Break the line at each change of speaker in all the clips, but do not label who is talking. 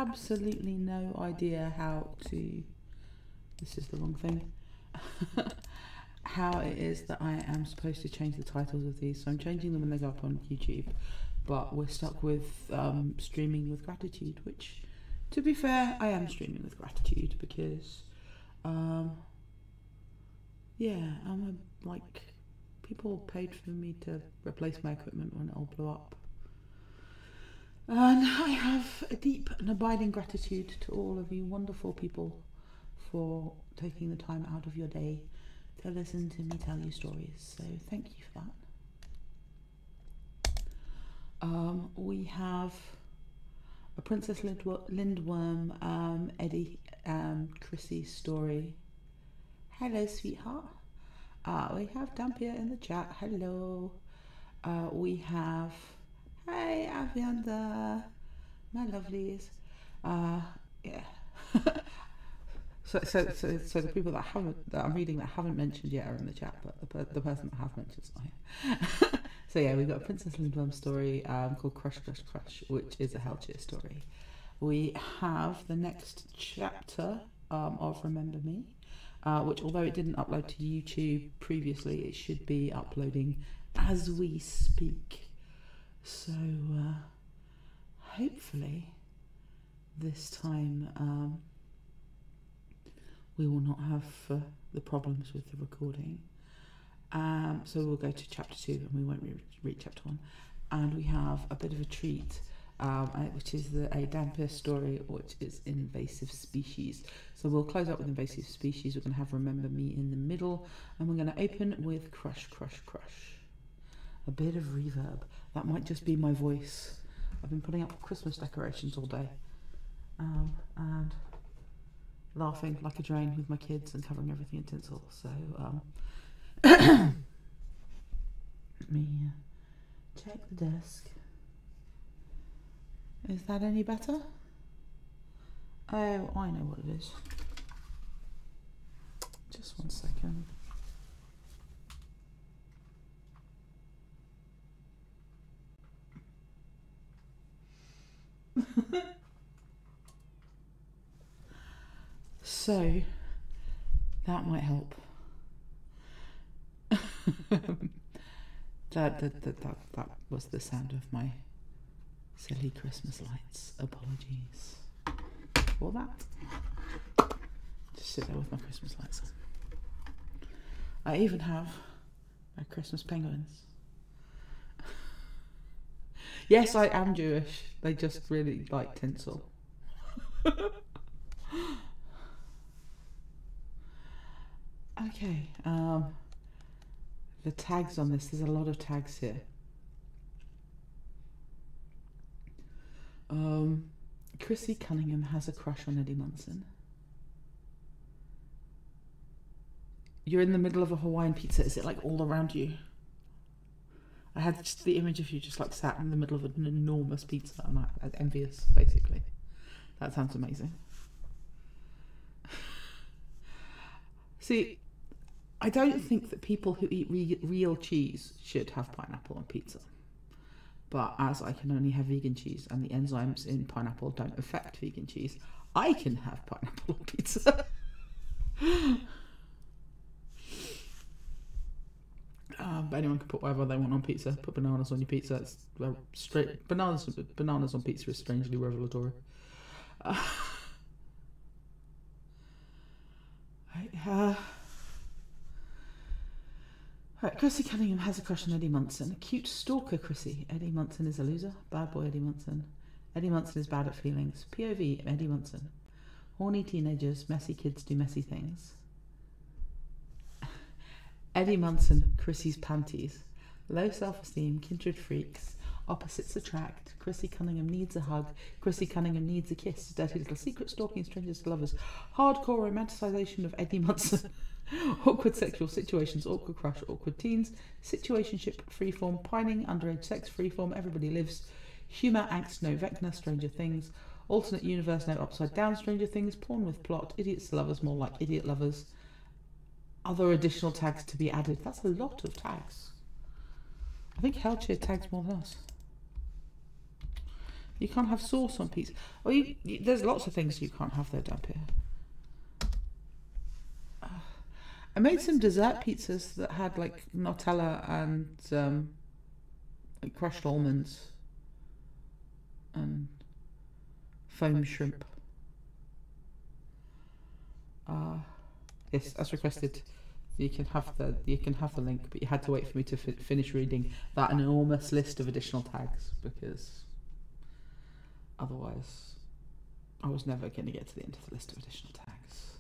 absolutely no idea how to, this is the wrong thing, how it is that I am supposed to change the titles of these. So I'm changing them when they go up on YouTube, but we're stuck with streaming with gratitude, which, to be fair, I am streaming with gratitude because, yeah, like, people paid for me to replace my equipment when it all blew up. And I have a deep and abiding gratitude to all of you wonderful people for taking the time out of your day to listen to me tell you stories. So thank you for that. We have a Princess Lindworm, Eddie, Chrissy story. Hello, sweetheart. We have Dampier in the chat. Hello. We have, hey, Avianda, my lovelies. Yeah. So the people that I'm reading that haven't mentioned yet are in the chat, but the person that have mentioned is not here. So yeah, we've got a Princess Lindworm story called Crush Crush Crush, which is a Hellcheer story. We have the next chapter of Remember Me, which, although it didn't upload to YouTube previously, it should be uploading as we speak. So hopefully this time we will not have the problems with the recording. So we'll go to chapter 2 and we won't read chapter 1. And we have a bit of a treat, which is a Dampier story, which is invasive species. So we'll close up with invasive species. We're going to have Remember Me in the middle, and we're going to open with Crush Crush Crush. A bit of reverb. That might just be my voice. I've been putting up Christmas decorations all day, and laughing like a drain with my kids and covering everything in tinsel. So let me check the desk. Is that any better? Oh, I know what it is. Just 1 second. So that might help. that was the sound of my silly Christmas lights. Apologies for that. Just sit there with my Christmas lights on. I even have my Christmas penguins. Yes, I am Jewish. They just really like tinsel. Okay, the tags on this, there's a lot of tags here. Chrissy Cunningham has a crush on Eddie Munson. You're in the middle of a Hawaiian pizza. Is it like all around you? I had just the image of you just like sat in the middle of an enormous pizza, and I'm envious, basically. That sounds amazing. See, I don't think that people who eat real cheese should have pineapple on pizza. But as I can only have vegan cheese and the enzymes in pineapple don't affect vegan cheese, I can have pineapple on pizza. But anyone can put whatever they want on pizza. Put bananas on your pizza. It's straight bananas on pizza is strangely revelatory. Right, Chrissy Cunningham has a crush on Eddie Munson. A cute stalker, Chrissy. Eddie Munson is a loser. Bad boy Eddie Munson. Eddie Munson is bad at feelings. POV, Eddie Munson. Horny teenagers, messy kids do messy things. Eddie Munson, Chrissy's panties. Low self-esteem, kindred freaks. Opposites attract. Chrissy Cunningham needs a hug. Chrissy Cunningham needs a kiss. Dirty little secret stalking strangers to lovers. Hardcore romanticization of Eddie Munson. Awkward sexual situations, awkward crush, awkward teens. Situationship, freeform, pining, underage sex, freeform, everybody lives. Humour, angst, no vecna, Stranger Things. Alternate universe, no upside down, Stranger Things. Porn with plot, idiots to lovers, more like idiot lovers. Other additional tags to be added. That's a lot of tags. I think Hellcheer tags more than us. You can't have sauce on pizza. Well, there's lots of things you can't have there, Dampier. I made some dessert pizzas that had like Nutella and like crushed almonds and foam shrimp. Yes, as requested. You can have the link, but you had to wait for me to finish reading that enormous list of additional tags, because otherwise I was never going to get to the end of the list of additional tags.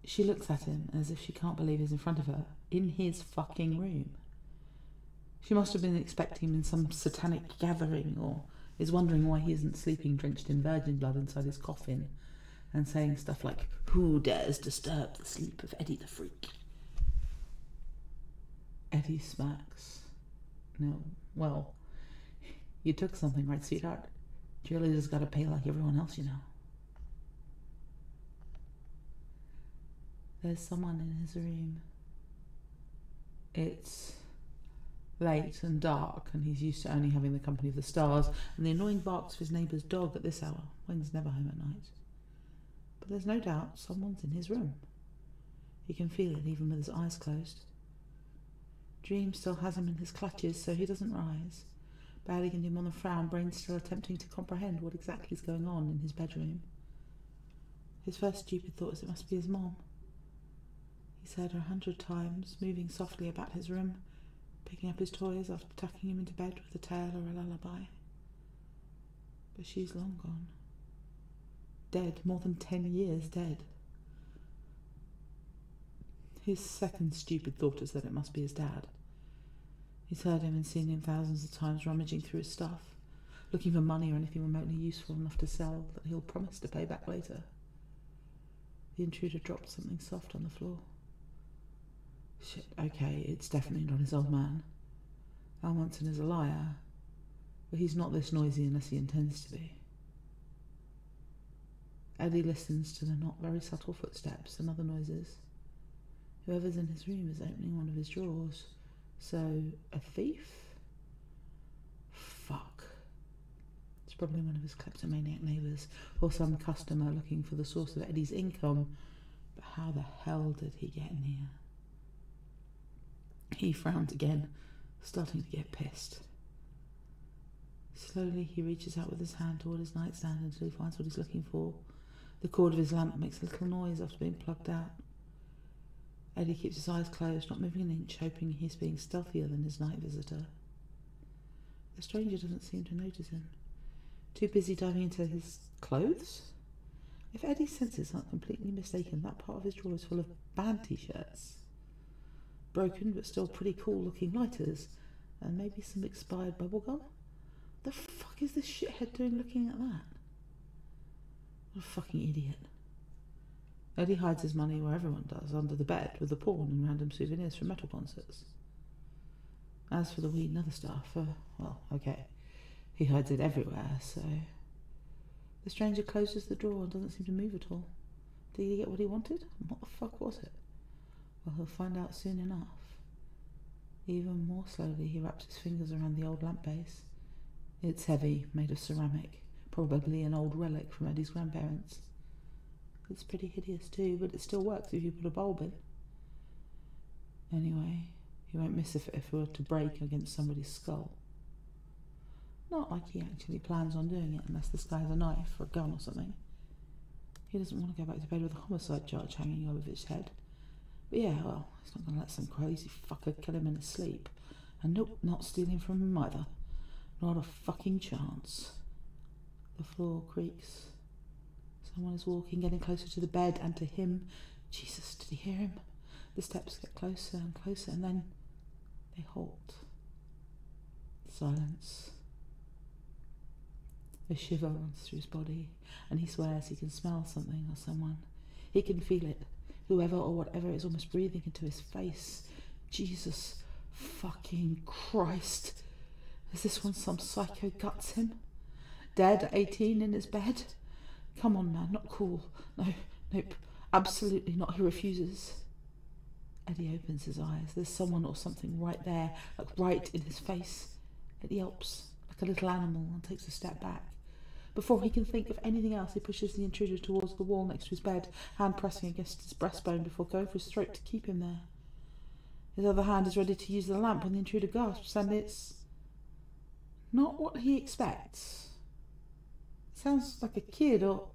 She looks at him as if she can't believe he's in front of her, in his fucking room. She must have been expecting him in some satanic gathering, or is wondering why he isn't sleeping drenched in virgin blood inside his coffin, and saying stuff like, "Who dares disturb the sleep of Eddie the Freak?" Eddie smacks. No, well, you took something, right, sweetheart? Cheerleader's gotta pay like everyone else, you know. There's someone in his room. It's late and dark, and he's used to only having the company of the stars and the annoying barks of his neighbour's dog at this hour. Wayne's never home at night. But there's no doubt someone's in his room. He can feel it even with his eyes closed. Dream still has him in his clutches, so he doesn't rise. Barely getting him on the frown, brain still attempting to comprehend what exactly is going on in his bedroom. His first stupid thought is it must be his mom. He's heard her 100 times, moving softly about his room, picking up his toys after tucking him into bed with a tale or a lullaby. But she's long gone. Dead, more than 10 years dead. His second stupid thought is that it must be his dad. He's heard him and seen him thousands of times rummaging through his stuff, looking for money or anything remotely useful enough to sell that he'll promise to pay back later. The intruder dropped something soft on the floor. Shit, okay, it's definitely not his old man. Al Munson is a liar, but he's not this noisy unless he intends to be. Eddie listens to the not very subtle footsteps and other noises. Whoever's in his room is opening one of his drawers. So, a thief? Fuck. It's probably one of his kleptomaniac neighbours, or some customer looking for the source of Eddie's income. But how the hell did he get in here? He frowned again, starting to get pissed. Slowly he reaches out with his hand toward his nightstand until he finds what he's looking for. The cord of his lamp makes a little noise after being plugged out. Eddie keeps his eyes closed, not moving an inch, hoping he's being stealthier than his night visitor. The stranger doesn't seem to notice him. Too busy diving into his clothes? If Eddie's senses aren't completely mistaken, that part of his drawer is full of band t-shirts. Broken but still pretty cool looking lighters, and maybe some expired bubblegum? The fuck is this shithead doing looking at that? What a fucking idiot. Eddie hides his money where everyone does, under the bed, with the porn and random souvenirs from metal concerts. As for the weed and other stuff, well, okay, he hides it everywhere, so... The stranger closes the drawer and doesn't seem to move at all. Did he get what he wanted? What the fuck was it? Well, he'll find out soon enough. Even more slowly, he wraps his fingers around the old lamp base. It's heavy, made of ceramic, probably an old relic from Eddie's grandparents. It's pretty hideous too, but it still works if you put a bulb in. Anyway, he won't miss if it were to break against somebody's skull. Not like he actually plans on doing it unless this guy has a knife or a gun or something. He doesn't want to go back to bed with a homicide charge hanging over his head. But yeah, well, he's not going to let some crazy fucker kill him in his sleep. And nope, not stealing from him either. Not a fucking chance. The floor creaks. Someone is walking, getting closer to the bed and to him. Jesus, did he hear him? The steps get closer and closer, and then they halt. Silence. A shiver runs through his body, and he swears he can smell something or someone. He can feel it. Whoever or whatever is almost breathing into his face. Jesus fucking Christ. Is this when some psycho guts him? Dead at 18 in his bed? Come on, man, not cool. No, nope, absolutely not. He refuses. Eddie opens his eyes. There's someone or something right there, like right in his face. Eddie yelps like a little animal and takes a step back. Before he can think of anything else, he pushes the intruder towards the wall next to his bed, hand pressing against his breastbone before going for his throat to keep him there. His other hand is ready to use the lamp when the intruder gasps, and it's not what he expects. It sounds like a kid, or...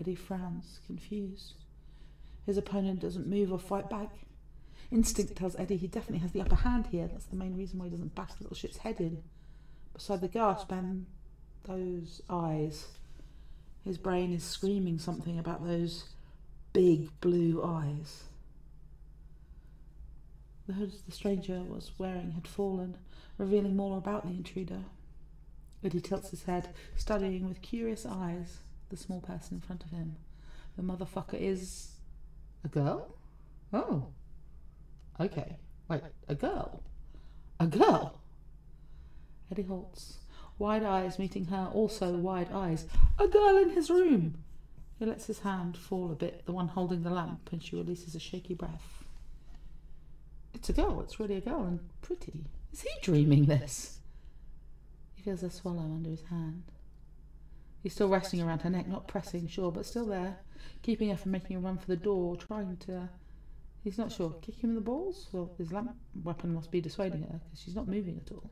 Eddie frowns, confused. His opponent doesn't move or fight back. Instinct tells Eddie he definitely has the upper hand here. That's the main reason why he doesn't bash the little shit's head in. Beside the gasp and those eyes, his brain is screaming something about those big blue eyes. The hood the stranger was wearing had fallen, revealing more about the intruder. Eddie tilts his head, studying with curious eyes the small person in front of him. The motherfucker is... a girl? Oh. Okay. Wait, a girl? A girl? Eddie halts, wide eyes meeting her, also wide eyes. A girl in his room! He lets his hand fall a bit, the one holding the lamp, and she releases a shaky breath. It's a girl, it's really a girl, and pretty. Is he dreaming this? He feels a swallow under his hand. He's still resting around her neck, not pressing, sure, but still there, keeping her from making a run for the door, trying to... He's not sure. Kick him in the balls? Well, his lamp weapon must be dissuading her, because she's not moving at all.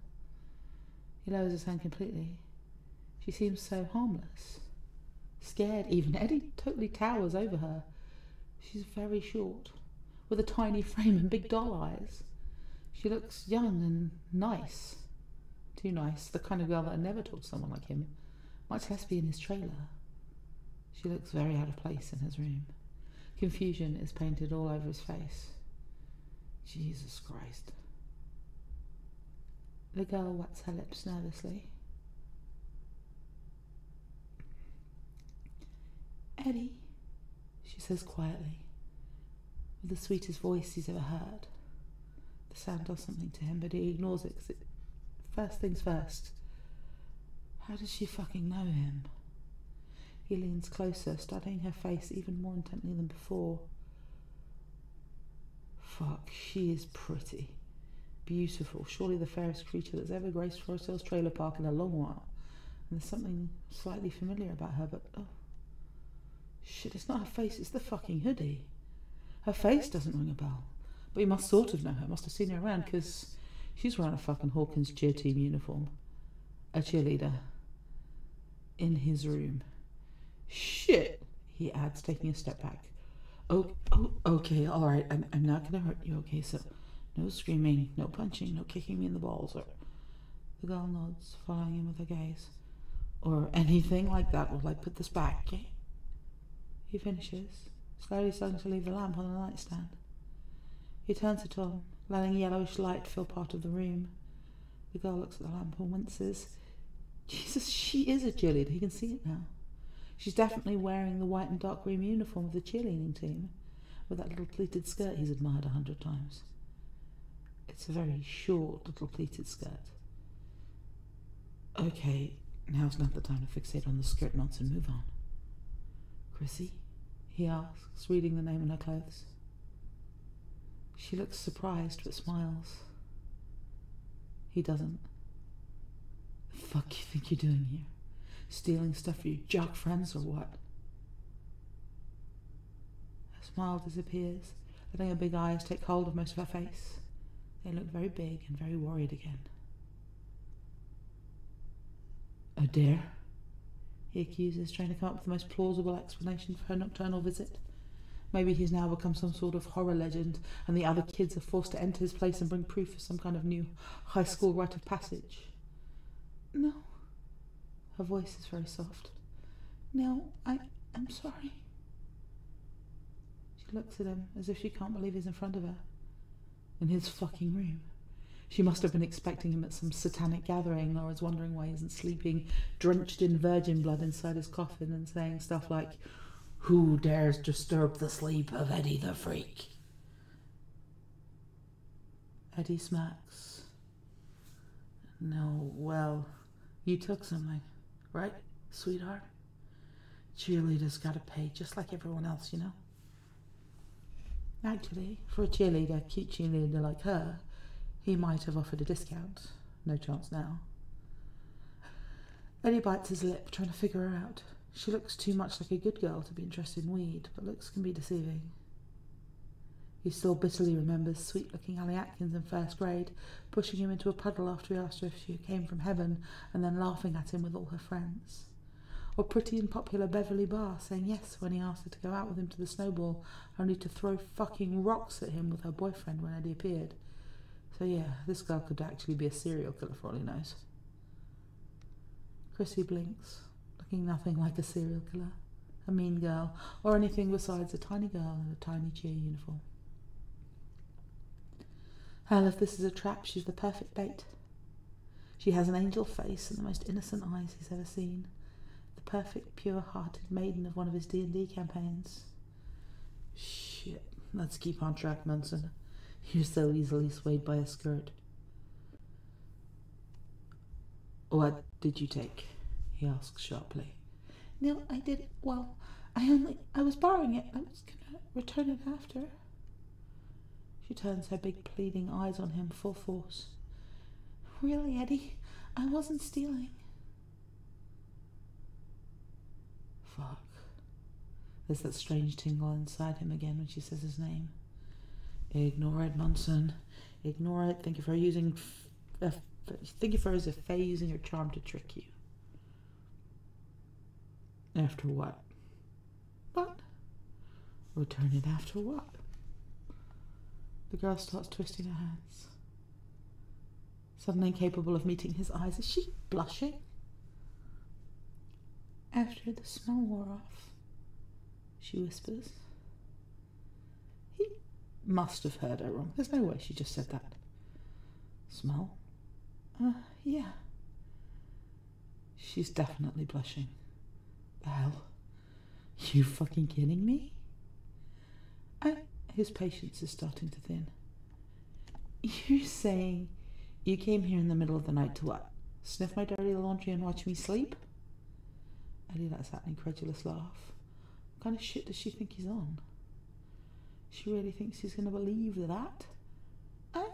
He lowers his hand completely. She seems so harmless. Scared even. Eddie totally towers over her. She's very short, with a tiny frame and big doll eyes. She looks young and nice. Too nice. The kind of girl that would never talk to someone like him, much less be in his trailer. She looks very out of place in his room. Confusion is painted all over his face. Jesus Christ. The girl wets her lips nervously. Eddie, she says quietly, with the sweetest voice he's ever heard. The sound does something to him, but he ignores it because first things first. How does she fucking know him? He leans closer, studying her face even more intently than before. Fuck, she is pretty. Beautiful, surely the fairest creature that's ever graced Rosel's trailer park in a long while. And there's something slightly familiar about her, but oh. Shit, it's not her face, it's the fucking hoodie. Her face doesn't ring a bell. But he must sort of know her, must have seen her around, because she's wearing a fucking Hawkins cheer team uniform. A cheerleader. In his room. Shit, he adds, taking a step back. Oh, okay, alright, I'm not gonna hurt you, okay, so no screaming, no punching, no kicking me in the balls, or... The girl nods, following him with her gaze. Or anything like that will, like, put this back, okay? He finishes, slowly starting to leave the lamp on the nightstand. He turns it on, letting yellowish light fill part of the room. The girl looks at the lamp and winces. Jesus, she is a cheerleader, he can see it now. She's definitely wearing the white and dark green uniform of the cheerleading team, with that little pleated skirt he's admired 100 times. It's a very short little pleated skirt. Okay, now's not the time to fixate on the skirt knots and move on. Chrissy? He asks, reading the name on her clothes. She looks surprised but smiles. He doesn't. The fuck you think you're doing here? Stealing stuff for your jock friends or what? Her smile disappears, letting her big eyes take hold of most of her face. They look very big and very worried again. Oh dear, he accuses, trying to come up with the most plausible explanation for her nocturnal visit. Maybe he's now become some sort of horror legend, and the other kids are forced to enter his place and bring proof of some kind of new high school rite of passage. No. Her voice is very soft. No, I'm sorry. She looks at him as if she can't believe he's in front of her. In his fucking room. She must have been expecting him at some satanic gathering, or is wondering why he isn't sleeping, drenched in virgin blood inside his coffin, and saying stuff like, "Who dares disturb the sleep of Eddie the Freak?" Eddie smirks. No, well, you took something, right, sweetheart? Cheerleaders gotta pay just like everyone else, you know? Actually, for a cheerleader, cute cheerleader like her, he might have offered a discount. No chance now. Eddie bites his lip, trying to figure her out. She looks too much like a good girl to be interested in weed, but looks can be deceiving. He still bitterly remembers sweet-looking Allie Atkins in first grade, pushing him into a puddle after he asked her if she came from heaven, and then laughing at him with all her friends. Or pretty and popular Beverly Barr saying yes when he asked her to go out with him to the snowball, only to throw fucking rocks at him with her boyfriend when Eddie appeared. So yeah, this girl could actually be a serial killer for all he knows. Chrissy blinks, looking nothing like a serial killer, a mean girl, or anything besides a tiny girl in a tiny cheer uniform. Hell, if this is a trap, she's the perfect bait. She has an angel face and the most innocent eyes he's ever seen. The perfect, pure-hearted maiden of one of his D&D campaigns. Shit, let's keep on track, Munson. You're so easily swayed by a skirt. What did you take? He asks sharply. No, I did. Well, I was borrowing it. I was gonna return it after. She turns her big pleading eyes on him full force. Really, Eddie? I wasn't stealing. Fuck. There's that strange tingle inside him again when she says his name. Ignore it, Munson. Ignore it. Think of her as a fae using her charm to trick you. After what? What? Return it after what? The girl starts twisting her hands. Suddenly incapable of meeting his eyes, is she blushing? After the smell wore off, she whispers. He must have heard her wrong. There's no way she just said that. Smell? Yeah. She's definitely blushing. The hell? You fucking kidding me? His patience is starting to thin. You're saying you came here in the middle of the night to what? Sniff my dirty laundry and watch me sleep? Eddie lets out an incredulous laugh. What kind of shit does she think he's on? She really thinks he's going to believe that? The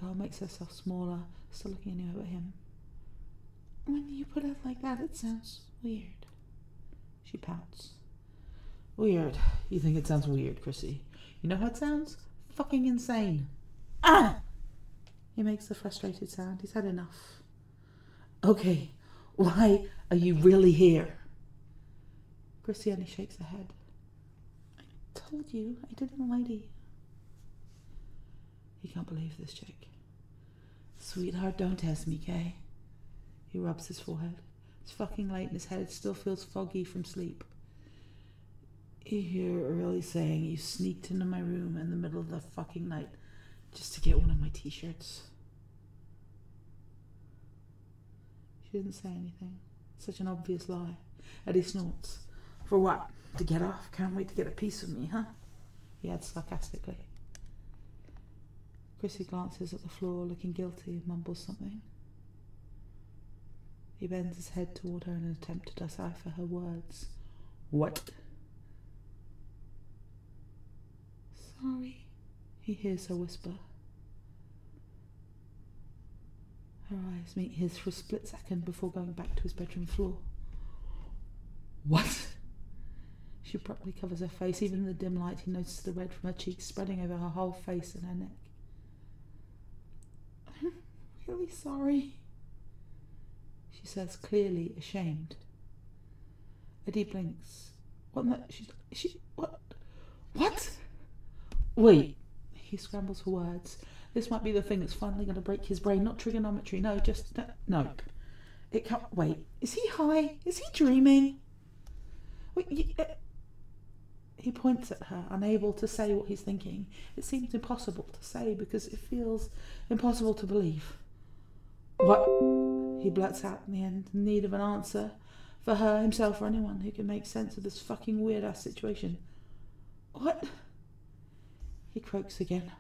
girl makes herself smaller, still looking anywhere but him. When you put it like that, it sounds weird. She pouts. Weird? You think it sounds weird, Chrissy? You know how it sounds? Fucking insane. Ah! He makes the frustrated sound. He's had enough. Okay, why are you really here? Chrissy only shakes her head. I told you I didn't lie to you. He can't believe this chick. Sweetheart, don't test me, Kay. He rubs his forehead. It's fucking late and his head still feels foggy from sleep. You're really saying you sneaked into my room in the middle of the fucking night just to get one of my t-shirts? She didn't say anything. Such an obvious lie. Eddie snorts. For what? To get off? Can't wait to get a piece of me, huh? He adds sarcastically. Chrissy glances at the floor, looking guilty, and mumbles something. He bends his head toward her in an attempt to decipher her words. What? Sorry, he hears her whisper. Her eyes meet his for a split second before going back to his bedroom floor. What? She abruptly covers her face. Even in the dim light, he notices the red from her cheeks spreading over her whole face and her neck. I'm really sorry, she says, clearly ashamed. Eddie blinks. What? What? Wait. He scrambles for words. This might be the thing that's finally going to break his brain. Not trigonometry. No, just... Nope. It can't... Wait. Is he high? Is he dreaming? Wait, he points at her, unable to say what he's thinking. It seems impossible to say because it feels impossible to believe. What? He blurts out in the end, in need of an answer for her, himself, or anyone who can make sense of this fucking weird-ass situation. What? He croaks again.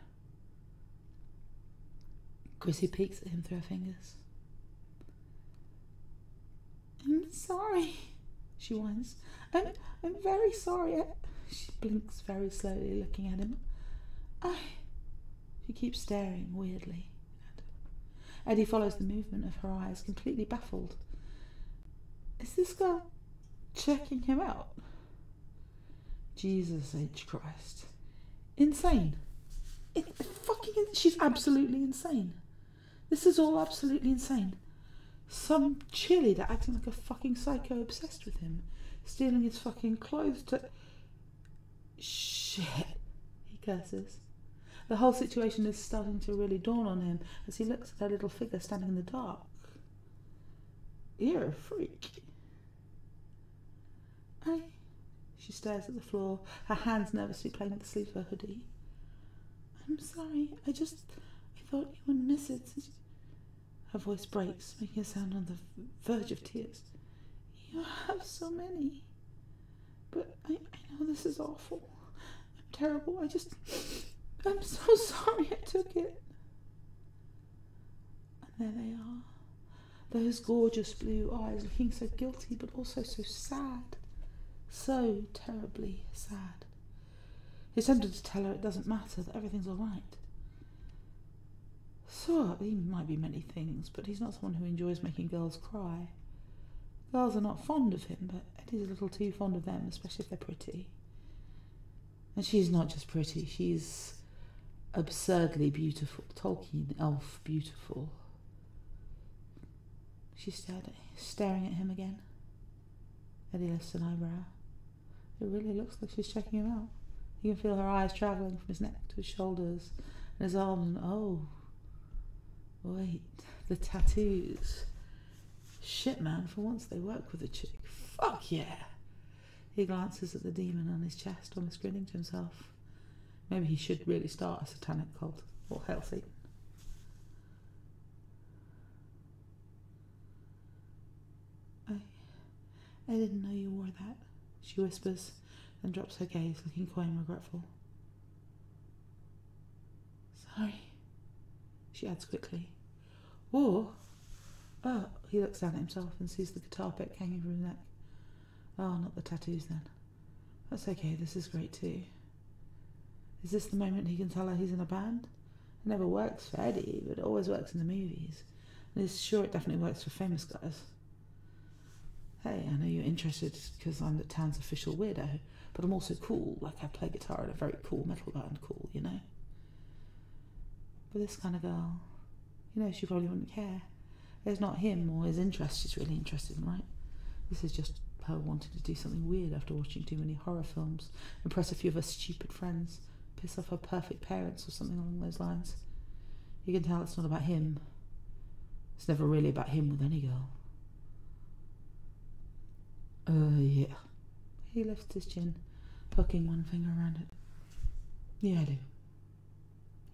Chrissy peeks at him through her fingers. I'm sorry, she whines. I'm very sorry. She blinks very slowly, looking at him. She keeps staring weirdly at him. Eddie follows the movement of her eyes, completely baffled. Is this girl checking him out? Jesus H. Christ. Insane. She's absolutely insane. This is all absolutely insane. Some cheerleader acting like a fucking psycho obsessed with him, stealing his fucking clothes to... Shit, he curses. The whole situation is starting to really dawn on him as he looks at her little figure standing in the dark. You're a freak. She stares at the floor, her hands nervously playing with the sleeve of her hoodie. I'm sorry, I thought you wouldn't miss it. Her voice breaks, making her sound on the verge of tears. You have so many. But I know this is awful. I'm terrible. I'm so sorry I took it. And there they are. Those gorgeous blue eyes looking so guilty but also so sad. So terribly sad. He's tempted to tell her it doesn't matter, that everything's all right. So, he might be many things, but he's not someone who enjoys making girls cry. Girls are not fond of him, but Eddie's a little too fond of them, especially if they're pretty. And she's not just pretty, she's absurdly beautiful, Tolkien elf beautiful. She's staring at him again. Eddie lifts an eyebrow. It really looks like she's checking him out. You can feel her eyes travelling from his neck to his shoulders and his arms, and oh, wait, the tattoos. Shit, man, for once they work with a chick. Fuck yeah. He glances at the demon on his chest, almost grinning to himself. Maybe he should really start a satanic cult, or hail Satan. I didn't know you wore that, she whispers, then drops her gaze, looking coy and regretful. Sorry, she adds quickly. Whoa! Oh, he looks down at himself and sees the guitar pick hanging from his neck. Oh, not the tattoos then. That's okay, this is great too. Is this the moment he can tell her he's in a band? It never works for Eddie, but it always works in the movies. And he's sure it definitely works for famous guys. Hey, I know you're interested because I'm the town's official weirdo, but I'm also cool, like I play guitar in a very cool metal band, cool, you know? But this kind of girl, you know, she probably wouldn't care. It's not him or his interest she's really interested in, right? This is just her wanting to do something weird after watching too many horror films, impress a few of her stupid friends, piss off her perfect parents or something along those lines. You can tell it's not about him. It's never really about him with any girl. Yeah. He lifts his chin, hooking one finger around it. Yeah, I do.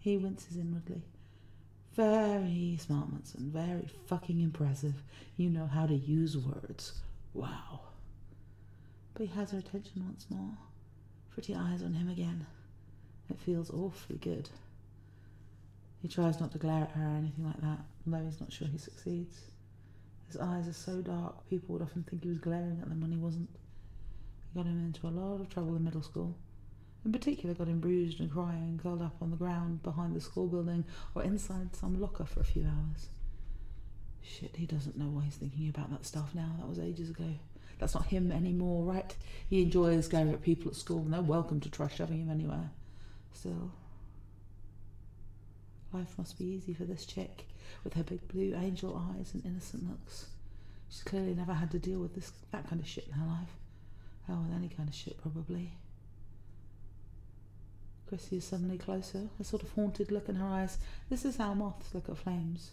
He winces inwardly. Very smart, Munson. Very fucking impressive. You know how to use words. Wow. But he has her attention once more. Pretty eyes on him again. It feels awfully good. He tries not to glare at her or anything like that, although he's not sure he succeeds. His eyes are so dark, people would often think he was glaring at them when he wasn't. He got him into a lot of trouble in middle school. In particular, got him bruised and crying, curled up on the ground behind the school building or inside some locker for a few hours. Shit, he doesn't know why he's thinking about that stuff now. That was ages ago. That's not him anymore, right? He enjoys glaring at people at school and they're welcome to try shoving him anywhere. Still, life must be easy for this chick, with her big blue angel eyes and innocent looks. She's clearly never had to deal with that kind of shit in her life. Hell, with any kind of shit, probably. Chrissy is suddenly closer, a sort of haunted look in her eyes. This is how moths look at flames.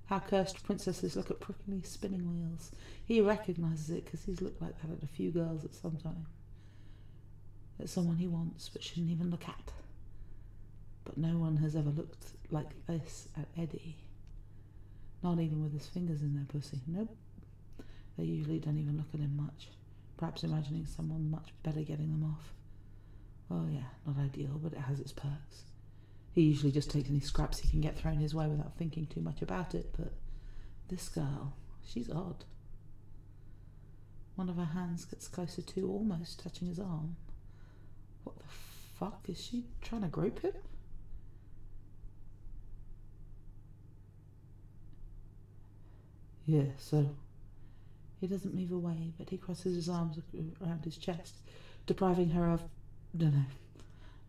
How cursed princesses look at prickly spinning wheels. He recognises it because he's looked like that at a few girls at some time. At someone he wants but shouldn't even look at. But no one has ever looked like this at Eddie. Not even with his fingers in their pussy. Nope. They usually don't even look at him much. Perhaps imagining someone much better getting them off. Oh yeah, not ideal, but it has its perks. He usually just takes any scraps he can get thrown his way without thinking too much about it, but this girl, she's odd. One of her hands gets closer to, almost touching his arm. What the fuck? Is she trying to grope him? Yeah, so... He doesn't move away, but he crosses his arms around his chest, depriving her of... Dunno.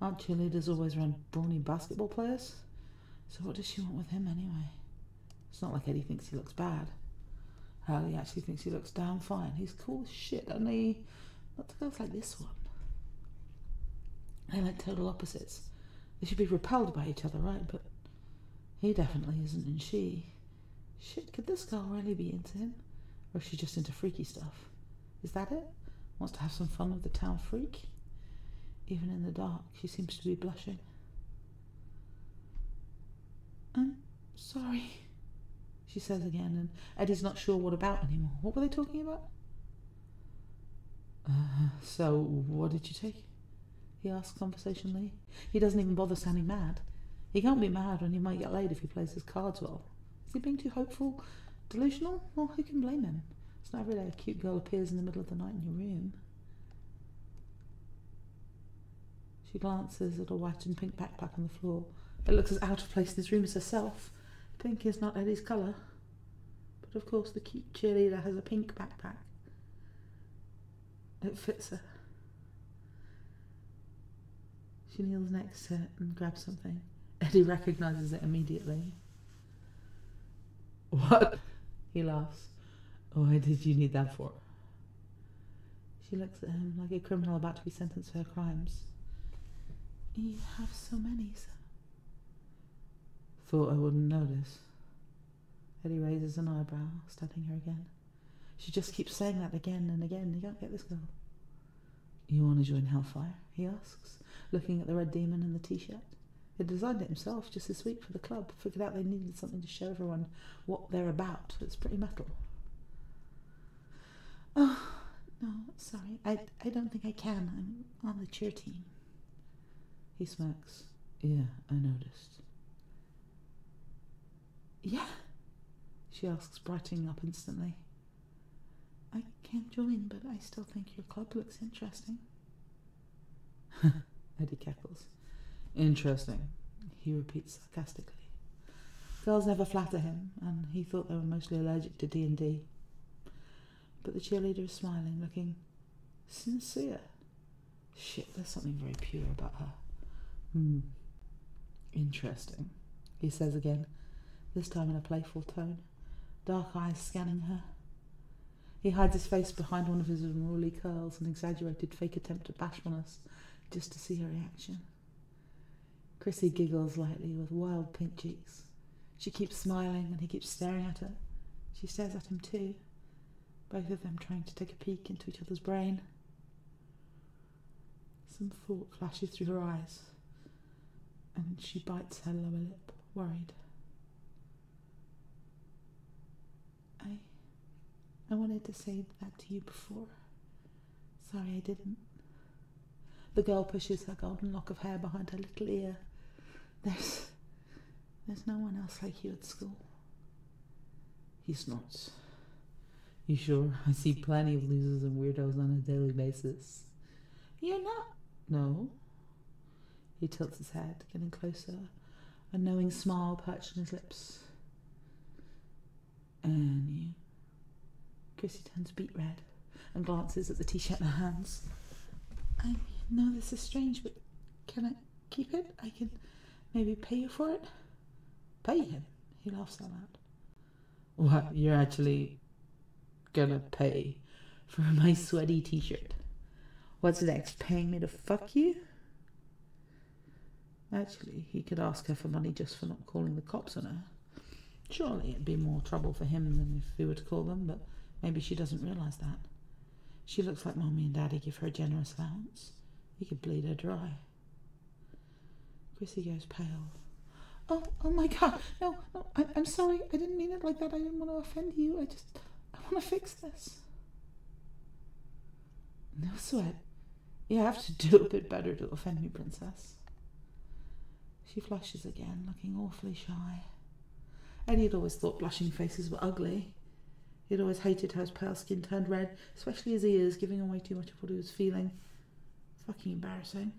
Aren't cheerleaders always around brawny basketball players? So what does she want with him anyway? It's not like Eddie thinks he looks bad. Hell, he actually thinks he looks damn fine. He's cool as shit, only not to girls like this one. They're like total opposites. They should be repelled by each other, right? But he definitely isn't, and she... Shit, could this girl really be into him? Or is she just into freaky stuff? Is that it? Wants to have some fun with the town freak? Even in the dark, she seems to be blushing. I'm sorry, she says again, and Eddie's not sure what about anymore. What were they talking about? So, what did you take? He asks conversationally. He doesn't even bother sounding mad. He can't be mad when he might get laid if he plays his cards well. Is he being too hopeful? Delusional? Well, who can blame him? It's not every day a cute girl appears in the middle of the night in your room. She glances at a white and pink backpack on the floor. It looks as out of place in his room as herself. Pink is not Eddie's colour. But of course the cute cheerleader has a pink backpack. It fits her. She kneels next to it and grabs something. Eddie recognises it immediately. What? He laughs. Why did you need that for? She looks at him like a criminal about to be sentenced for her crimes. You have so many, sir. Thought I wouldn't notice. Eddie raises an eyebrow, studying her again. She just keeps saying that again and again. You can't get this girl. You want to join Hellfire? He asks, looking at the red demon in the t-shirt. He designed it himself just this week for the club. Figured out they needed something to show everyone what they're about. It's pretty metal. Oh, no, sorry. I don't think I can. I'm on the cheer team. He smirks. Yeah, I noticed. Yeah? She asks, brightening up instantly. I can't join, but I still think your club looks interesting. Eddie cackles. Interesting, he repeats sarcastically. Girls never flatter him, and he thought they were mostly allergic to D&D. But the cheerleader is smiling, looking sincere. Shit, there's something very pure about her. Interesting, he says again, this time in a playful tone, dark eyes scanning her. He hides his face behind one of his unruly curls, an exaggerated fake attempt at bashfulness, just to see her reaction. Chrissy giggles lightly with wild pink cheeks. She keeps smiling and he keeps staring at her. She stares at him too, both of them trying to take a peek into each other's brain. Some thought flashes through her eyes, and she bites her lower lip, worried. I wanted to say that to you before. Sorry I didn't. The girl pushes her golden lock of hair behind her little ear. There's no one else like you at school. He snorts. You sure? I see plenty of losers and weirdos on a daily basis. You're not? No. He tilts his head, getting closer, a knowing smile perched on his lips. And you? Chrissy turns beet red and glances at the t-shirt in her hands. I know this is strange, but can I keep it? I can maybe pay you for it? Pay him? He laughs out loud. What, you're actually gonna pay for my sweaty t-shirt? What's next, paying me to fuck you? Actually, he could ask her for money just for not calling the cops on her. Surely it'd be more trouble for him than if he were to call them, but maybe she doesn't realise that. She looks like Mommy and Daddy give her a generous allowance. He could bleed her dry. Chrissy goes pale. Oh my God, no, I'm sorry, I didn't mean it like that, I didn't want to offend you, I want to fix this. No sweat. You have to do a bit better to offend me, princess. She flushes again, looking awfully shy. Eddie had always thought blushing faces were ugly. He'd always hated how his pale skin turned red, especially his ears, giving away too much of what he was feeling. Fucking embarrassing.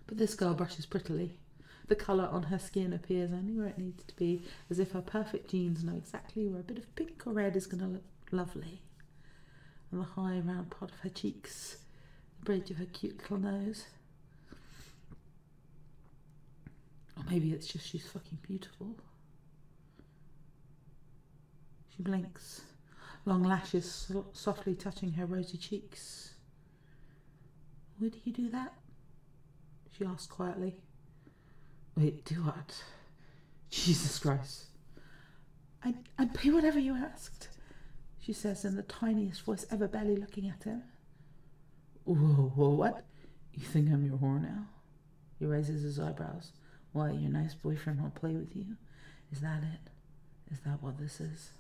But this girl brushes prettily, The colour on her skin appears only where it needs to be, as if her perfect genes know exactly where a bit of pink or red is going to look lovely. And the high round part of her cheeks, the bridge of her cute little nose. Or maybe it's just she's fucking beautiful. She blinks, long lashes softly touching her rosy cheeks. Would you do that? She asked quietly. Wait, do what? Jesus Christ. I'd pay whatever you asked, she says in the tiniest voice ever, barely looking at him. Whoa, what? You think I'm your whore now? He raises his eyebrows. Why, your nice boyfriend won't play with you? Is that it? Is that what this is?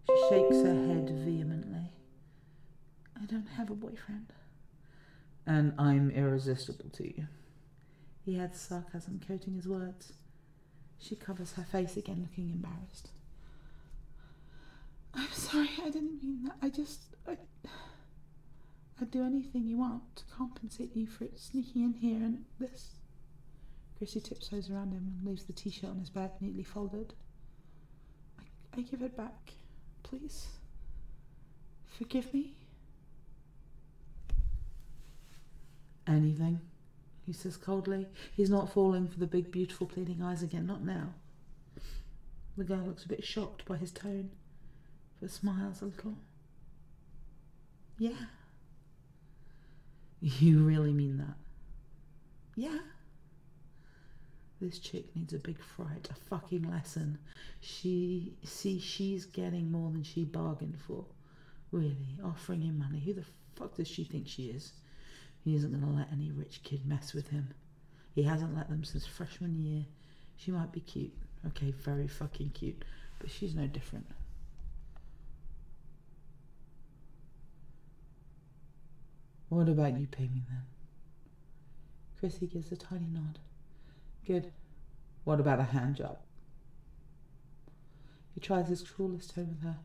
She shakes her head vehemently. I don't have a boyfriend. And I'm irresistible to you. He adds sarcasm coating his words. She covers her face again, looking embarrassed. I'm sorry, I didn't mean that. I'd do anything you want to compensate you for sneaking in here and this. Chrissy tiptoes around him and leaves the t-shirt on his bed neatly folded. I give it back, please. Forgive me. Anything, he says coldly. He's not falling for the big, beautiful, pleading eyes again, not now. The girl looks a bit shocked by his tone, but smiles a little. Yeah. You really mean that? Yeah. This chick needs a big fright, a fucking lesson. She's getting more than she bargained for. Really, offering him money. Who the fuck does she think she is? He isn't going to let any rich kid mess with him. He hasn't let them since freshman year. She might be cute. Okay, very fucking cute. But she's no different. What about you pay me then? Chrissy gives a tiny nod. Good. What about a hand job? He tries his cruelest tone with her.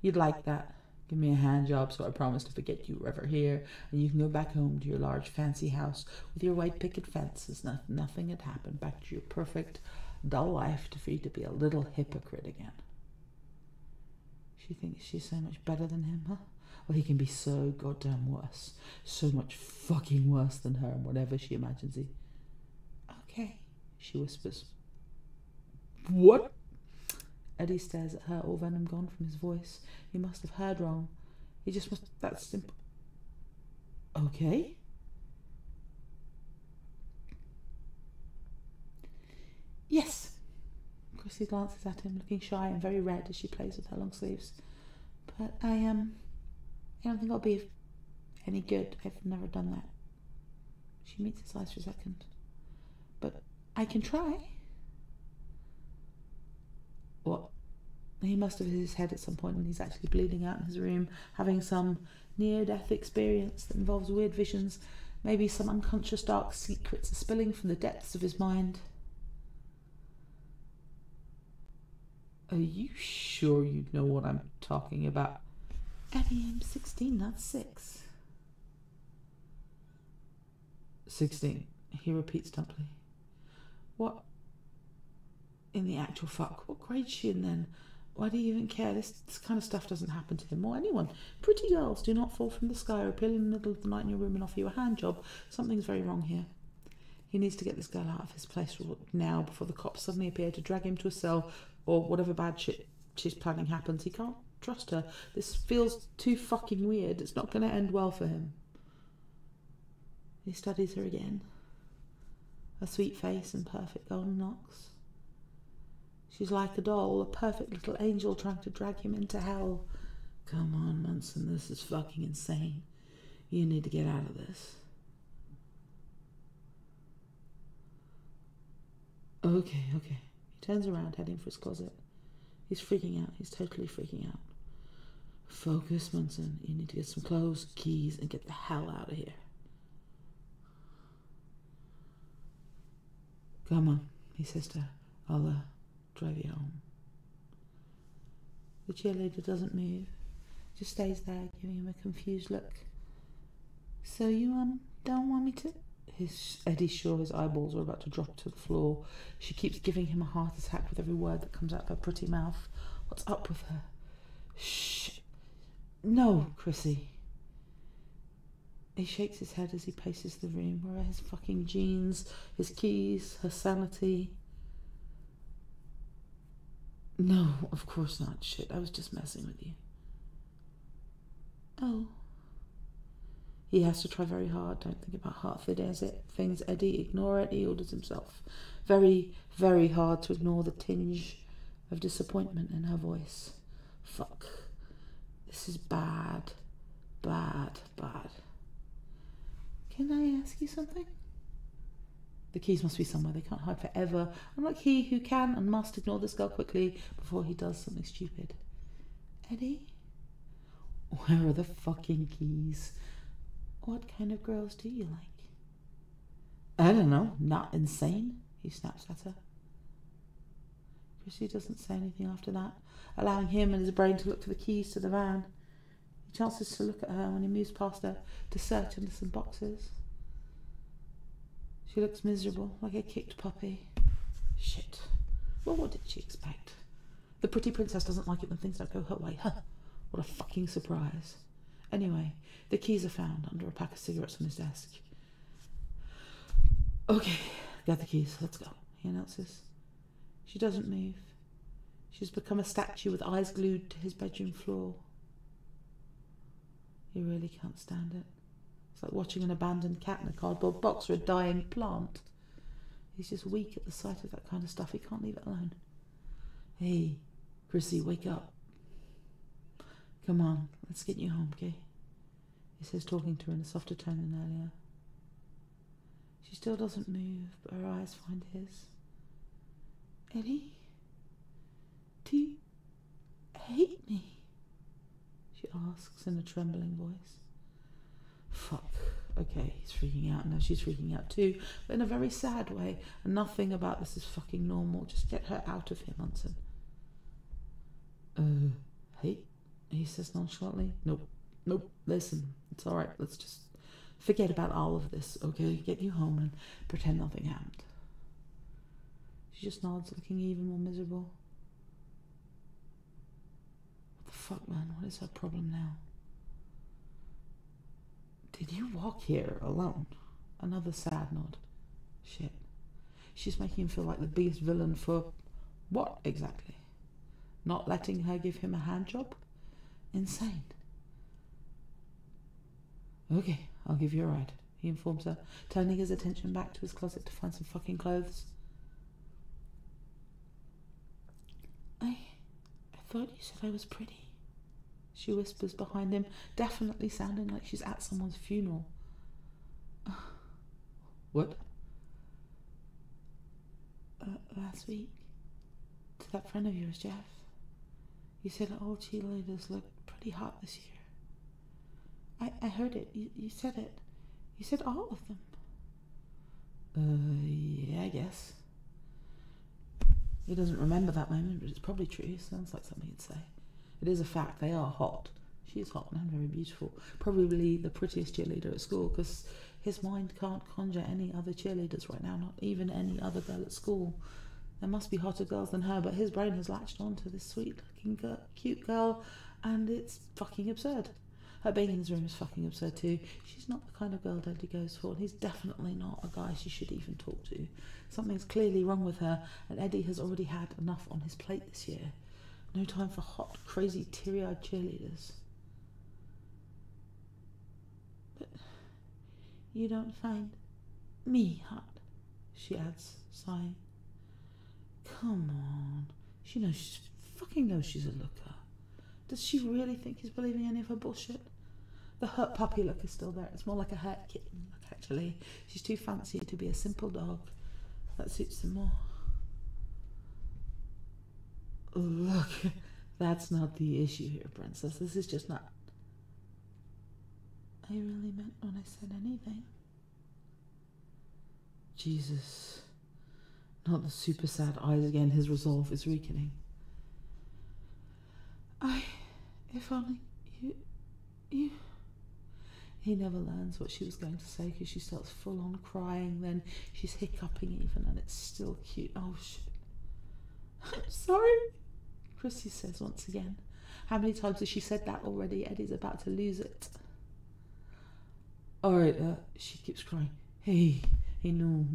You'd like that. Give me a hand job so I promise to forget you were ever here, and you can go back home to your large fancy house with your white picket fences. Nothing had happened. Back to your perfect, dull life to free to be a little hypocrite again. She thinks she's so much better than him, huh? Well, he can be so goddamn worse. So much fucking worse than her, and whatever she imagines he... Okay, she whispers. What? Eddie stares at her, all venom gone from his voice. He must have heard wrong. He just must... That's simple. Okay? Yes. Chrissy glances at him, looking shy and very red as she plays with her long sleeves. But I don't think I'll be any good. I've never done that. She meets his eyes for a second. But I can try. What? He must have hit his head at some point and he's actually bleeding out in his room, having some near-death experience that involves weird visions. Maybe some unconscious dark secrets are spilling from the depths of his mind. Are you sure you know what I'm talking about? Eddie, I'm 16, not 6. 16, he repeats dumbly. What in the actual fuck? What grade's she in then? Why do you even care? This kind of stuff doesn't happen to him or anyone. Pretty girls do not fall from the sky or appear in the middle of the night in your room and offer you a hand job. Something's very wrong here. He needs to get this girl out of his place now before the cops suddenly appear to drag him to a cell or whatever bad shit she's planning happens. He can't trust her. This feels too fucking weird. It's not going to end well for him. He studies her again. Her sweet face and perfect golden locks. She's like a doll, a perfect little angel trying to drag him into hell. Come on, Munson, this is fucking insane. You need to get out of this. Okay. He turns around, heading for his closet. He's freaking out. He's totally freaking out. Focus, Munson. You need to get some clothes, keys, and get the hell out of here. Come on, he says to her. I'll drive you home. The cheerleader doesn't move, just stays there, giving him a confused look. So you don't want me to? Eddie's sure his eyeballs are about to drop to the floor. She keeps giving him a heart attack with every word that comes out of her pretty mouth. What's up with her? Shh. No, Chrissy. He shakes his head as he paces the room. Where are his fucking jeans, his keys, her sanity? No, of course not. Shit, I was just messing with you. Oh. He has to try very hard. Don't think about half the things, Eddie. Ignore it. He orders himself. Very, very hard to ignore the tinge of disappointment in her voice. Fuck. This is bad. Bad, bad. Can I ask you something? The keys must be somewhere. They can't hide forever. Unlike he who can and must ignore this girl quickly before he does something stupid. Eddie? Where are the fucking keys? What kind of girls do you like? I don't know. Not insane, he snaps at her. Chrissy doesn't say anything after that, allowing him and his brain to look for the keys to the van. He chances to look at her when he moves past her to search under some boxes. She looks miserable, like a kicked puppy. Shit. Well, what did she expect? The pretty princess doesn't like it when things don't go her way. Huh. What a fucking surprise. Anyway, the keys are found under a pack of cigarettes on his desk. Okay, got the keys. Let's go, he announces. She doesn't move. She's become a statue with eyes glued to his bedroom floor. He really can't stand it. It's like watching an abandoned cat in a cardboard box or a dying plant. He's just weak at the sight of that kind of stuff. He can't leave it alone. Hey, Chrissy, wake up. Come on, let's get you home, okay? He says, talking to her in a softer tone than earlier. She still doesn't move, but her eyes find his. Eddie? Do you hate me? She asks in a trembling voice. Fuck. Okay, he's freaking out. Now she's freaking out too, but in a very sad way. And nothing about this is fucking normal. Just get her out of here, Munson. Hate? He says nonchalantly. Nope, listen, it's alright, let's just forget about all of this, okay? Get you home and pretend nothing happened. She just nods, looking even more miserable. What the fuck, man? What is her problem now? Did you walk here alone? Another sad nod. Shit. She's making him feel like the biggest villain for what exactly? Not letting her give him a hand job? Insane. Okay, I'll give you a ride, he informs her, turning his attention back to his closet to find some fucking clothes. I thought you said I was pretty, she whispers behind him, definitely sounding like she's at someone's funeral. What? Last week, to that friend of yours, Jeff, you said all cheerleaders look pretty hot this year. I heard it. You said it. You said all of them. Yeah, I guess. He doesn't remember that moment, but it's probably true. Sounds like something he'd say. It is a fact. They are hot. She is hot and very beautiful. Probably the prettiest cheerleader at school, because his mind can't conjure any other cheerleaders right now, not even any other girl at school. There must be hotter girls than her, but his brain has latched onto this sweet-looking, cute girl, and it's fucking absurd. Her being in his room is fucking absurd too. She's not the kind of girl Eddie goes for, and he's definitely not a guy she should even talk to. Something's clearly wrong with her, and Eddie has already had enough on his plate this year. No time for hot, crazy, teary-eyed cheerleaders. But you don't find me hot, she adds, sighing. Come on. She fucking knows she's a looker. Does she really think he's believing any of her bullshit? The hurt puppy look is still there. It's more like a hurt kitten look, actually. She's too fancy to be a simple dog. That suits him more. Look, that's not the issue here, princess. This is just not... I really meant when I said anything. Jesus. Not the super sad eyes again. His resolve is weakening. If only you... He never learns what she was going to say because she starts full on crying, then she's hiccuping even, and it's still cute. Oh shit. I'm sorry, Chrissy says once again. How many times has she said that already? Eddie's about to lose it. Alright, she keeps crying. Hey, no.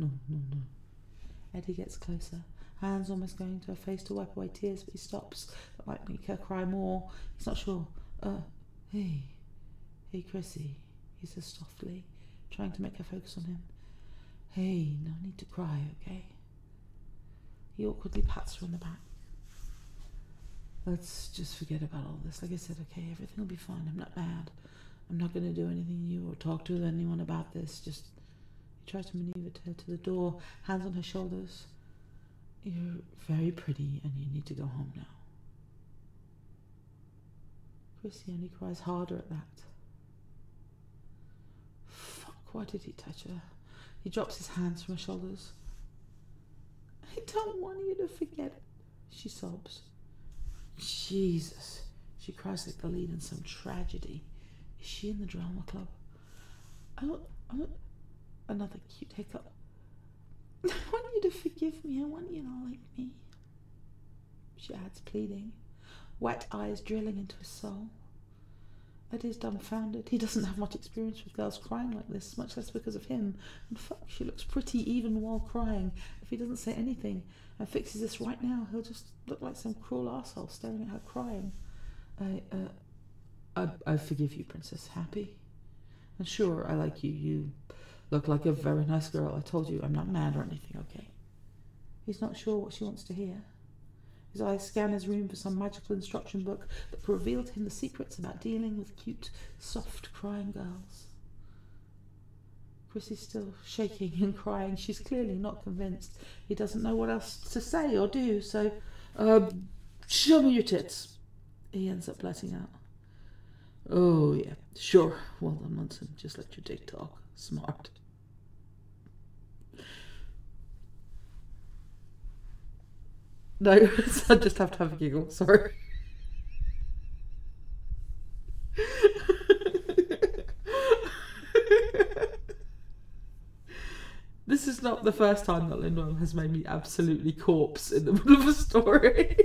Eddie gets closer, hands almost going to her face to wipe away tears, but he stops. That might make her cry more. He's not sure. Hey, Chrissy, he says softly, trying to make her focus on him. Hey, no need to cry, okay? He awkwardly pats her on the back. Let's just forget about all this. Like I said, okay, everything will be fine. I'm not mad. I'm not going to do anything new or talk to anyone about this. Just, he tries to maneuver her to the door, hands on her shoulders. You're very pretty and you need to go home now. Chrissy only cries harder at that. Fuck, why did he touch her? He drops his hands from her shoulders. I don't want you to forget it, she sobs. Jesus, she cries like the lead in some tragedy. Is she in the drama club? Another cute hiccup. I want you to forgive me. I want you to like me, she adds, pleading, wet eyes drilling into his soul. Eddie's dumbfounded. He doesn't have much experience with girls crying like this, much less because of him. And fuck, she looks pretty even while crying. If he doesn't say anything and fixes this right now, he'll just look like some cruel arsehole staring at her crying. I forgive you, Princess. Happy? And sure, I like you. You look like a very nice girl. I told you I'm not mad or anything, okay? He's not sure what she wants to hear. His eyes scan his room for some magical instruction book that revealed to him the secrets about dealing with cute, soft, crying girls. Chrissy's still shaking and crying. She's clearly not convinced. He doesn't know what else to say or do, so, show me your tits, he ends up blurting out. Oh, yeah, sure. Well done, Munson. Just let your dick talk. Smart. No, I just have to have a giggle, sorry. This is not the first time that Lindworm has made me absolutely corpse in the middle of a story.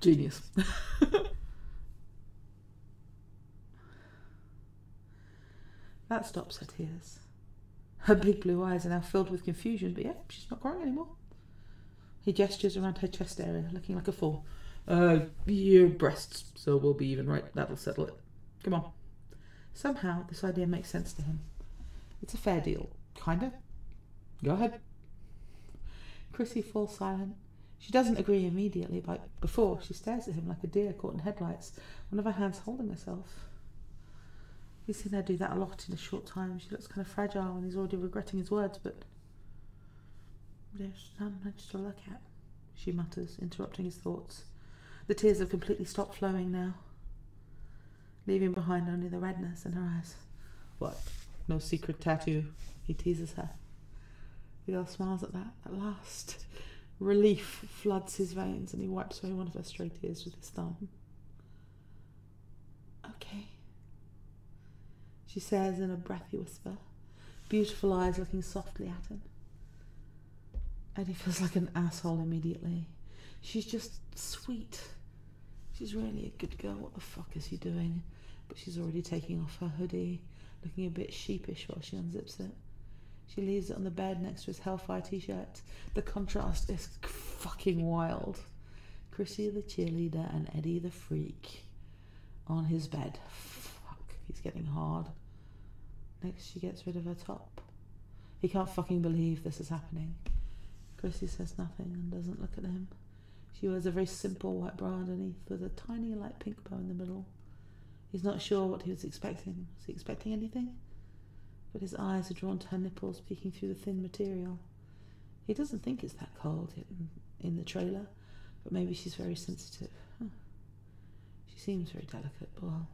Genius. That stops her tears. Her big blue eyes are now filled with confusion, but yeah, she's not crying anymore. He gestures around her chest area, looking like a fool. Your breasts, so we'll be even, right? That'll settle it. Come on. Somehow, this idea makes sense to him. It's a fair deal. Kinda. Go ahead. Chrissy falls silent. She doesn't agree immediately, but before, she stares at him like a deer caught in headlights, one of her hands holding herself. He's seen her do that a lot in a short time. She looks kind of fragile and he's already regretting his words, but there's not much to look at, she mutters, interrupting his thoughts. The tears have completely stopped flowing now, leaving behind only the redness in her eyes. What? No secret tattoo? He teases her. The girl smiles at that. At last, relief floods his veins and he wipes away one of her stray tears with his thumb. Okay, she says in a breathy whisper, beautiful eyes looking softly at him. Eddie feels like an asshole immediately. She's just sweet. She's really a good girl. What the fuck is he doing? But she's already taking off her hoodie, looking a bit sheepish while she unzips it. She leaves it on the bed next to his Hellfire t-shirt. The contrast is fucking wild. Chrissy the cheerleader and Eddie the freak on his bed. Fuck, he's getting hard. Next, she gets rid of her top. He can't fucking believe this is happening. Chrissy says nothing and doesn't look at him. She wears a very simple white bra underneath with a tiny light pink bow in the middle. He's not sure what he was expecting. Was he expecting anything? But his eyes are drawn to her nipples peeking through the thin material. He doesn't think it's that cold in the trailer, but maybe she's very sensitive. Huh. She seems very delicate, but well,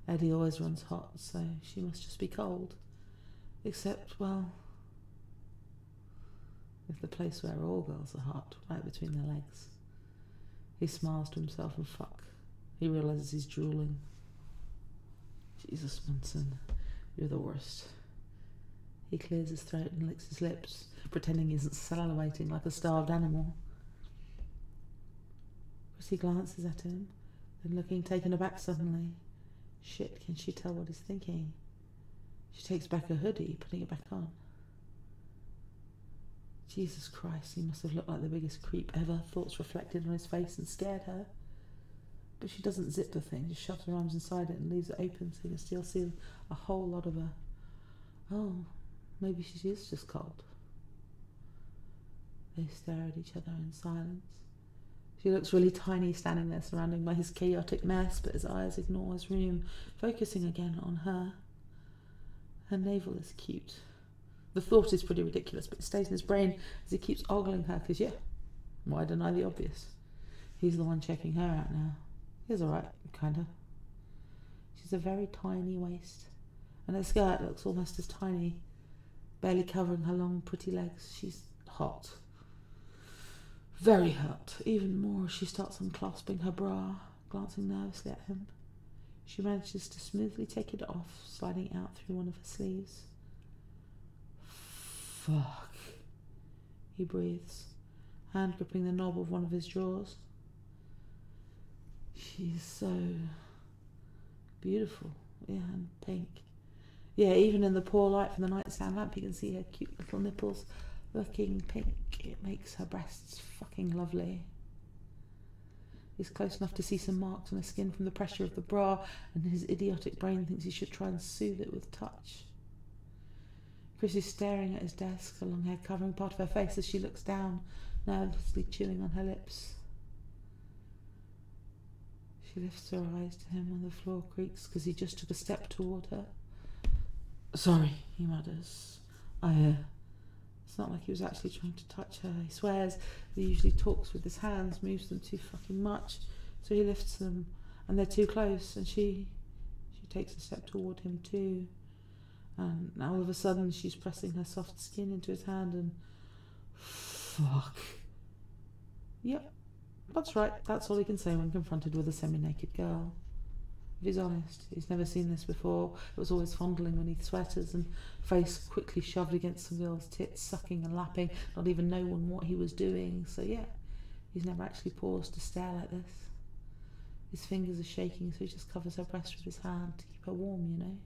Eddie always runs hot, so she must just be cold. Except, well, if the place where all girls are hot, right between their legs. He smiles to himself and fuck. He realises he's drooling. Jesus, Munson, you're the worst. He clears his throat and licks his lips, pretending he isn't salivating like a starved animal. Chrissy glances at him, then looking taken aback suddenly. Shit, can she tell what he's thinking? She takes back her hoodie, putting it back on. Jesus Christ, he must have looked like the biggest creep ever. Thoughts reflected on his face and scared her. But she doesn't zip the thing, just shoves her arms inside it and leaves it open so he can still see a whole lot of her. Oh, maybe she is just cold. They stare at each other in silence. She looks really tiny standing there surrounded by his chaotic mess, but his eyes ignore his room, focusing again on her. Her navel is cute. The thought is pretty ridiculous, but it stays in his brain as he keeps ogling her, because yeah, why deny the obvious? He's the one checking her out now. He's alright, kinda. She's a very tiny waist, and her skirt looks almost as tiny, barely covering her long, pretty legs. She's hot. Very hot. Even more as she starts unclasping her bra, glancing nervously at him. She manages to smoothly take it off, sliding out through one of her sleeves. Fuck, he breathes, hand gripping the knob of one of his drawers. She's so beautiful, yeah, and pink. Yeah, even in the poor light from the nightstand lamp, you can see her cute little nipples looking pink. It makes her breasts fucking lovely. He's close enough to see some marks on her skin from the pressure of the bra, and his idiotic brain thinks he should try and soothe it with touch. Chris is staring at his desk, her long hair covering part of her face as she looks down, nervously chewing on her lips. She lifts her eyes to him when the floor creaks because he just took a step toward her. Sorry, he mutters. It's not like he was actually trying to touch her. He swears that he usually talks with his hands, moves them too fucking much, so he lifts them, and they're too close, and she takes a step toward him too. And now all of a sudden she's pressing her soft skin into his hand and... Fuck. Yep, that's right. That's all he can say when confronted with a semi-naked girl. If he's honest, he's never seen this before. It was always fondling beneath sweaters and face quickly shoved against some girl's tits, sucking and lapping, not even knowing what he was doing. So yeah, he's never actually paused to stare like this. His fingers are shaking, so he just covers her breast with his hand to keep her warm, you know.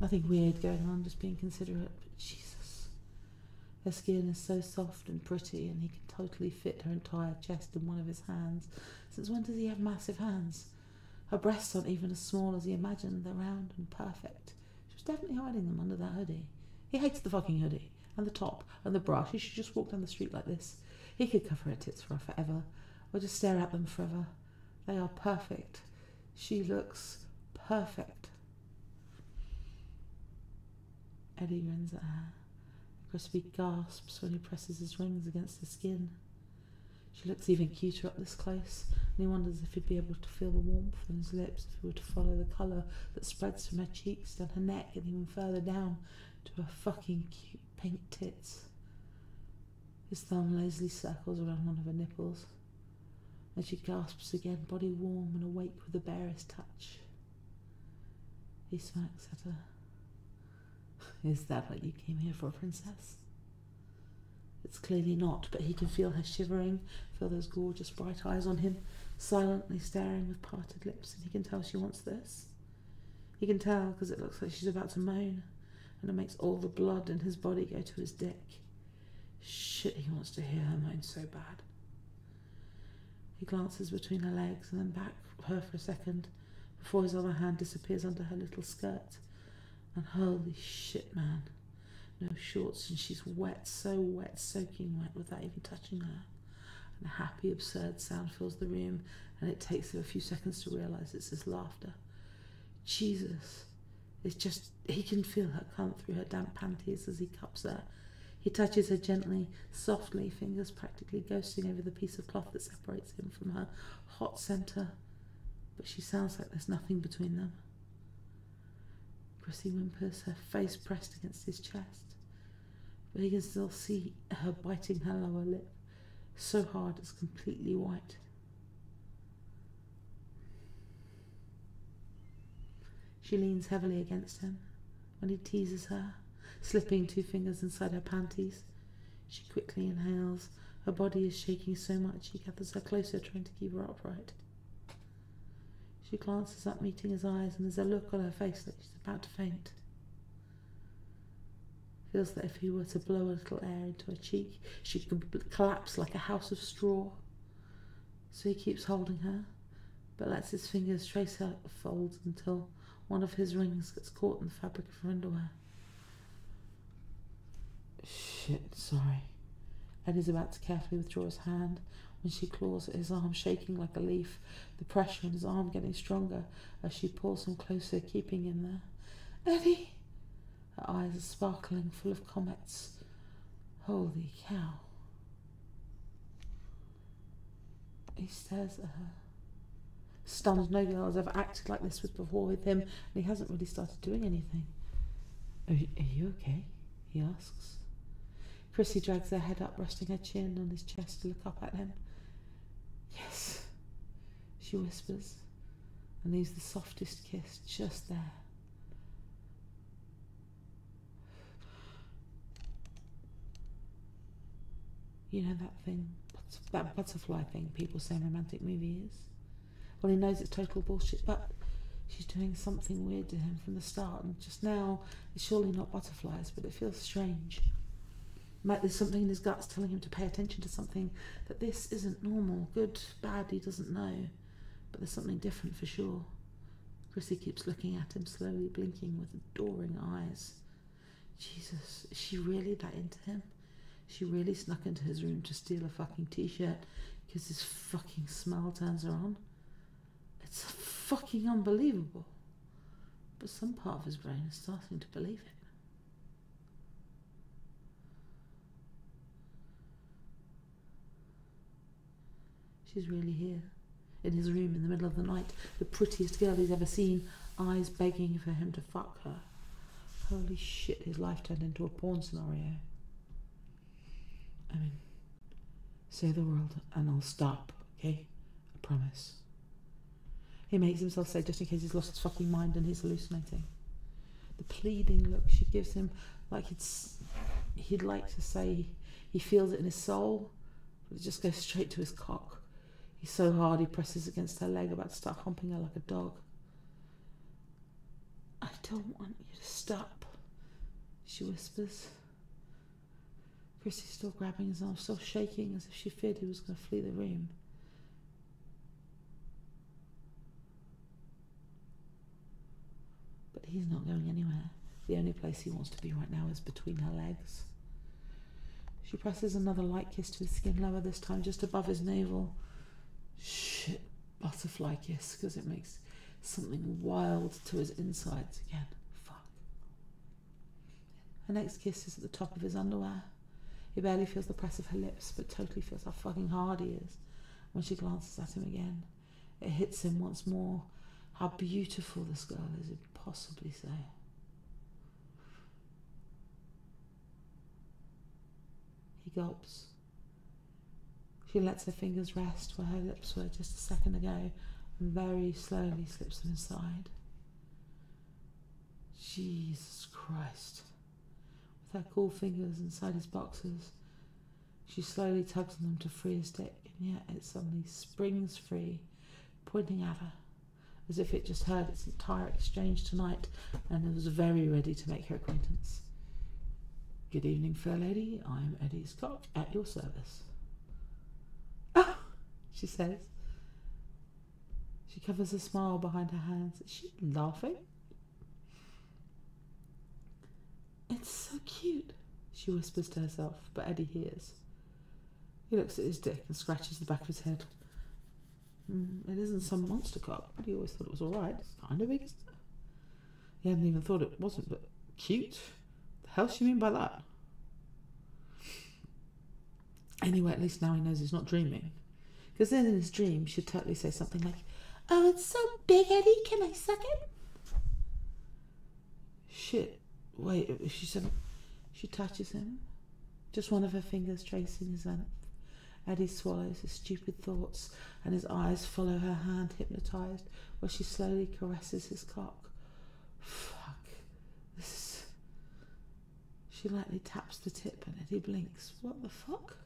Nothing weird going on, just being considerate, but Jesus. Her skin is so soft and pretty, and he can totally fit her entire chest in one of his hands. Since when does he have massive hands? Her breasts aren't even as small as he imagined. They're round and perfect. She was definitely hiding them under that hoodie. He hates the fucking hoodie, and the top, and the bra. She should just walk down the street like this. He could cover her tits for her forever, or just stare at them forever. They are perfect. She looks perfect. Eddie grins at her. Crispy gasps when he presses his rings against her skin. She looks even cuter up this close, and he wonders if he'd be able to feel the warmth on his lips if he were to follow the colour that spreads from her cheeks down her neck and even further down to her fucking cute pink tits. His thumb lazily circles around one of her nipples, and she gasps again, body warm and awake with the barest touch. He smirks at her. Is that what you came here for, princess? It's clearly not, but he can feel her shivering, feel those gorgeous bright eyes on him, silently staring with parted lips, and he can tell she wants this. He can tell because it looks like she's about to moan, and it makes all the blood in his body go to his dick. Shit, he wants to hear her moan so bad. He glances between her legs and then back at her for a second, before his other hand disappears under her little skirt. And holy shit, man. No shorts, and she's wet, so wet, soaking wet without even touching her. And a happy, absurd sound fills the room, and it takes him a few seconds to realise it's his laughter. Jesus. It's just, he can feel her come through her damp panties as he cups her. He touches her gently, softly, fingers practically ghosting over the piece of cloth that separates him from her hot centre. But she sounds like there's nothing between them. Chrissy whimpers, her face pressed against his chest, but he can still see her biting her lower lip, so hard it's completely white. She leans heavily against him when he teases her, slipping 2 fingers inside her panties. She quickly inhales. Her body is shaking so much he gathers her closer, trying to keep her upright. She glances up, meeting his eyes, and there's a look on her face like she's about to faint. Feels that if he were to blow a little air into her cheek, she could collapse like a house of straw. So he keeps holding her, but lets his fingers trace her folds until one of his rings gets caught in the fabric of her underwear. Shit, sorry. Eddie's about to carefully withdraw his hand when she claws at his arm, shaking like a leaf, the pressure in his arm getting stronger as she pulls him closer, keeping him there. Eddie! Her eyes are sparkling, full of comets. Holy cow. He stares at her. Stunned, no girl has ever acted like this before with him, and he hasn't really started doing anything. Are you okay? He asks. Chrissy drags her head up, resting her chin on his chest to look up at him. Yes, she whispers, and leaves the softest kiss just there. You know that thing, that butterfly thing people say in romantic movies? Well, he knows it's total bullshit, but she's doing something weird to him from the start, and just now it's surely not butterflies, but it feels strange. Like there's something in his guts telling him to pay attention to something, that this isn't normal. Good, bad, he doesn't know, but there's something different for sure. Chrissy keeps looking at him, slowly blinking with adoring eyes. Jesus, is she really that into him? She really snuck into his room to steal a fucking t-shirt because his fucking smell turns her on? It's fucking unbelievable. But some part of his brain is starting to believe it. She's really here, in his room in the middle of the night, the prettiest girl he's ever seen, eyes begging for him to fuck her. Holy shit, his life turned into a porn scenario. I mean, say the word and I'll stop, okay? I promise. He makes himself say, just in case he's lost his fucking mind and he's hallucinating. The pleading look she gives him, like he'd like to say he feels it in his soul, but it just goes straight to his cock. He's so hard he presses against her leg, about to start humping her like a dog. I don't want you to stop, she whispers. Chrissy's still grabbing his arm, still shaking as if she feared he was going to flee the room. But he's not going anywhere. The only place he wants to be right now is between her legs. She presses another light kiss to his skin, lower this time, just above his navel. Shit, butterfly kiss, because it makes something wild to his insides again. Fuck. Her next kiss is at the top of his underwear. He barely feels the press of her lips, but totally feels how fucking hard he is when she glances at him again. It hits him once more. How beautiful this girl is, he'd possibly say. He gulps. She lets her fingers rest where her lips were just a second ago and very slowly slips them inside. Jesus Christ. With her cool fingers inside his boxers, she slowly tugs on them to free his dick, and yet it suddenly springs free, pointing at her, as if it just heard its entire exchange tonight and it was very ready to make her acquaintance. Good evening, fair lady. I'm Eddie's cock at your service. Oh, she says. She covers a smile behind her hands. Is she laughing? It's so cute, she whispers to herself, but Eddie hears. He looks at his dick and scratches the back of his head. It isn't some monster cock, but he always thought it was alright. It's kind of big, isn't it? He hadn't even thought it wasn't, but cute? The hell she mean by that? Anyway, at least now he knows he's not dreaming. Because then in his dream, she'd totally say something like, "Oh, it's so big, Eddie, can I suck it?" Shit. Wait, she said she touches him, just one of her fingers tracing his zenith. Eddie swallows his stupid thoughts and his eyes follow her hand, hypnotised, where she slowly caresses his cock. Fuck. She lightly taps the tip and Eddie blinks. What the fuck?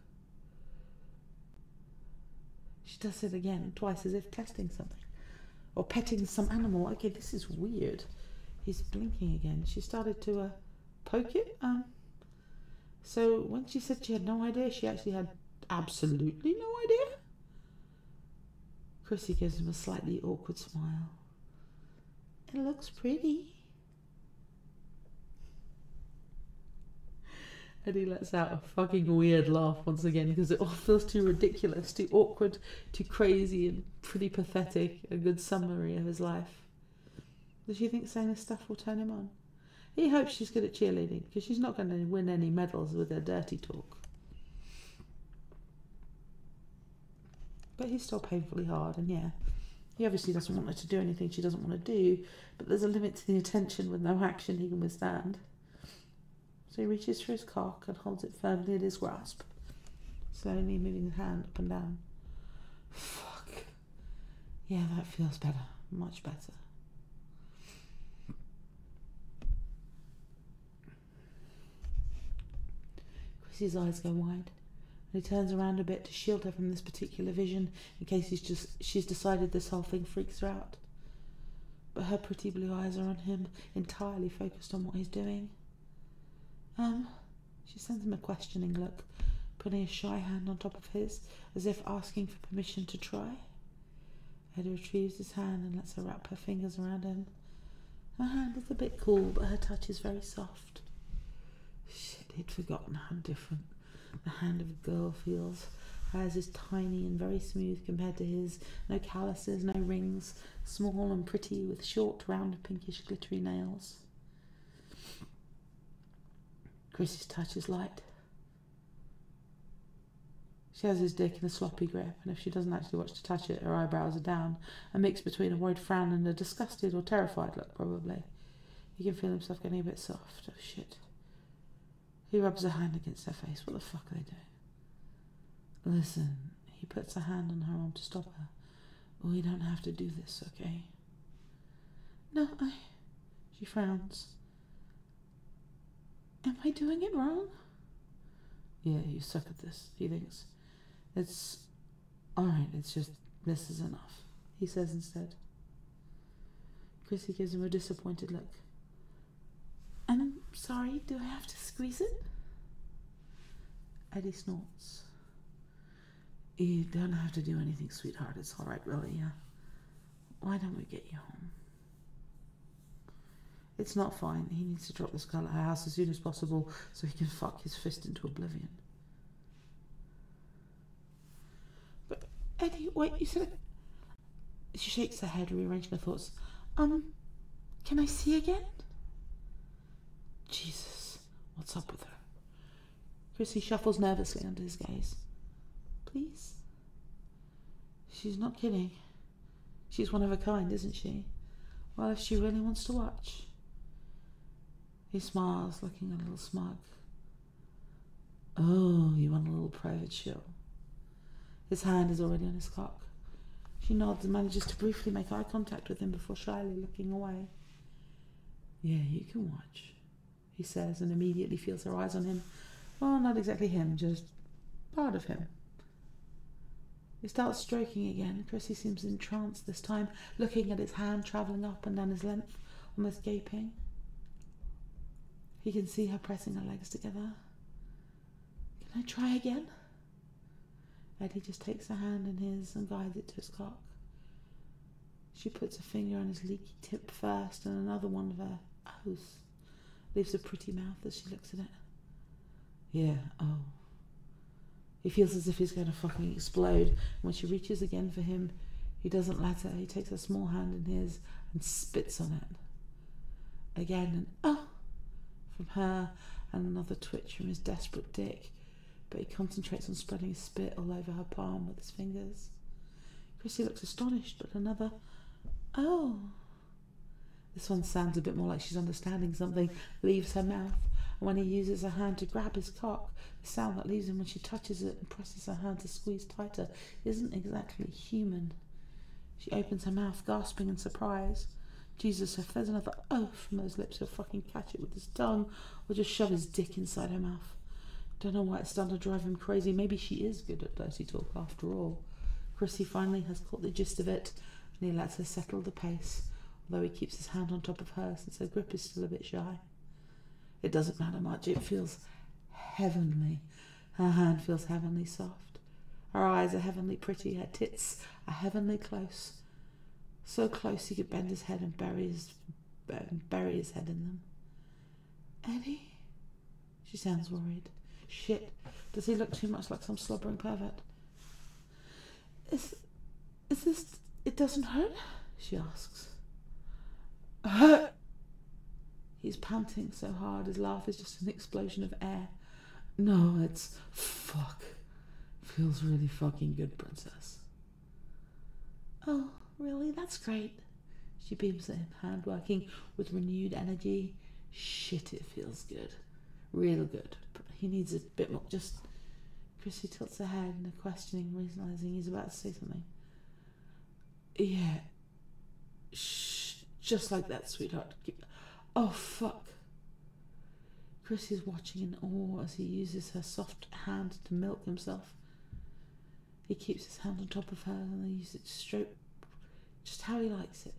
She does it again, twice, as if testing something. Or petting some animal. Okay, this is weird. He's blinking again. She started to poke it. So when she said she had no idea, she actually had absolutely no idea? Chrissy gives him a slightly awkward smile. It looks pretty. And he lets out a fucking weird laugh once again because it all feels too ridiculous, too awkward, too crazy, and pretty pathetic. A good summary of his life. Does she think saying this stuff will turn him on? He hopes she's good at cheerleading because she's not going to win any medals with her dirty talk. But he's still painfully hard, and yeah, he obviously doesn't want her to do anything she doesn't want to do, but there's a limit to the attention with no action he can withstand. So he reaches for his cock and holds it firmly in his grasp, slowly moving his hand up and down. Fuck. Yeah, that feels better. Much better. Chrissy's eyes go wide, and he turns around a bit to shield her from this particular vision in case she's decided this whole thing freaks her out. But her pretty blue eyes are on him, entirely focused on what he's doing. She sends him a questioning look, putting a shy hand on top of his, as if asking for permission to try. Eddie retrieves his hand and lets her wrap her fingers around him. Her hand is a bit cool, but her touch is very soft. Shit, he'd forgotten how different the hand of a girl feels. Hers is tiny and very smooth compared to his. No calluses, no rings, small and pretty, with short, round, pinkish, glittery nails. Chrissy's touch is light. She has his dick in a sloppy grip, and if she doesn't actually watch to touch it, her eyebrows are down, a mix between a worried frown and a disgusted or terrified look, probably. He can feel himself getting a bit soft. Oh, shit. He rubs a hand against her face. What the fuck are they doing? Listen, he puts a hand on her arm to stop her. We don't have to do this, okay? No, She frowns. Am I doing it wrong? Yeah, you suck at this, he thinks. It's alright, it's just this is enough, he says instead. Chrissy gives him a disappointed look. I'm sorry, do I have to squeeze it? Eddie snorts. You don't have to do anything, sweetheart. It's alright, really, yeah. Why don't we get you home? It's not fine. He needs to drop this girl at her house as soon as possible so he can fuck his fist into oblivion. But, Eddie, wait, you said... She shakes her head, rearranging her thoughts. Can I see again? Jesus, what's up with her? Chrissy shuffles nervously under his gaze. Please? She's not kidding. She's one of a kind, isn't she? Well, if she really wants to watch. He smiles, looking a little smug. Oh, you want a little private show? His hand is already on his cock. She nods and manages to briefly make eye contact with him before shyly looking away. Yeah, you can watch, he says, and immediately feels her eyes on him. Well, not exactly him, just part of him. He starts stroking again. Chrissy seems entranced this time, looking at his hand travelling up and down his length, almost gaping. He can see her pressing her legs together. Can I try again? Eddie just takes her hand in his and guides it to his cock. She puts a finger on his leaky tip first and another one of her O's. Leaves a pretty mouth as she looks at it. Yeah, oh. He feels as if he's going to fucking explode. And when she reaches again for him, he doesn't let her. He takes her small hand in his and spits on it. Again, and oh! From her, and another twitch from his desperate dick. But he concentrates on spreading his spit all over her palm with his fingers. Chrissy looks astonished, but another oh! This one sounds a bit more like she's understanding something, leaves her mouth. And when he uses her hand to grab his cock, the sound that leaves him when she touches it and presses her hand to squeeze tighter isn't exactly human. She opens her mouth, gasping in surprise. Jesus, if there's another oath from those lips, he'll fucking catch it with his tongue or just shove his dick inside her mouth. Don't know why it's done to drive him crazy. Maybe she is good at dirty talk after all. Chrissy finally has caught the gist of it, and he lets her settle the pace, although he keeps his hand on top of hers since her grip is still a bit shy. It doesn't matter much. It feels heavenly. Her hand feels heavenly soft. Her eyes are heavenly pretty. Her tits are heavenly close. So close he could bend his head and bury his head in them. Eddie? She sounds worried. Shit, does he look too much like some slobbering pervert? Is this... It doesn't hurt? She asks. Hurt? He's panting so hard his laugh is just an explosion of air. No, it's... Fuck. Feels really fucking good, princess. Oh, really? That's great. She beams at him, hand working with renewed energy. Shit, it feels good. Real good. But he needs a bit more. Just... Chrissy tilts her head in a questioning, realizing he's about to say something. Yeah. Shh. Just like that, sweetheart. Oh, fuck. Chrissy's watching in awe as he uses her soft hand to milk himself. He keeps his hand on top of her and they use it to stroke just how he likes it.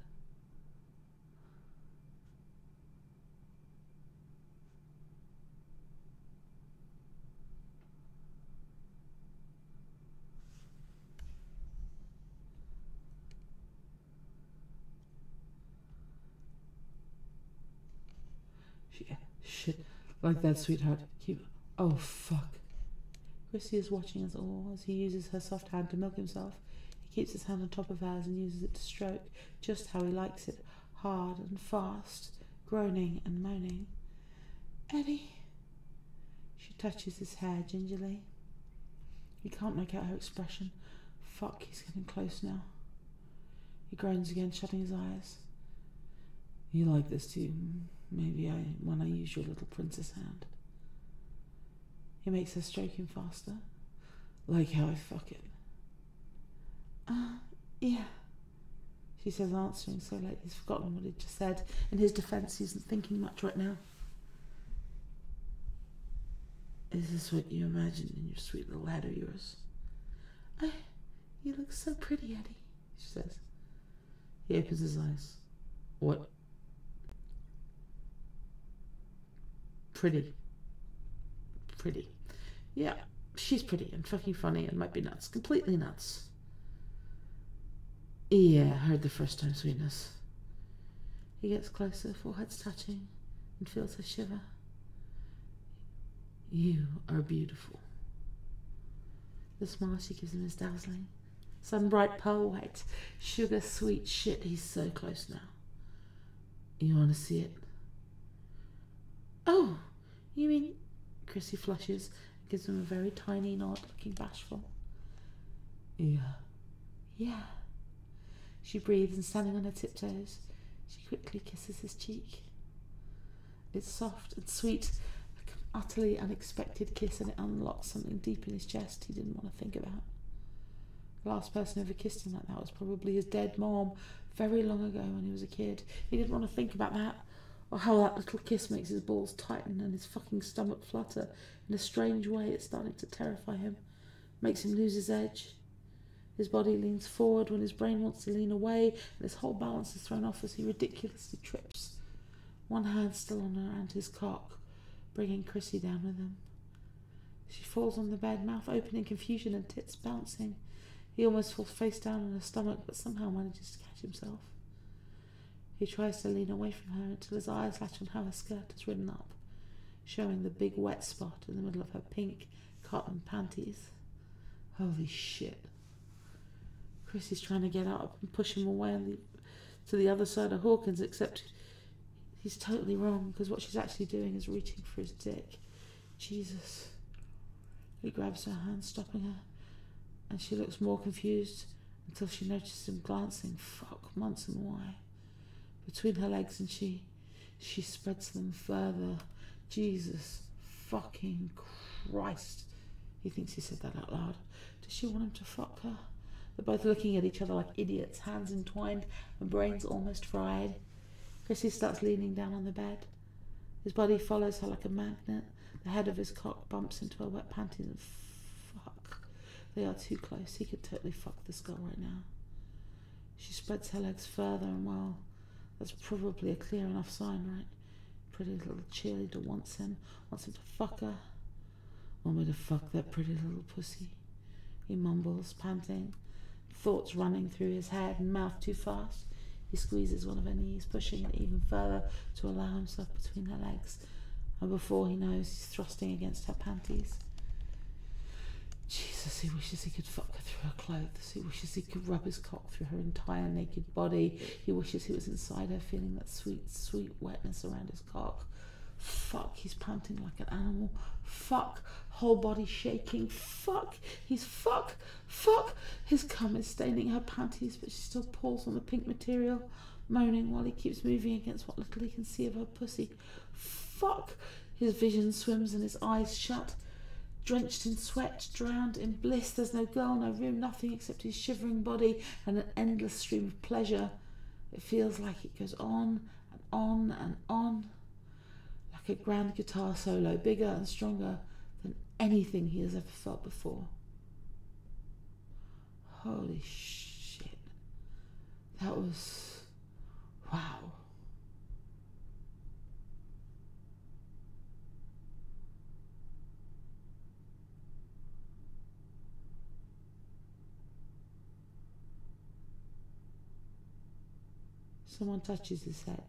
Shit, like that, sweetheart. Oh, fuck. Chrissy is watching us all as he uses her soft hand to milk himself. He keeps his hand on top of hers and uses it to stroke just how he likes it, hard and fast, groaning and moaning. Eddie. She touches his hair gingerly. He can't make out her expression. Fuck, he's getting close now. He groans again, shutting his eyes. You like this too? Maybe when I use your little princess hand. He makes her stroke him faster. Like how I fuck it. Yeah. She says, answering so late he's forgotten what he'd just said. In his defence, he isn't thinking much right now. Is this what you imagined in your sweet little head of yours? You look so pretty, Eddie, she says. He opens his eyes. What? Pretty. Yeah, she's pretty and fucking funny and might be nuts. Completely nuts. Yeah, heard the first time, sweetness. He gets closer, foreheads touching, and feels her shiver. You are beautiful. The smile she gives him is dazzling. Sun-bright pearl white, sugar sweet shit. He's so close now. You want to see it? Oh, you mean... Chrissy flushes and gives him a very tiny nod, looking bashful. Yeah. She breathes and standing on her tiptoes, she quickly kisses his cheek. It's soft and sweet, like an utterly unexpected kiss, and it unlocks something deep in his chest he didn't want to think about. The last person who ever kissed him like that was probably his dead mom, very long ago when he was a kid. He didn't want to think about that. Or how that little kiss makes his balls tighten and his fucking stomach flutter. In a strange way, it's starting to terrify him. Makes him lose his edge. His body leans forward when his brain wants to lean away, and his whole balance is thrown off as he ridiculously trips. One hand still on her and his cock, bringing Chrissy down with him. She falls on the bed, mouth open in confusion and tits bouncing. He almost falls face down on her stomach, but somehow manages to catch himself. He tries to lean away from her until his eyes latch on how her skirt is ridden up, showing the big wet spot in the middle of her pink cotton panties. Holy shit. Chrissy's trying to get up and push him away to the other side of Hawkins, except he's totally wrong, because what she's actually doing is reaching for his dick. Jesus. He grabs her hand, stopping her, and she looks more confused until she notices him glancing. Fuck, months and why? Between her legs, and she spreads them further. Jesus fucking Christ. He thinks he said that out loud. Does she want him to fuck her? They're both looking at each other like idiots, hands entwined and brains almost fried. Chrissy starts leaning down on the bed. His body follows her like a magnet. The head of his cock bumps into her wet panties and fuck. They are too close. He could totally fuck this girl right now. She spreads her legs further, and well, that's probably a clear enough sign, right? Pretty little cheerleader wants him to fuck her. Want me to fuck that pretty little pussy? He mumbles, panting, thoughts running through his head and mouth too fast. He squeezes one of her knees, pushing it even further to allow himself between her legs, and before he knows, he's thrusting against her panties. Jesus, he wishes he could fuck her through her clothes. He wishes he could rub his cock through her entire naked body. He wishes he was inside her, feeling that sweet, sweet wetness around his cock. Fuck, he's panting like an animal. Fuck, whole body shaking. Fuck, he's fuck. His cum is staining her panties, but she still pulls on the pink material, moaning while he keeps moving against what little he can see of her pussy. Fuck, his vision swims and his eyes shut. Drenched in sweat, drowned in bliss. There's no girl, no room, nothing except his shivering body and an endless stream of pleasure. It feels like it goes on and on and on. Like a grand guitar solo, bigger and stronger than anything he has ever felt before. Holy shit. That was... wow. Someone touches his head.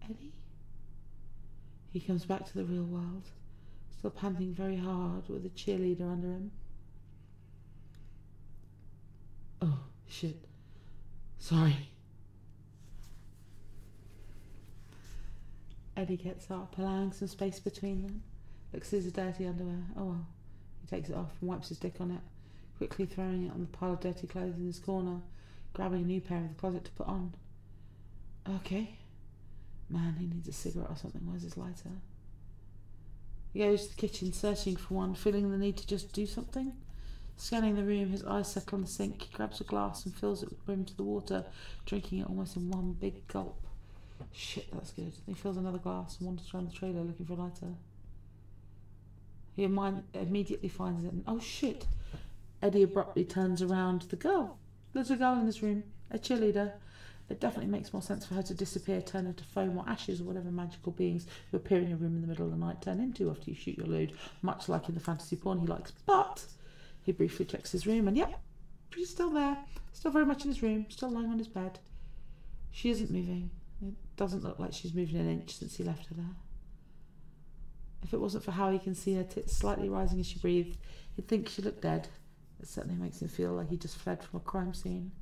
Eddie? He comes back to the real world, still panting very hard with a cheerleader under him. Oh, shit. Sorry. Eddie gets up, allowing some space between them. Looks at his dirty underwear. Oh well. He takes it off and wipes his dick on it, quickly throwing it on the pile of dirty clothes in his corner, grabbing a new pair of the closet to put on. Okay. Man, he needs a cigarette or something. Where's his lighter? He goes to the kitchen, searching for one, feeling the need to just do something. Scanning the room, his eyes settle on the sink. He grabs a glass and fills it with brim to the water, drinking it almost in one big gulp. Shit, that's good. He fills another glass and wanders around the trailer looking for a lighter. He immediately finds it and, oh shit! Eddie abruptly turns around. The girl! There's a girl in this room, a cheerleader. It definitely makes more sense for her to disappear, turn into foam or ashes or whatever magical beings who appear in your room in the middle of the night turn into after you shoot your load, much like in the fantasy porn he likes. But he briefly checks his room and yep, she's still there, still very much in his room, still lying on his bed. She isn't moving. It doesn't look like she's moved an inch since he left her there. If it wasn't for how he can see her tits slightly rising as she breathed, he'd think she looked dead. It certainly makes him feel like he just fled from a crime scene.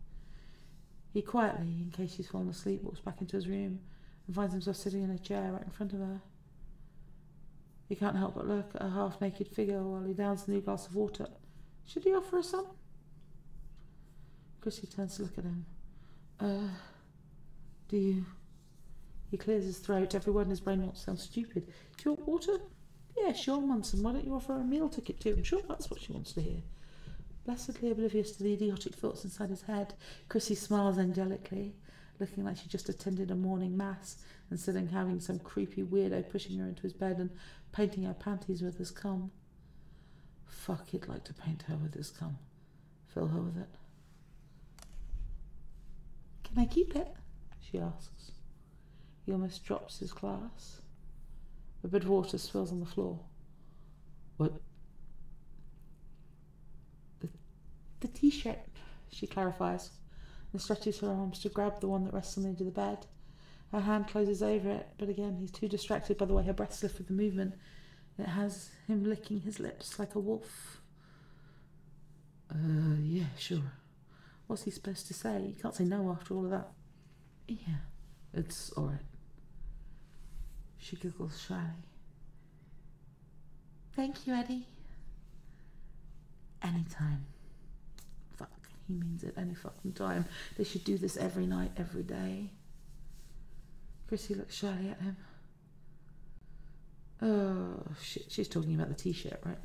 He quietly, in case she's fallen asleep, walks back into his room and finds himself sitting in a chair right in front of her. He can't help but look at her half-naked figure while he downs the new glass of water. Should he offer her some? Chrissy turns to look at him. Do you... He clears his throat. Every word in his brain wants to sound stupid. Do you want water? Yeah, sure, Munson. Why don't you offer her a meal ticket too? I'm sure that's what she wants to hear. Blessedly oblivious to the idiotic thoughts inside his head, Chrissy smiles angelically, looking like she just attended a morning mass instead of having some creepy weirdo pushing her into his bed and painting her panties with his cum. Fuck, he'd like to paint her with his cum. Fill her with it. Can I keep it? She asks. He almost drops his glass. A bit of water spills on the floor. What? The t-shirt, she clarifies, and stretches her arms to grab the one that rests on the edge of the bed. Her hand closes over it, but again he's too distracted by the way her breasts lift with the movement. It has him licking his lips like a wolf. Yeah, sure. What's he supposed to say? He can't say no after all of that. Yeah, it's alright. She giggles shyly. Thank you, Eddie. Anytime. Fuck, he means it any fucking time. They should do this every night, every day. Chrissy looks shyly at him. Oh, shit, she's talking about the t-shirt, right?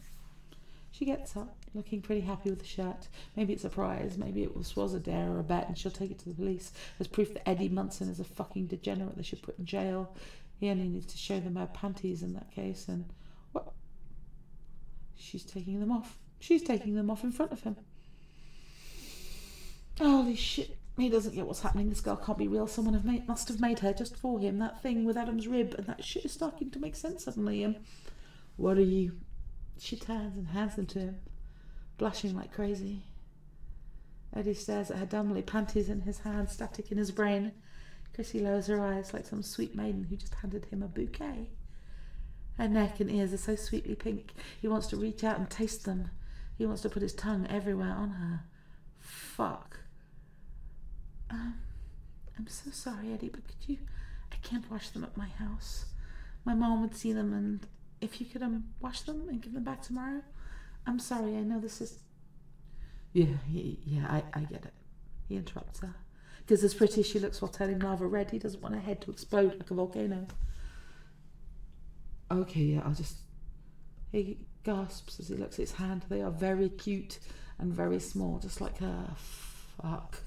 She gets up, looking pretty happy with the shirt. Maybe it's a prize, maybe it was a dare or a bet, and she'll take it to the police as proof that Eddie Munson is a fucking degenerate they should put in jail. He only needs to show them her panties in that case, and what? She's taking them off. She's taking them off in front of him. Holy shit. He doesn't get what's happening. This girl can't be real. Someone must have made her just for him. That thing with Adam's rib, and that shit is starting to make sense suddenly. What are you? She turns and hands them to him, blushing like crazy. Eddie stares at her dumbly, panties in his hand, static in his brain. Chrissy lowers her eyes like some sweet maiden who just handed him a bouquet. Her neck and ears are so sweetly pink. He wants to reach out and taste them. He wants to put his tongue everywhere on her. Fuck. I'm so sorry, Eddie, but could you... I can't wash them at my house. My mom would see them, and if you could wash them and give them back tomorrow? I'm sorry, I know this is... Yeah, I get it. He interrupts her. Because as pretty as she looks while turning lava red, he doesn't want her head to explode like a volcano. Okay, yeah, I'll just... He gasps as he looks at his hand. They are very cute and very small, just like her. Fuck.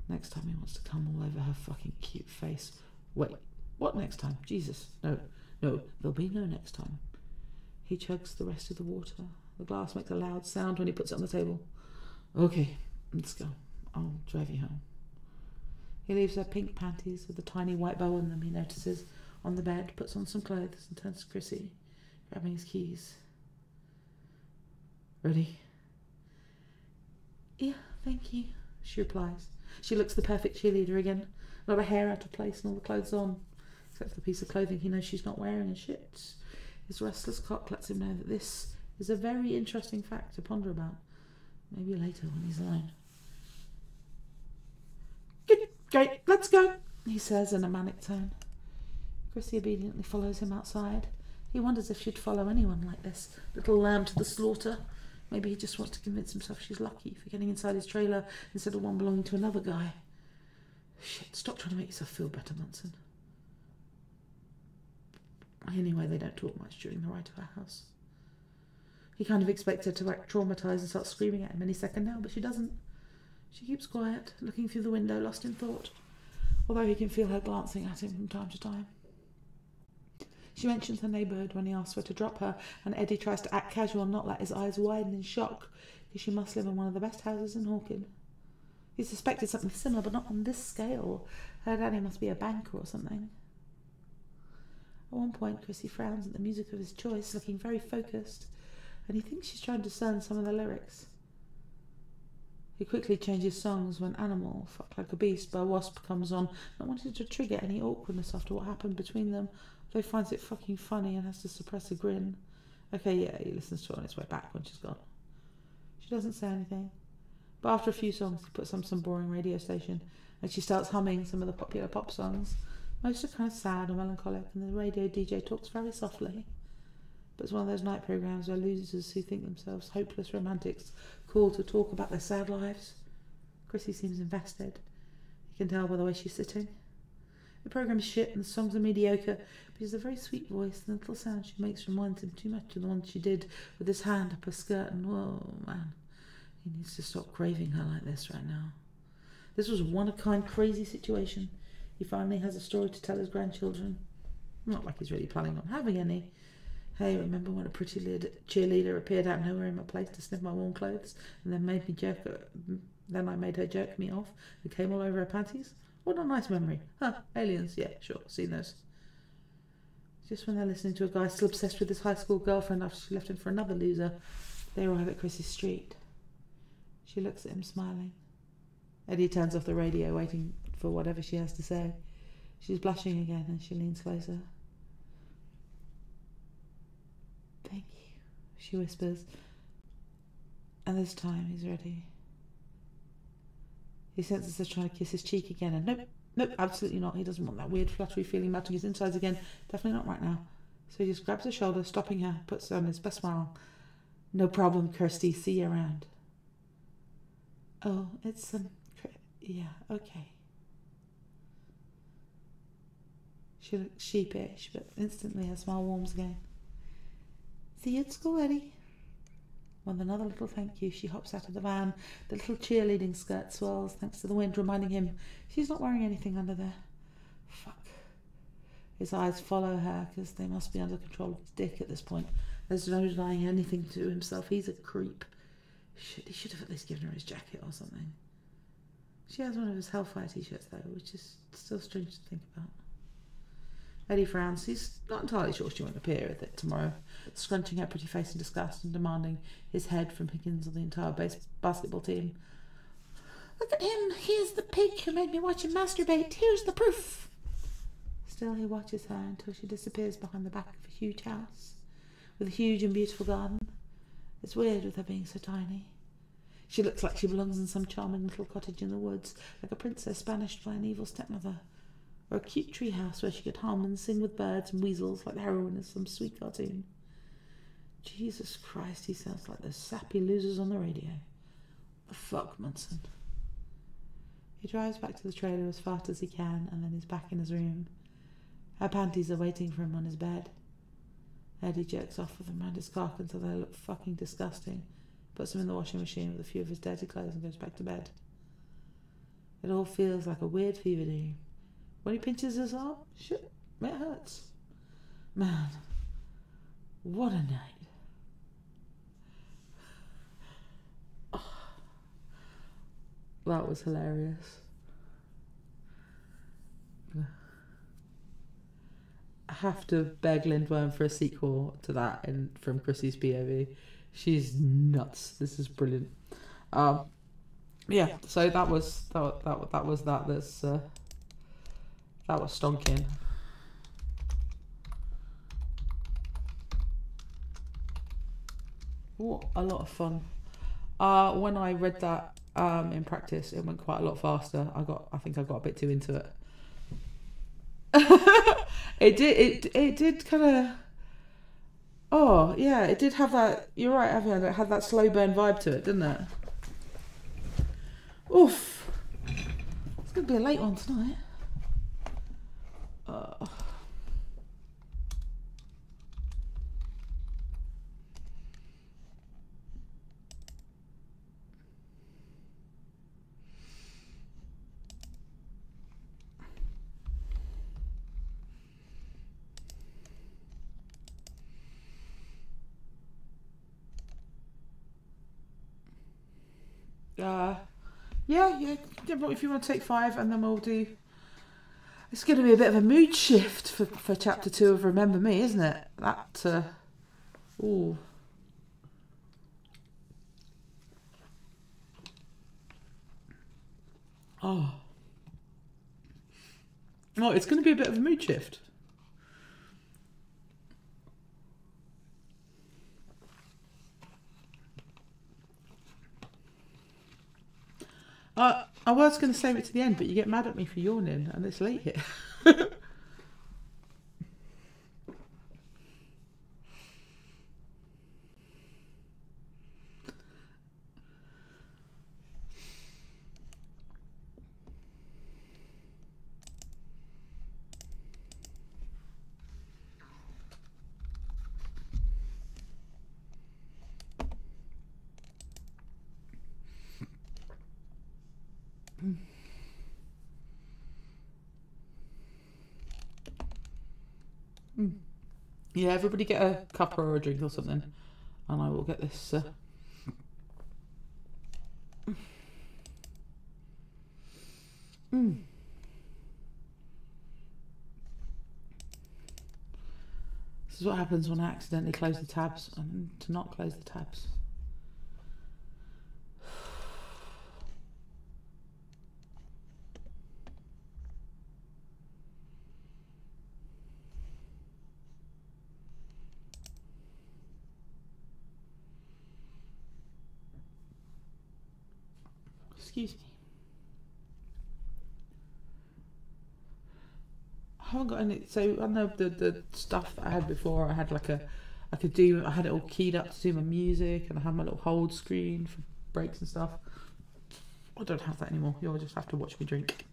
Next time he wants to come all over her fucking cute face. Wait, what next time? Jesus, no, there'll be no next time. He chugs the rest of the water. The glass makes a loud sound when he puts it on the table. Okay, let's go. I'll drive you home. He leaves her pink panties with a tiny white bow in them, he notices, on the bed, puts on some clothes and turns to Chrissy, grabbing his keys. Ready? Yeah, thank you, she replies. She looks the perfect cheerleader again. Not a hair out of place and all the clothes on, except for the piece of clothing he knows she's not wearing and shit. His restless cock lets him know that this is a very interesting fact to ponder about. Maybe later when he's alone. Great, let's go, he says in a manic tone. Chrissy obediently follows him outside. He wonders if she'd follow anyone like this, little lamb to the slaughter. Maybe he just wants to convince himself she's lucky for getting inside his trailer instead of one belonging to another guy. Shit, stop trying to make yourself feel better, Munson. Anyway, they don't talk much during the ride to her house. He kind of expects her to act traumatised and start screaming at him any second now, but she doesn't. She keeps quiet, looking through the window, lost in thought, although he can feel her glancing at him from time to time. She mentions her neighbourhood when he asks her to drop her, and Eddie tries to act casual and not let his eyes widen in shock, because she must live in one of the best houses in Hawkin. He suspected something similar, but not on this scale. Her daddy must be a banker or something. At one point, Chrissy frowns at the music of his choice, looking very focused, and he thinks she's trying to discern some of the lyrics. He quickly changes songs when Animal, Fuck Like a Beast by Wasp comes on, not wanting to trigger any awkwardness after what happened between them, though he finds it fucking funny and has to suppress a grin. Okay, yeah, he listens to her on his way back when she's gone. She doesn't say anything, but after a few songs he puts on some boring radio station and she starts humming some of the popular pop songs. Most are kind of sad or melancholic, and the radio DJ talks very softly. But it's one of those night programmes where losers who think themselves hopeless romantics call to talk about their sad lives. Chrissy seems invested. You can tell by the way she's sitting. The programme is shit and the songs are mediocre, but she has a very sweet voice, and the little sound she makes reminds him too much of the one she did with his hand up her skirt, and whoa, man, he needs to stop craving her like this right now. This was a one-of-a-kind crazy situation. He finally has a story to tell his grandchildren. Not like he's really planning on having any. Hey, remember when a pretty cheerleader appeared out of nowhere in my place to sniff my warm clothes, and then then I made her jerk me off and came all over her panties? What a nice memory. Huh, aliens, yeah, sure, seen those. Just when they're listening to a guy still obsessed with his high school girlfriend after she left him for another loser, they arrive at Chrissy's street. She looks at him, smiling. Eddie turns off the radio, waiting for whatever she has to say. She's blushing again, and she leans closer. Thank you, she whispers, and this time he's ready. He senses her trying to kiss his cheek again, and nope, absolutely not. He doesn't want that weird fluttery feeling melting his insides again. Definitely not right now. So he just grabs her shoulder, stopping her, puts her on his best smile. No problem, Kirsty. See you around. Oh, it's yeah, okay. She looks sheepish, but instantly her smile warms again. See you at school, Eddie. With another little thank you, she hops out of the van. The little cheerleading skirt swirls thanks to the wind, reminding him she's not wearing anything under there. Fuck. His eyes follow her because they must be under control of his dick at this point. There's no denying anything to himself. He's a creep. Shit, he should have at least given her his jacket or something. She has one of his Hellfire t-shirts though, which is still strange to think about. Eddie frowns. He's not entirely sure she won't appear at it tomorrow, scrunching her pretty face in disgust and demanding his head from Higgins or the entire basketball team. Look at him. Here's the pig who made me watch him masturbate. Here's the proof. Still he watches her until she disappears behind the back of a huge house with a huge and beautiful garden. It's weird with her being so tiny. She looks like she belongs in some charming little cottage in the woods, like a princess banished by an evil stepmother. Or a cute treehouse where she could hum and sing with birds and weasels like the heroine of some sweet cartoon. Jesus Christ, he sounds like those sappy losers on the radio. What the fuck, Munson? He drives back to the trailer as fast as he can, and then he's back in his room. Her panties are waiting for him on his bed. Eddie jerks off with them around his cock until they look fucking disgusting, puts them in the washing machine with a few of his dirty clothes and goes back to bed. It all feels like a weird fever dream. When he pinches his arm, shit, it hurts. Man, what a night. Oh, that was hilarious. I have to beg Lindworm for a sequel to that from Chrissy's POV. She's nuts. This is brilliant. Yeah, so that was that. That was stonking. What a lot of fun. When I read that in practice, it went quite a lot faster. I think I got a bit too into it. It did kind of. Oh yeah, it did have that. You're right, Avian. It had that slow burn vibe to it, didn't it? Oof. It's gonna be a late one tonight. Yeah. If you want to take 5, and then we'll do. It's going to be a bit of a mood shift for chapter 2 of Remember Me, isn't it? That. Ooh. Oh. Oh, it's going to be a bit of a mood shift. I was going to save it to the end, but you get mad at me for yawning, and it's late here. Yeah, everybody get a cuppa or a drink or something, and I will get this. This is what happens when I accidentally close the tabs, and to not close the tabs. Excuse me. I haven't got any. So I know the stuff that I had before. I had I had it all keyed up to do my music, and I had my little hold screen for breaks and stuff. I don't have that anymore. You'll just have to watch me drink.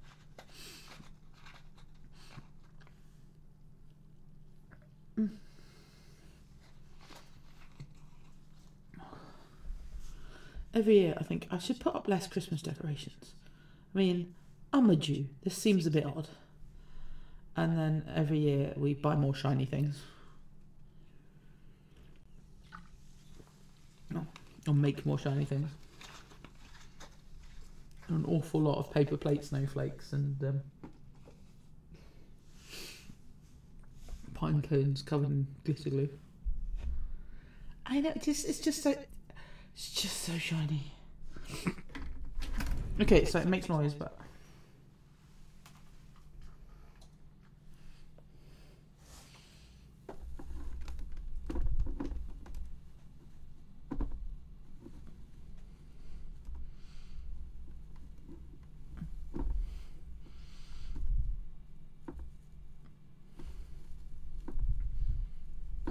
every year I think I should put up less Christmas decorations. I mean, I'm a Jew. This seems a bit odd. And then every year we buy more shiny things. Or make more shiny things. An awful lot of paper plate snowflakes and pine cones covered in glitter glue. I know, it's just so shiny. Okay, so it makes noise, but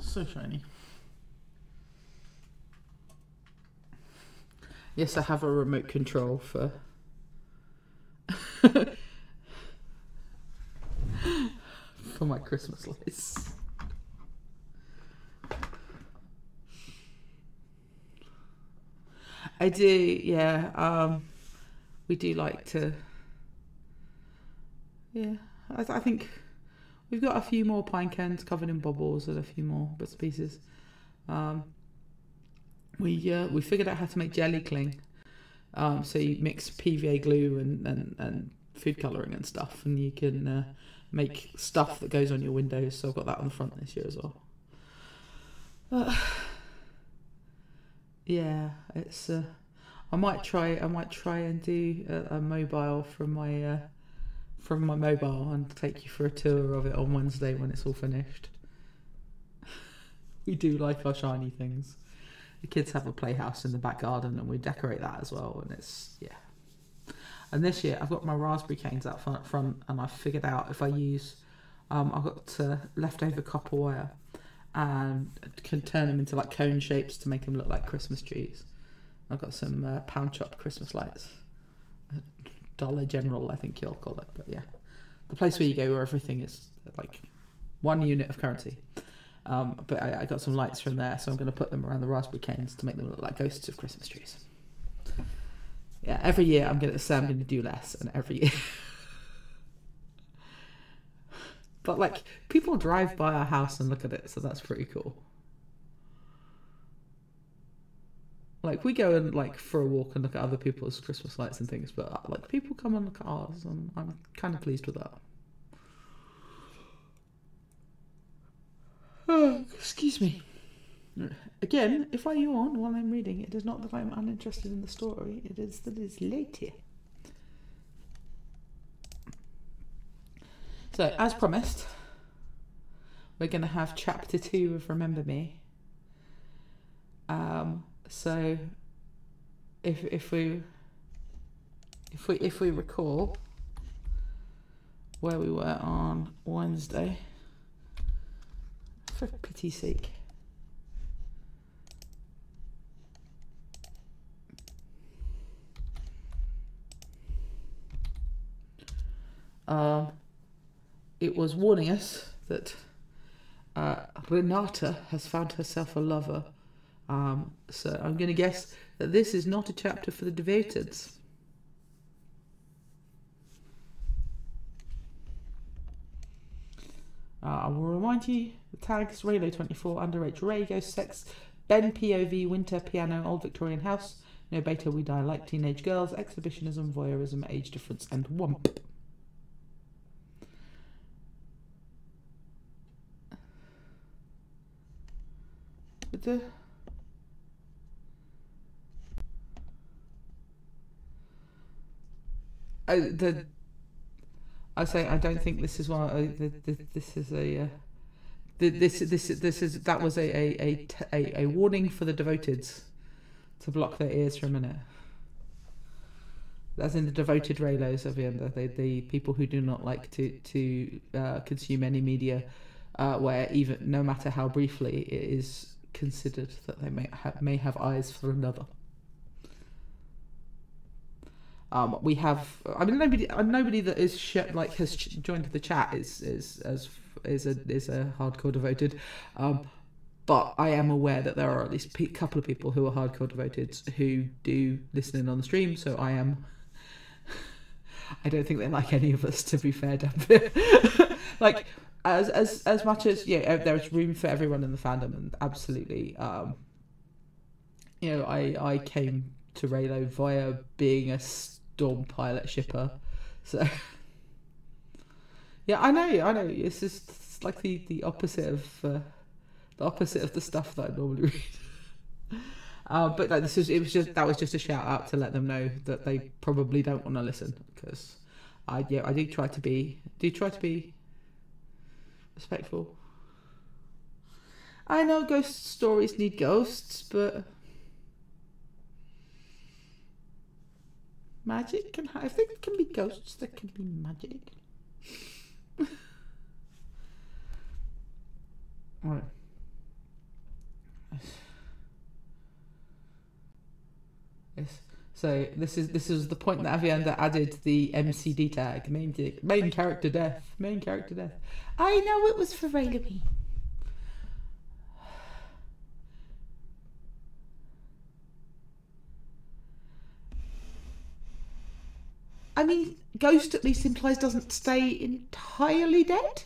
so shiny. Yes, I have a remote control for for my Christmas lights. I do, yeah. We do like to. Yeah, I think we've got a few more pine cones covered in bubbles and a few more bits and pieces. We figured out how to make jelly cling. So you mix PVA glue and food colouring and stuff, and you can make stuff that goes on your windows. So I've got that on the front this year as well. Yeah, it's. I might try and do a mobile from my mobile and take you for a tour of it on Wednesday when it's all finished. We do like our shiny things. The kids have a playhouse in the back garden and we decorate that as well, and it's, yeah. And this year I've got my raspberry canes out front and I've figured out if I use, I've got leftover copper wire and can turn them into like cone shapes to make them look like Christmas trees. I've got some pound shop Christmas lights. Dollar General, I think you'll call it, but yeah. The place where you go where everything is like one unit of currency. But I got some lights from there, so I'm going to put them around the raspberry canes to make them look like ghosts of Christmas trees. Yeah, every year I'm going to say I'm going to do less, and every year. But like, people drive by our house and look at it, so that's pretty cool. Like, we go and like for a walk and look at other people's Christmas lights and things, but like people come and look at ours, and I'm kind of pleased with that. Oh, excuse me. Again, if I yawn while I'm reading, it is not that I'm uninterested in the story, it is that it's late here. So, as promised, we're going to have chapter 2 of Remember Me. So, if we recall where we were on Wednesday, for pity's sake. It was warning us that Renata has found herself a lover. So I'm going to guess that this is not a chapter for the devoted. I will remind you, the tags Raylo24, Underage Ray, Ghost Sex, Ben POV, Winter, Piano, Old Victorian House, No Beta, We Die Like Teenage Girls, Exhibitionism, Voyeurism, Age Difference, and Wump. But I say I don't think this is one. This is a. That was a warning for the devoteds to block their ears for a minute. As in the devoted Raylos of the people who do not like to consume any media, where even no matter how briefly it is considered that they may have eyes for another. We have. I mean, nobody that is has joined the chat is a hardcore devoted, But I am aware that there are at least a couple of people who are hardcore devoted who do listen in on the stream. So I don't think they like any of us, to be fair, down there. Like, as much as there's room for everyone in the fandom, and absolutely, I came to Raylo via being a Storm pilot shipper, so yeah, I know. It's just like the opposite of the stuff that I normally read. But like, that was just a shout out to let them know that they probably don't want to listen, because I do try to be respectful. I know ghost stories need ghosts, but magic I think it can be ghosts that can be magic. Alright. Yes. So this is the point that Avienda added the MCD tag, main character death. I know it was for Rayleigh. I mean, ghost at least implies doesn't stay entirely dead.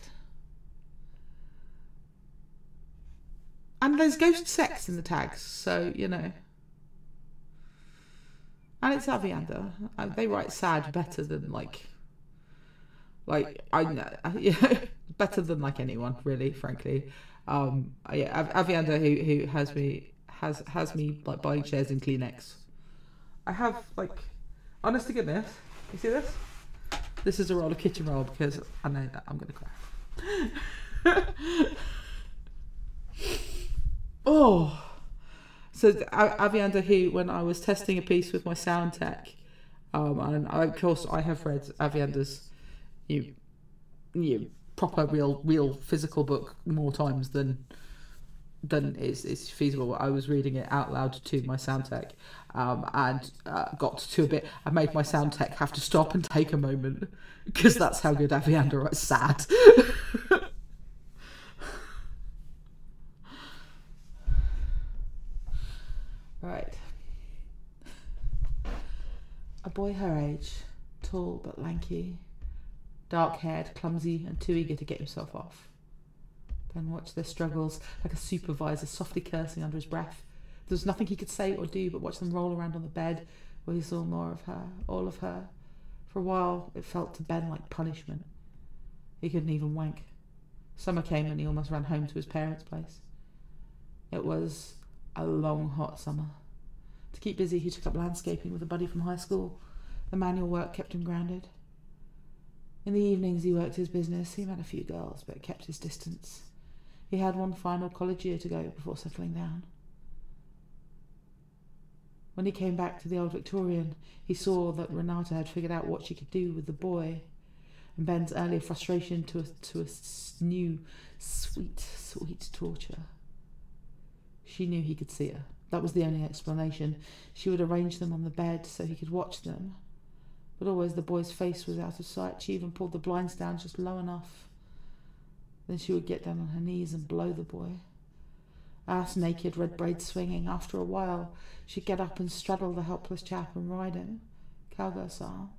And there's ghost sex in the tags, so, you know. And it's Avienda. They write sad better than, better than, like, anyone, really, frankly. Avienda, who has me, like, buying shares in Kleenex. I have, like, honest to goodness, you see this? This is a roll of kitchen roll, because I know that I'm going to cry. Oh, so Avienda, who, when I was testing a piece with my sound tech, and of course I have read Avienda's proper real physical book more times than is feasible. I was reading it out loud to my sound tech, and got to a bit. I made my sound tech have to stop and take a moment, because that's how good Avienda writes sad. Right. A boy her age, tall but lanky, dark-haired, clumsy, and too eager to get himself off. Ben watched their struggles like a supervisor, softly cursing under his breath. There was nothing he could say or do but watch them roll around on the bed, where he saw more of her, all of her. For a while, it felt to Ben like punishment. He couldn't even wank. Summer came and he almost ran home to his parents' place. It was a long, hot summer. To keep busy, he took up landscaping with a buddy from high school. The manual work kept him grounded. In the evenings, he worked his business. He met a few girls, but kept his distance. He had one final college year to go before settling down. When he came back to the old Victorian, he saw that Renata had figured out what she could do with the boy, and Ben's earlier frustration to a new, sweet torture. She knew he could see her. That was the only explanation. She would arrange them on the bed so he could watch them. But always the boy's face was out of sight. She even pulled the blinds down just low enough. Then she would get down on her knees and blow the boy. Ass naked, red braids swinging. After a while, she'd get up and straddle the helpless chap and ride him, cowgirl style,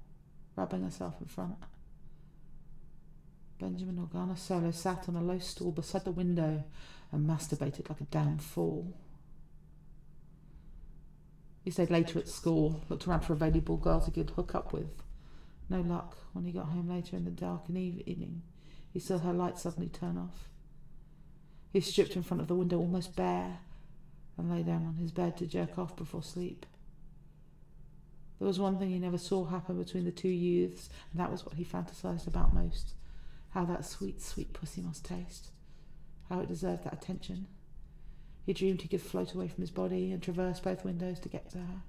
rubbing herself in front. Benjamin Organa Solo sat on a low stool beside the window and masturbated like a damn fool. He stayed later at school, looked around for available girls he could hook up with. No luck. When he got home later in the dark and evening, he saw her light suddenly turn off. He stripped in front of the window almost bare and lay down on his bed to jerk off before sleep. There was one thing he never saw happen between the two youths, and that was what he fantasized about most. How that sweet, sweet pussy must taste. How it deserved that attention. He dreamed he could float away from his body and traverse both windows to get to her,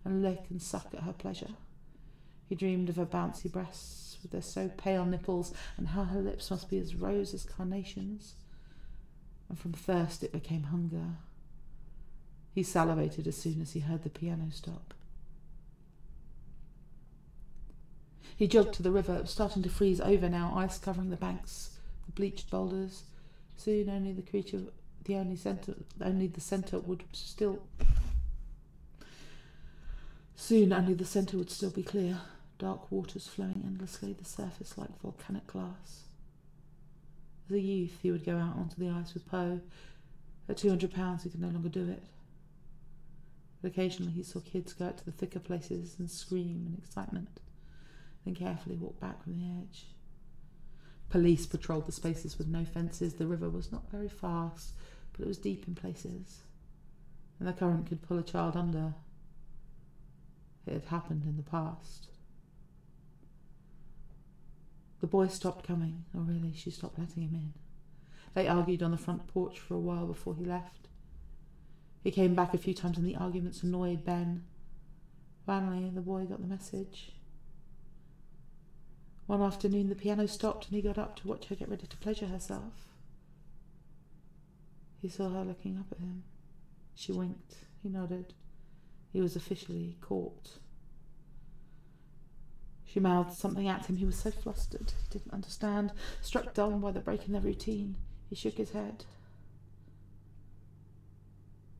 and lick and suck at her pleasure. He dreamed of her bouncy breasts with their so pale nipples, and how her lips must be as rose as carnations. And from thirst it became hunger. He salivated as soon as he heard the piano stop. He jogged to the river. It was starting to freeze over now, ice covering the banks, the bleached boulders. Soon only the only the centre would still... Soon only the centre would still be clear, dark waters flowing endlessly, the surface like volcanic glass. As a youth, he would go out onto the ice with Poe. At £200, he could no longer do it. But occasionally he saw kids go out to the thicker places and scream in excitement, then carefully walk back from the edge. Police patrolled the spaces with no fences. The river was not very fast, but it was deep in places, and the current could pull a child under. It had happened in the past. The boy stopped coming, or really, she stopped letting him in. They argued on the front porch for a while before he left. He came back a few times and the arguments annoyed Ben. Finally, the boy got the message. One afternoon the piano stopped and he got up to watch her get ready to pleasure herself. He saw her looking up at him. She winked. He nodded. He was officially caught. She mouthed something at him. He was so flustered. He didn't understand. Struck dumb by the break in their routine, he shook his head.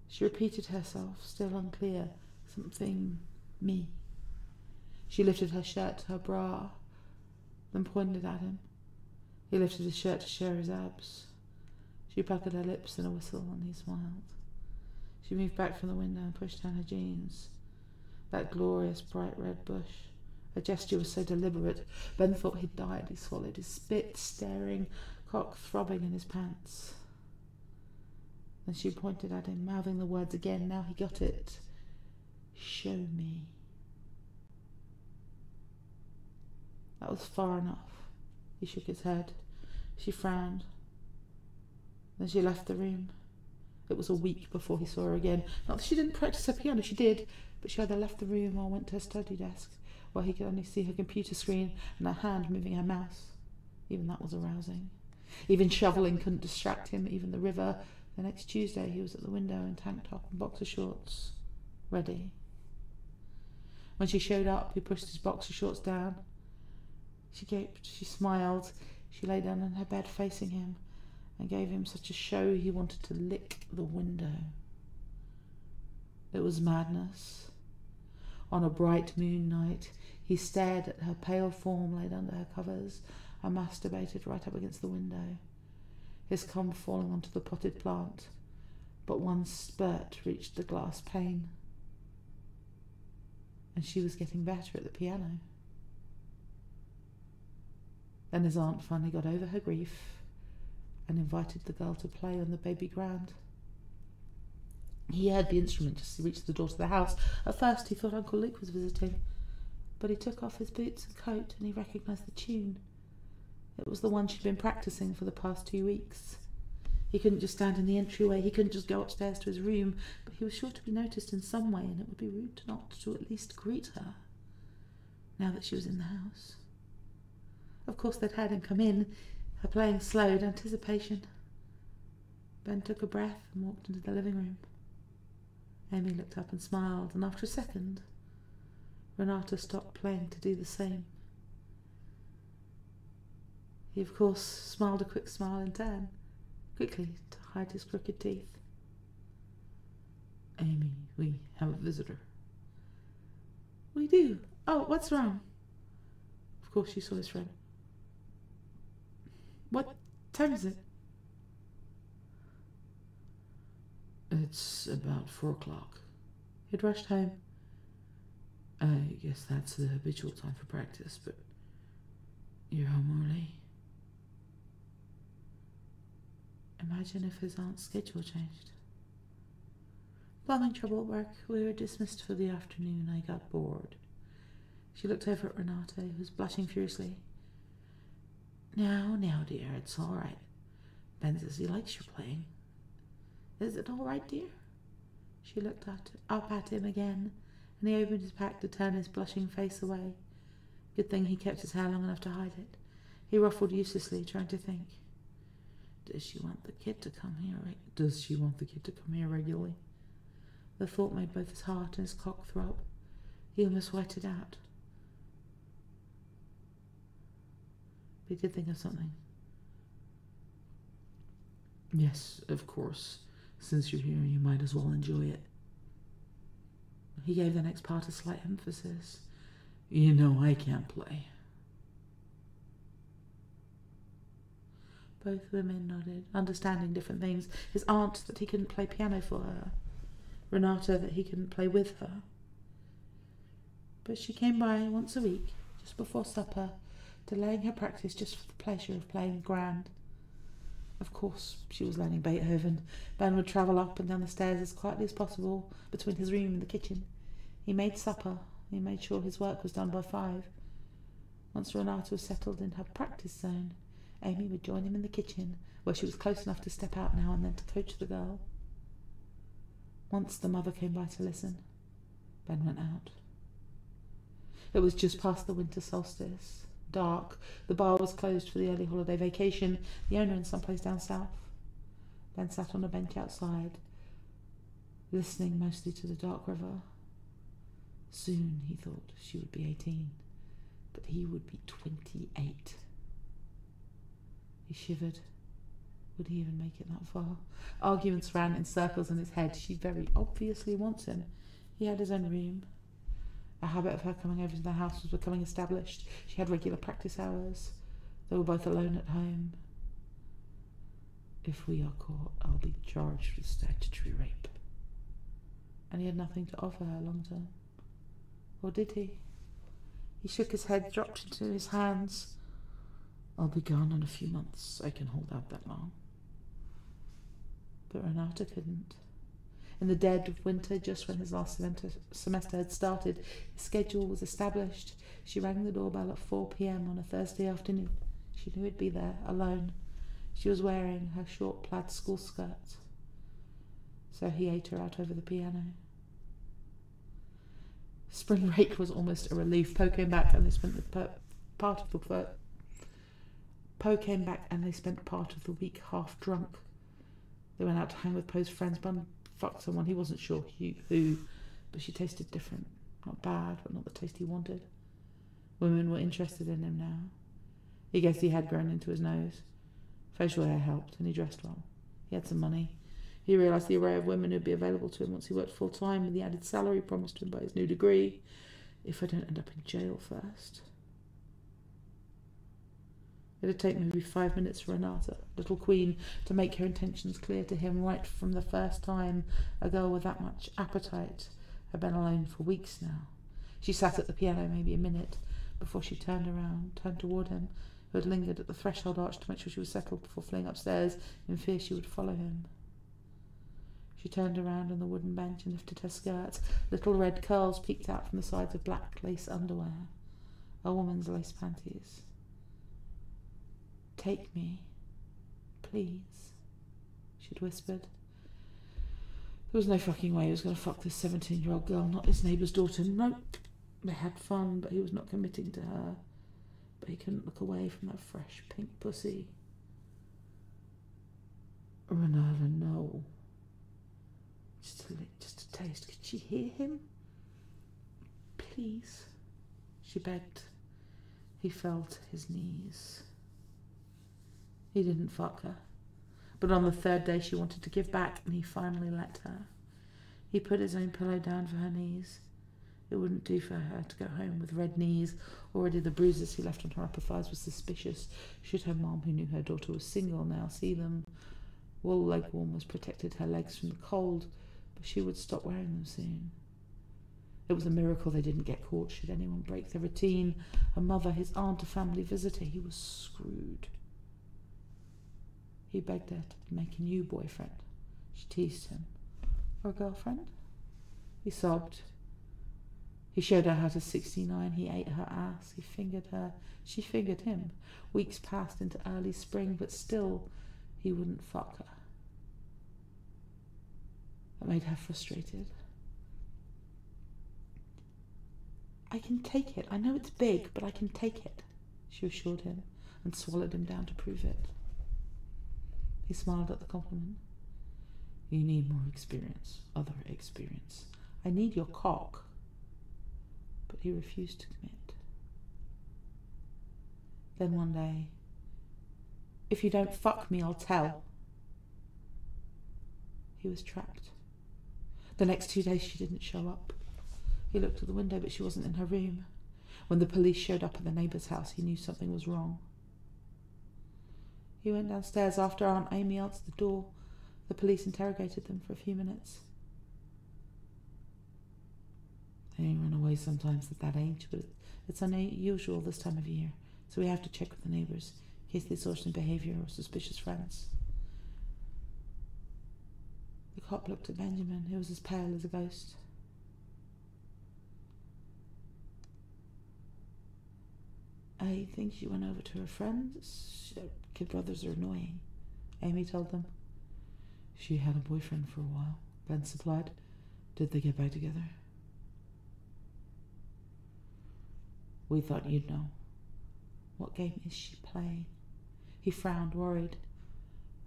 She repeated herself, still unclear. Something me. She lifted her shirt to her bra, then pointed at him. He lifted his shirt to show his abs. She puckered her lips in a whistle and he smiled. She moved back from the window and pushed down her jeans. That glorious bright red bush. Her gesture was so deliberate. Ben thought he'd died. He swallowed his spit, staring, cock throbbing in his pants. Then she pointed at him, mouthing the words again. Now he got it. Show me. That was far enough. He shook his head. She frowned. Then she left the room. It was a week before he saw her again. Not that she didn't practice her piano, she did, but she either left the room or went to her study desk, where he could only see her computer screen and her hand moving her mouse. Even that was arousing. Even shoveling couldn't distract him, even the river. The next Tuesday he was at the window in tank top and boxer shorts, ready. When she showed up, he pushed his boxer shorts down. She gaped, she smiled. She lay down on her bed facing him and gave him such a show he wanted to lick the window. It was madness. On a bright moon night, he stared at her pale form laid under her covers and masturbated right up against the window, his cum falling onto the potted plant, but one spurt reached the glass pane. And she was getting better at the piano. Then his aunt finally got over her grief and invited the girl to play on the baby grand. He heard the instrument just as he reached the door to the house. At first he thought Uncle Luke was visiting, but he took off his boots and coat and he recognised the tune. It was the one she'd been practising for the past 2 weeks. He couldn't just stand in the entryway, he couldn't just go upstairs to his room, but he was sure to be noticed in some way, and it would be rude not to at least greet her, now that she was in the house. Of course they'd had him come in. Her playing slowed, anticipation. Ben took a breath and walked into the living room. Amy looked up and smiled, and after a second, Renata stopped playing to do the same. He, of course, smiled a quick smile in turn, quickly to hide his crooked teeth. Amy, we have a visitor. We do. Oh, what's wrong? Of course she saw his friend. What time is it? It's about 4 o'clock. He'd rushed home. I guess that's the habitual time for practice, but you're home early. Imagine if his aunt's schedule changed. Plumbing trouble at work. We were dismissed for the afternoon. I got bored. She looked over at Renata, who was blushing furiously. Now, dear, it's all right. Ben says he likes your playing. Is it all right, dear? She looked up at him again, and he opened his pack to turn his blushing face away. Good thing he kept his hair long enough to hide it. He ruffled uselessly, trying to think. Does she want the kid to come here? Does she want the kid to come here regularly? The thought made both his heart and his cock throb. He almost whited out. But he did think of something. Yes, of course. Since you're here, you might as well enjoy it. He gave the next part a slight emphasis. You know I can't play. Both women nodded, understanding different things. His aunt that he couldn't play piano for her. Renata that he couldn't play with her. But she came by once a week, just before supper, delaying her practice just for the pleasure of playing grand. Of course, she was learning Beethoven. Ben would travel up and down the stairs as quietly as possible between his room and the kitchen. He made supper. He made sure his work was done by 5. Once Renata was settled in her practice zone, Amy would join him in the kitchen, where she was close enough to step out now and then to coach the girl. Once the mother came by to listen. Ben went out. It was just past the winter solstice. Dark. The bar was closed for the early holiday vacation, the owner in some place down south. Ben sat on a bench outside, listening mostly to the dark river. Soon, he thought, she would be 18, but he would be 28. He shivered. Would he even make it that far? Arguments ran in circles in his head. She very obviously wants him. He had his own room. A habit of her coming over to the house was becoming established. She had regular practice hours. They were both alone at home. If we are caught, I'll be charged with statutory rape. And he had nothing to offer her long term. Or did he? He shook his head, dropped into his hands. I'll be gone in a few months. I can hold out that long. But Renata couldn't. In the dead of winter, just when his last semester had started, his schedule was established. She rang the doorbell at 4 p.m. on a Thursday afternoon. She knew he'd be there, alone. She was wearing her short plaid school skirt. So he ate her out over the piano. Spring break was almost a relief. Poe came back and they spent part of the week half drunk. They went out to hang with Poe's friends. Bun fucked someone. He wasn't sure who, but she tasted different. Not bad, but not the taste he wanted. Women were interested in him now. He guessed he had grown into his nose. Facial hair helped, and he dressed well. He had some money. He realised the array of women who'd be available to him once he worked full-time, and the added salary promised to him by his new degree. If I don't end up in jail first. It'd take maybe 5 minutes for Renata, little queen, to make her intentions clear to him right from the first time a girl with that much appetite had been alone for weeks now. She sat at the piano maybe a minute before she turned toward him, who had lingered at the threshold arch to make sure she was settled before fleeing upstairs in fear she would follow him. She turned around on the wooden bench and lifted her skirt. Little red curls peeked out from the sides of black lace underwear. A woman's lace panties. Take me, please, she'd whispered. There was no fucking way he was going to fuck this 17-year-old girl, not his neighbour's daughter. Nope. They had fun, but he was not committing to her. But he couldn't look away from that fresh pink pussy. Renata, no. Just a lick, just a taste. Could she hear him? Please, she begged. He fell to his knees. He didn't fuck her. But on the 3rd day she wanted to give back, and he finally let her. He put his own pillow down for her knees. It wouldn't do for her to go home with red knees. Already the bruises he left on her upper thighs were suspicious. Should her mom, who knew her daughter was single, now see them? Wool leg warmers protected her legs from the cold, but she would stop wearing them soon. It was a miracle they didn't get caught should anyone break their routine. A mother, his aunt, a family visitor. He was screwed. He begged her to make a new boyfriend. She teased him. Or a girlfriend? He sobbed. He showed her how to 69. He ate her ass. He fingered her. She fingered him. Weeks passed into early spring, but still he wouldn't fuck her. That made her frustrated. I can take it. I know it's big, but I can take it, she assured him, and swallowed him down to prove it. He smiled at the compliment. You need more experience, other experience. I need your cock. But he refused to commit. Then one day, if you don't fuck me, I'll tell. he was trapped. The next 2 days she didn't show up. He looked at the window, but she wasn't in her room. When the police showed up at the neighbour's house, he knew something was wrong. He went downstairs after Aunt Amy answered the door. The police interrogated them for a few minutes. They run away sometimes at that age, but it's unusual this time of year, so we have to check with the neighbours in case they saw some behaviour or suspicious friends. The cop looked at Benjamin, who was as pale as a ghost. I think she went over to her friends. Kid brothers are annoying, Amy told them. She had a boyfriend for a while, Ben supplied. Did they get back together? We thought you'd know. What game is she playing? He frowned, worried.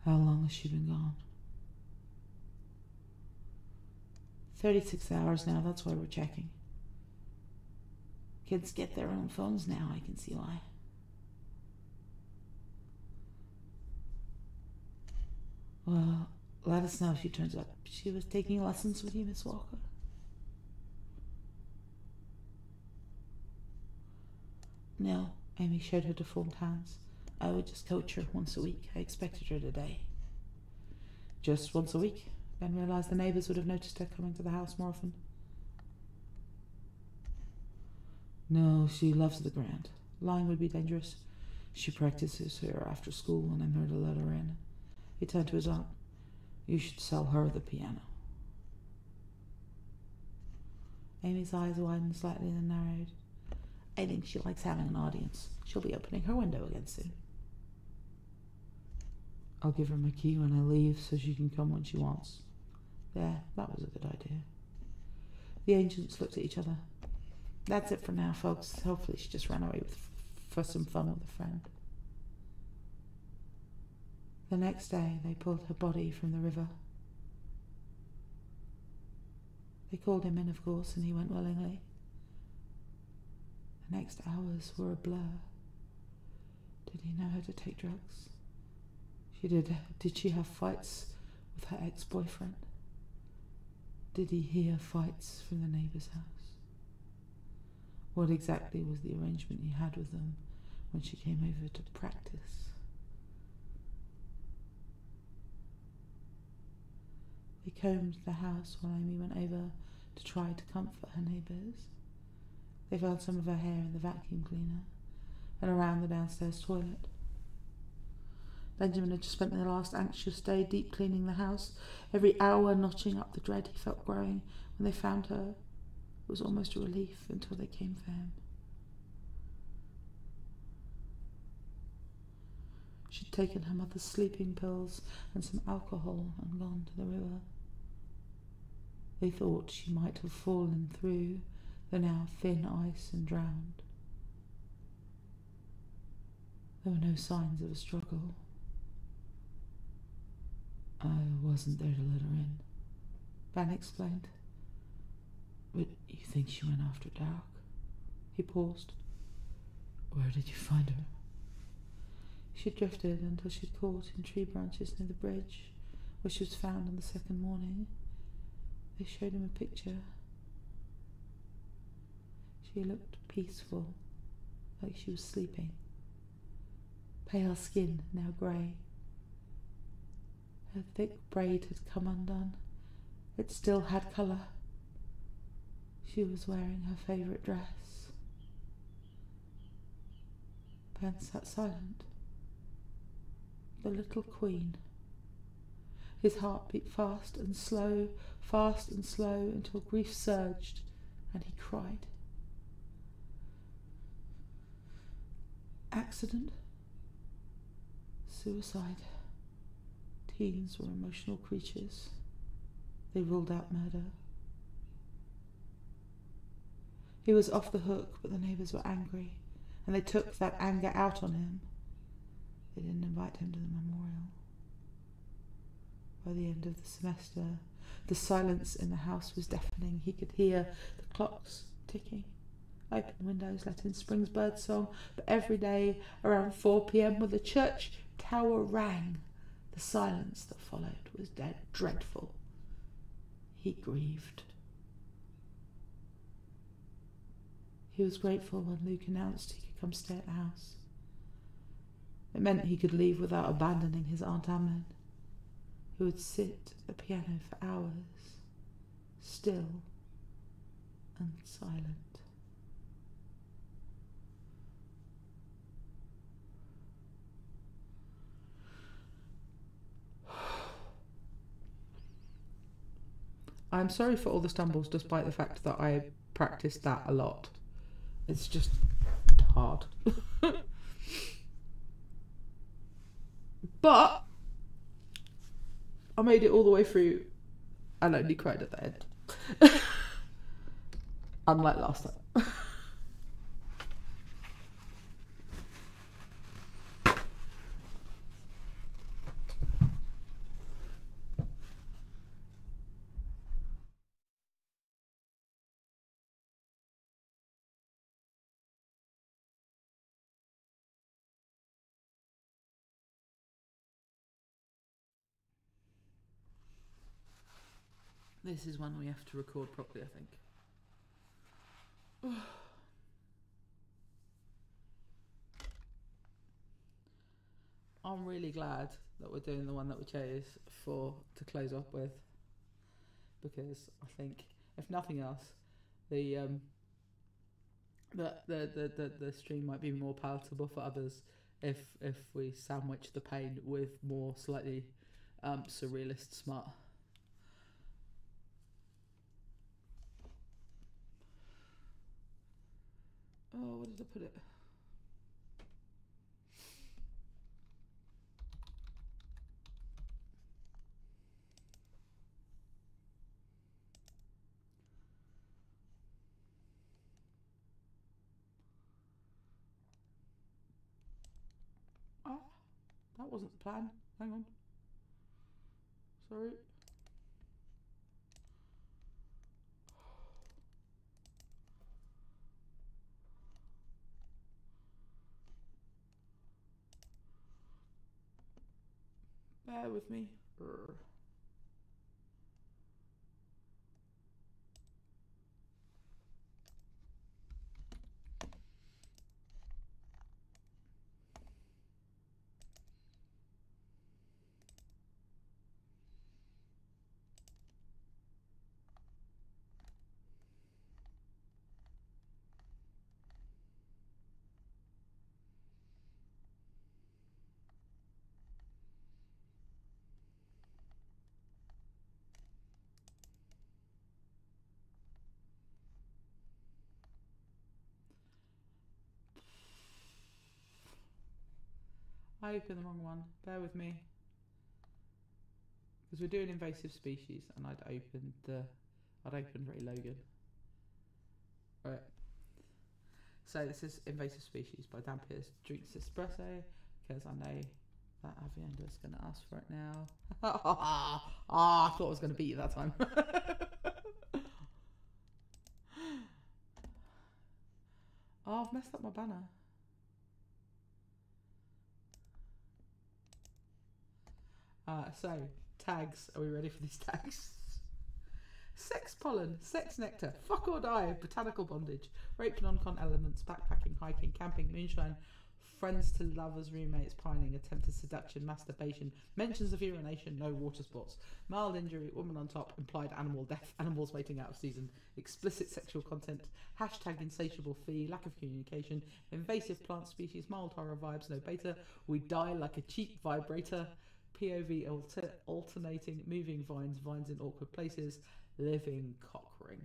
How long has she been gone? 36 hours now, that's why we're checking. Kids get their own phones now, I can see why. Well, let us know if she turns up. She was taking lessons with you, Miss Walker. No, Amy showed her deformed hands. I would just coach her once a week. I expected her today. Just once a week? Ben realised the neighbours would have noticed her coming to the house more often. No, she loves the ground. Lying would be dangerous. She practices here after school and I'm here to let her in. He turned to his aunt. You should sell her the piano. Amy's eyes widened slightly, then narrowed. I think she likes having an audience. She'll be opening her window again soon. I'll give her my key when I leave so she can come when she wants. There, that was a good idea. The ancients looked at each other. That's it for now, folks. Hopefully she just ran away for some fun with a friend. The next day, they pulled her body from the river. They called him in, of course, and he went willingly. The next hours were a blur. Did he know how to take drugs? Did she have fights with her ex-boyfriend? Did he hear fights from the neighbour's house? What exactly was the arrangement he had with them when she came over to practice? They combed the house while Amy went over to try to comfort her neighbours. They found some of her hair in the vacuum cleaner and around the downstairs toilet. Benjamin had just spent the last anxious day deep cleaning the house, every hour notching up the dread he felt growing. When they found her, it was almost a relief until they came for him. She'd taken her mother's sleeping pills and some alcohol and gone to the river. They thought she might have fallen through the now thin ice and drowned. There were no signs of a struggle. I wasn't there to let her in, Ben explained. But you think she went after dark? He paused. Where did you find her? She drifted until she'd caught in tree branches near the bridge, where she was found on the second morning. They showed him a picture. She looked peaceful, like she was sleeping. Pale skin, now grey. Her thick braid had come undone. It still had colour. She was wearing her favourite dress. Ben sat silent. The little queen. His heart beat fast and slow, until grief surged and he cried. Accident? Suicide? Teens were emotional creatures. They ruled out murder. He was off the hook, but the neighbours were angry, and they took that anger out on him. They didn't invite him to the memorial. By the end of the semester, the silence in the house was deafening. He could hear the clocks ticking. Open windows let in spring's bird song, but every day around 4 p.m. when the church tower rang, the silence that followed was dreadful. He grieved. He was grateful when Luke announced he could come stay at the house. It meant he could leave without abandoning his Aunt Amlin, who would sit at the piano for hours, still and silent. I'm sorry for all the stumbles, despite the fact that I practiced that a lot. It's just hard. But I made it all the way through and only cried at the end. Unlike last time. This is one we have to record properly, I think. I'm really glad that we're doing the one that we chose to close off with, because I think, if nothing else, the stream might be more palatable for others if we sandwich the pain with more slightly surrealist smart. Oh, where did I put it? Ah, that wasn't the plan. Hang on. Sorry. Bear with me. I opened the wrong one. Bear with me. Because we're doing invasive species, and I'd opened Ray Logan. Right. So this is Invasive Species by Dan Pierce. Drinks espresso, because I know that Avienda's going to ask for it now. I thought I was going to beat you that time. Oh, I've messed up my banner. So, tags. Are we ready for these tags? Sex pollen, sex nectar, fuck or die, botanical bondage, rape non-con elements, backpacking, hiking, camping, moonshine, friends to lovers, roommates, pining, attempted seduction, masturbation, mentions of urination, no water sports, mild injury, woman on top, implied animal death, animals waiting out of season, explicit sexual content, hashtag insatiable fee, lack of communication, invasive plant species, mild horror vibes, no beta, we die like a cheap vibrator, POV alternating, moving vines, vines in awkward places, living cock ring.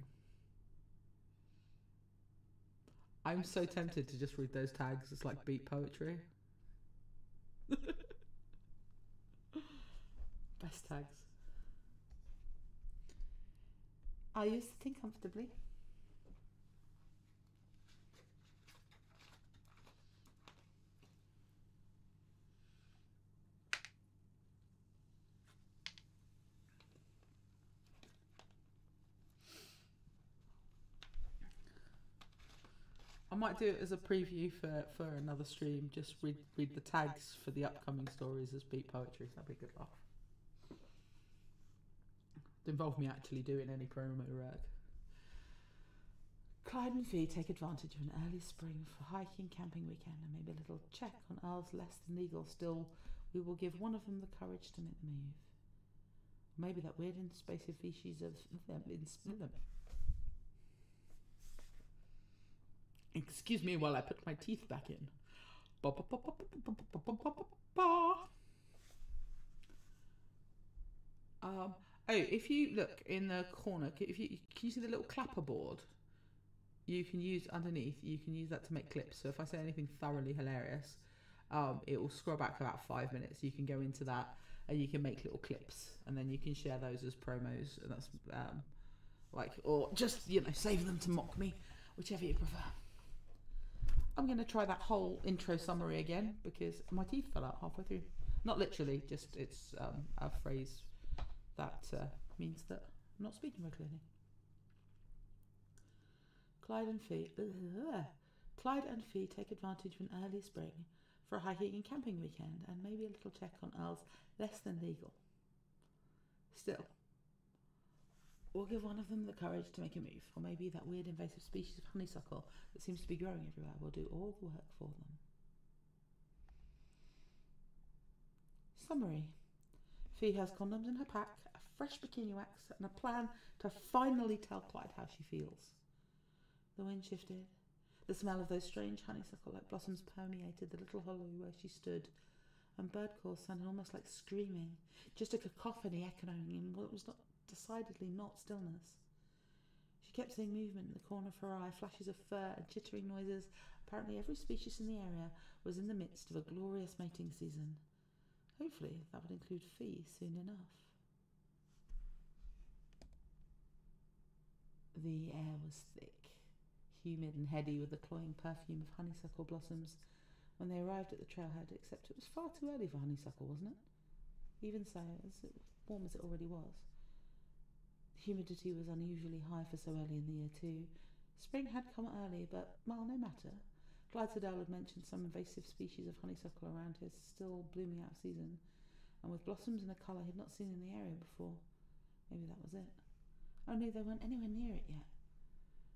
I'm so tempted to just read those tags. It's like beat poetry. Best tags. Are you sitting comfortably? I might do it as a preview for another stream. Just read the tags for the upcoming stories as beat poetry. That'd be a good laugh. It involved me actually doing any promo work. Clyde and Fee take advantage of an early spring for hiking camping weekend and maybe a little check on Earl's less than legal. Still, we will give one of them the courage to make the move. Maybe that weird invasive species of excuse me while I put my teeth back in. If you look in the corner, can you see the little clapper board? You can use underneath. You can use that to make clips. So if I say anything thoroughly hilarious, it will scroll back for about 5 minutes. You can go into that and you can make little clips, and then you can share those as promos. And that's or just save them to mock me, whichever you prefer. I'm going to try that whole intro summary again because my teeth fell out halfway through. Not literally, just it's a phrase that means that I'm not speaking very clearly. Clyde and Fee take advantage of an early spring for a hiking and camping weekend and maybe a little check on Earl's less than legal. Still, we'll give one of them the courage to make a move, or maybe that weird invasive species of honeysuckle that seems to be growing everywhere will do all the work for them. Summary. Fee has condoms in her pack, a fresh bikini wax, and a plan to finally tell Clyde how she feels. The wind shifted. The smell of those strange honeysuckle-like blossoms permeated the little hollow where she stood, and bird calls sounded almost like screaming, just a cacophony echoing in what was decidedly not stillness. She kept seeing movement in the corner of her eye, flashes of fur and chittering noises. Apparently every species in the area was in the midst of a glorious mating season. Hopefully that would include Fee soon enough. The air was thick, humid and heady with the cloying perfume of honeysuckle blossoms when they arrived at the trailhead, except it was far too early for honeysuckle, wasn't it? Even so, as warm as it already was. The humidity was unusually high for so early in the year too. Spring had come early, but, well, no matter. Clyde Siddell had mentioned some invasive species of honeysuckle around his still blooming out season, and with blossoms in a colour he had not seen in the area before. Maybe that was it. Only they weren't anywhere near it yet.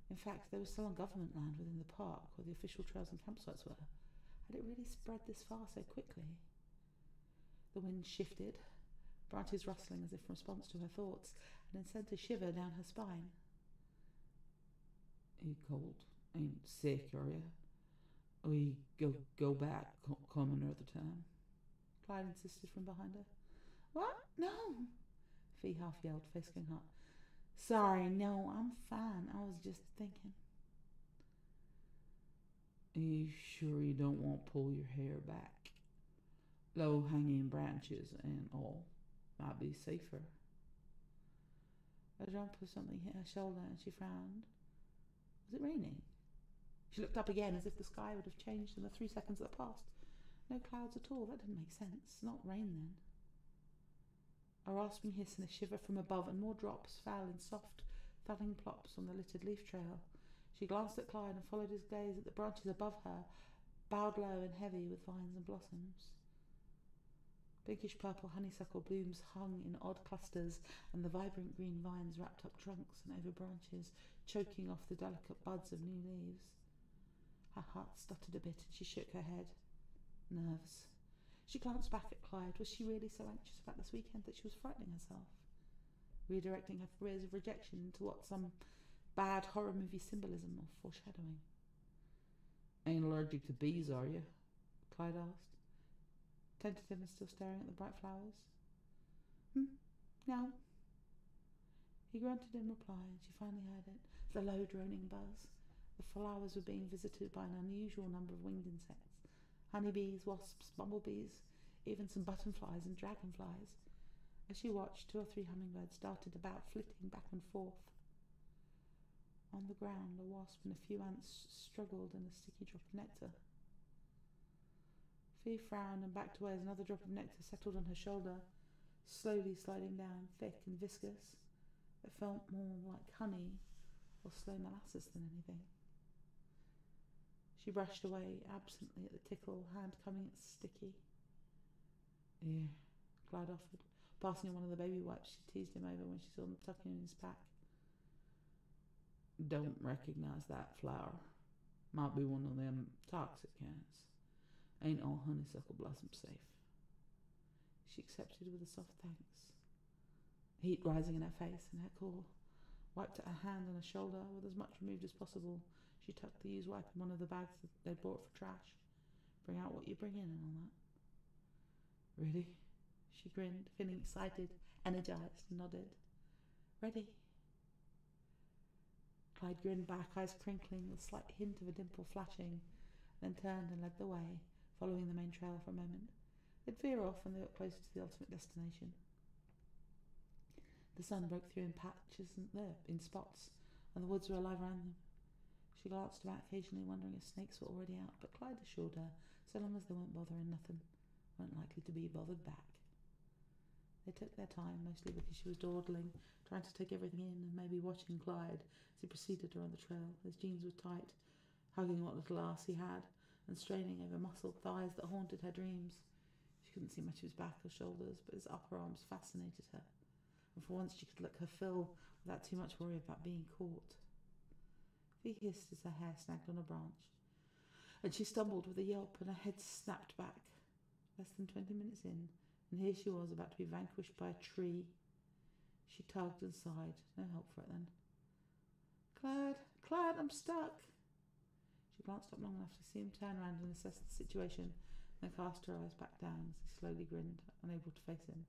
In fact, they were still on government land within the park where the official trails and campsites were. Had it really spread this far so quickly? The wind shifted, branches rustling as if in response to her thoughts, and it sent a shiver down her spine. "Are you cold? Ain't sick, are you? We go back, come another time," Clyde insisted from behind her. "What? No!" Fee half yelled, face going hot. "Sorry, no, I'm fine. I was just thinking." "Are you sure you don't want to pull your hair back? Low-hanging branches and all might be safer." A jump of something hit her shoulder and she frowned. Was it raining? She looked up again as if the sky would have changed in the 3 seconds that passed. No clouds at all. That didn't make sense. Not rain then. A rasping hiss and a shiver from above, and more drops fell in soft, thudding plops on the littered leaf trail. She glanced at Clyde and followed his gaze at the branches above her, bowed low and heavy with vines and blossoms. Pinkish purple honeysuckle blooms hung in odd clusters, and the vibrant green vines wrapped up trunks and over branches, choking off the delicate buds of new leaves. Her heart stuttered a bit and she shook her head. Nerves. She glanced back at Clyde. Was she really so anxious about this weekend that she was frightening herself? Redirecting her fears of rejection into what, some bad horror movie symbolism or foreshadowing? "Ain't allergic to bees, are you?" Clyde asked, tentative and still staring at the bright flowers. No." He grunted in reply, and she finally heard it, the low droning buzz. The flowers were being visited by an unusual number of winged insects. Honeybees, wasps, bumblebees, even some butterflies and dragonflies. As she watched, 2 or 3 hummingbirds darted about, flitting back and forth. On the ground, a wasp and a few ants struggled in a sticky drop of nectar. Fee frowned and backed away as another drop of nectar settled on her shoulder, slowly sliding down, thick and viscous. It felt more like honey or slow molasses than anything. She brushed away absently at the tickle, hand coming sticky. "Here," Clyde offered, Passing him one of the baby wipes she teased him over when she saw him tucking in his pack. Don't recognise that flower. Might be one of them toxic kinds. Ain't all honeysuckle blossom safe. She accepted with a soft thanks. Heat rising in her face and her core. Wiped at her hand and her shoulder with as much removed as possible. She tucked the used wipe in one of the bags that they'd bought for trash. Bring out what you bring in and all that. Ready? She grinned, feeling excited, energised, and nodded. Ready? Clyde grinned back, eyes crinkling, with a slight hint of a dimple flashing, then turned and led the way, following the main trail for a moment. They'd veer off when they got closer to the ultimate destination. The sun broke through in patches and in spots, and the woods were alive around them. She glanced about occasionally, wondering if snakes were already out, but Clyde assured her, so long as they weren't bothering nothing, weren't likely to be bothered back. They took their time, mostly because she was dawdling, trying to take everything in, and maybe watching Clyde as he proceeded around the trail. His jeans were tight, hugging what little ass he had, and straining over muscled thighs that haunted her dreams. She couldn't see much of his back or shoulders, but his upper arms fascinated her, and for once she could lick her fill without too much worry about being caught. He hissed as her hair snagged on a branch, and she stumbled with a yelp and her head snapped back. Less than 20 minutes in, and here she was about to be vanquished by a tree. She tugged and sighed. No help for it then. Clyde, I'm stuck. She glanced up long enough to see him turn around and assess the situation, then cast her eyes back down as he slowly grinned, unable to face him.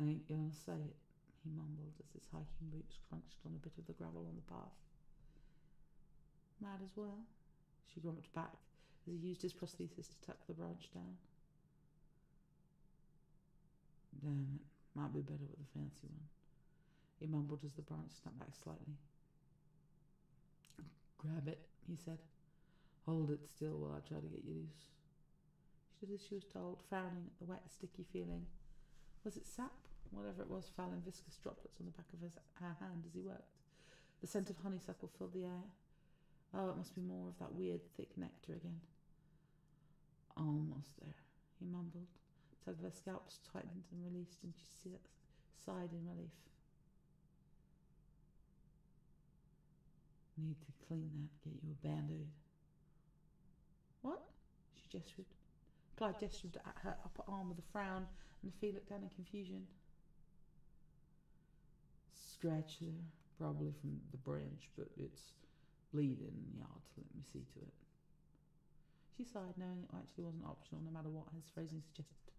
I ain't gonna say it, he mumbled as his hiking boots crunched on a bit of the gravel on the path. Might as well, she grumbled back as he used his prosthesis to tuck the branch down. Damn it, might be better with a fancy one, he mumbled as the branch snapped back slightly. Grab it, he said. Hold it still while I try to get you loose. She did as she was told, frowning at the wet, sticky feeling. Was it sap? Whatever it was fell in viscous droplets on the back of her hand as he worked. The scent of honeysuckle filled the air. Oh, it must be more of that weird, thick nectar again. Almost there, he mumbled. The tug of her scalp tightened and released, and she sighed in relief. Need to clean that, get you a band-aid. What? She gestured. Clyde gestured at her upper arm with a frown, and Fee looked down in confusion. Scratch there, probably from the branch, but it's bleeding. You ought to let me see to it. She sighed, knowing it actually wasn't optional, no matter what his phrasing suggested.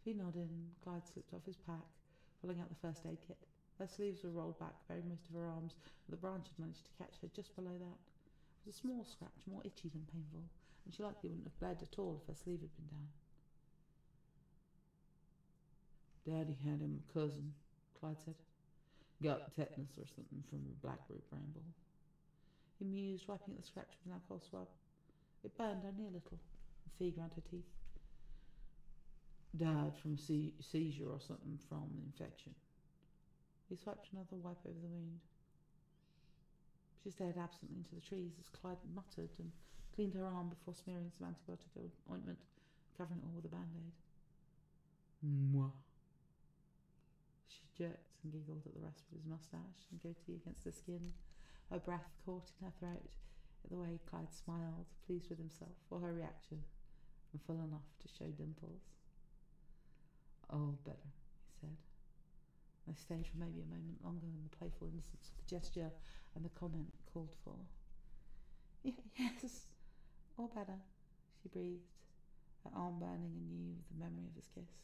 Fee nodded, and Clyde slipped off his pack, pulling out the first aid kit. Her sleeves were rolled back, bearing most of her arms, but the branch had managed to catch her just below that. It was a small scratch, more itchy than painful, and she likely wouldn't have bled at all if her sleeve had been down. Daddy had him a cousin, Clyde said. Got tetanus or something from a blackberry bramble. He mused, wiping at the scratch with an alcohol swab. It burned only a little, and Fee ground her teeth. Died from seizure or something from infection. He swiped another wipe over the wound. She stared absently into the trees as Clyde muttered and cleaned her arm before smearing some antibiotic ointment, covering it all with a band-aid. Mwah. She jerked and giggled at the rasp of his moustache and goatee against the skin, her breath caught in her throat at the way Clyde smiled, pleased with himself for her reaction, and full enough to show dimples. Oh, better, he said. They stayed for maybe a moment longer than the playful innocence of the gesture and the comment called for. Yes, all better, she breathed, her arm burning anew with the memory of his kiss.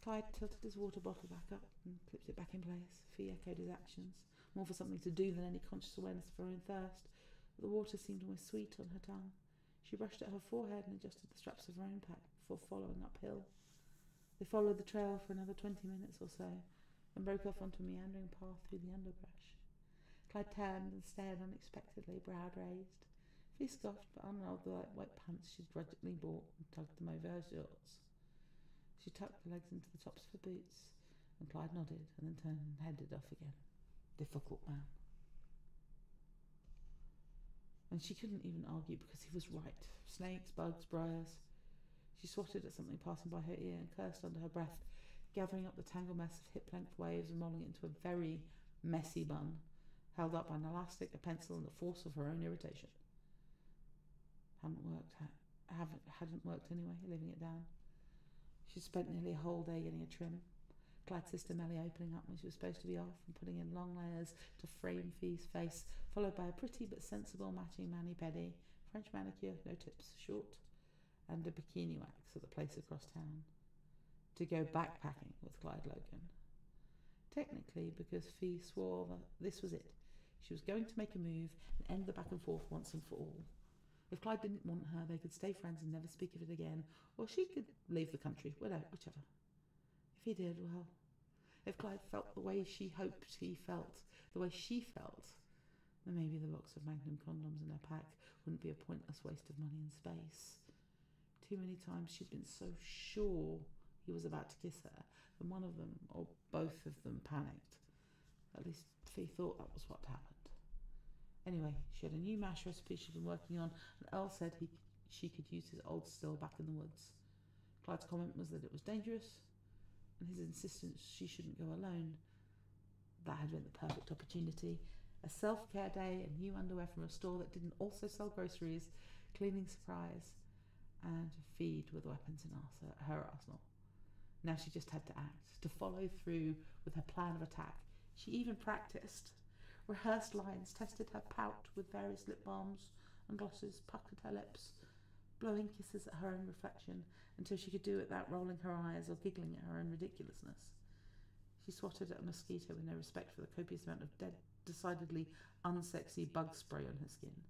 Clyde tilted his water bottle back up and clipped it back in place. Fee echoed his actions, more for something to do than any conscious awareness of her own thirst, but the water seemed almost sweet on her tongue. She brushed at her forehead and adjusted the straps of her own pack before following uphill. They followed the trail for another 20 minutes or so, and broke off onto a meandering path through the underbrush. Clyde turned and stared unexpectedly, brow raised. Fee scoffed, but unrolled the light white pants she'd grudgingly bought and tugged them over her shorts. She tucked the legs into the tops of her boots, and Clyde nodded and then turned and headed off again. Difficult man. And she couldn't even argue because he was right. Snakes, bugs, briars. She She swatted at something passing by her ear and cursed under her breath, gathering up the tangled mess of hip-length waves and rolling it into a very messy bun, held up by an elastic, a pencil, and the force of her own irritation. Hadn't worked anyway, leaving it down. She'd spent nearly a whole day getting a trim, Clyde's sister Melly opening up when she was supposed to be off and putting in long layers to frame Fee's face, followed by a pretty but sensible matching mani-pedi, French manicure, no tips, short, and a bikini wax at the place across town. To go backpacking with Clyde Logan. Technically, because Fee swore that this was it. She was going to make a move and end the back and forth once and for all. If Clyde didn't want her, they could stay friends and never speak of it again, or she could leave the country, whichever. If he did, well, if Clyde felt the way she hoped he felt, the way she felt, then maybe the box of Magnum condoms in her pack wouldn't be a pointless waste of money and space. Too many times she'd been so sure he was about to kiss her, and one of them, or both of them, panicked. At least Fee thought that was what happened. Anyway, she had a new mash recipe she'd been working on, and Earl said she could use his old still back in the woods. Clyde's comment was that it was dangerous, and his insistence she shouldn't go alone. That had been the perfect opportunity. A self-care day and new underwear from a store that didn't also sell groceries, cleaning supplies, and a feed with weapons in her arsenal. Now she just had to act, to follow through with her plan of attack. She even practiced, rehearsed lines, tested her pout with various lip balms and glosses, puckered her lips, blowing kisses at her own reflection until she could do it without rolling her eyes or giggling at her own ridiculousness. She swatted at a mosquito with no respect for the copious amount of decidedly unsexy bug spray on her skin.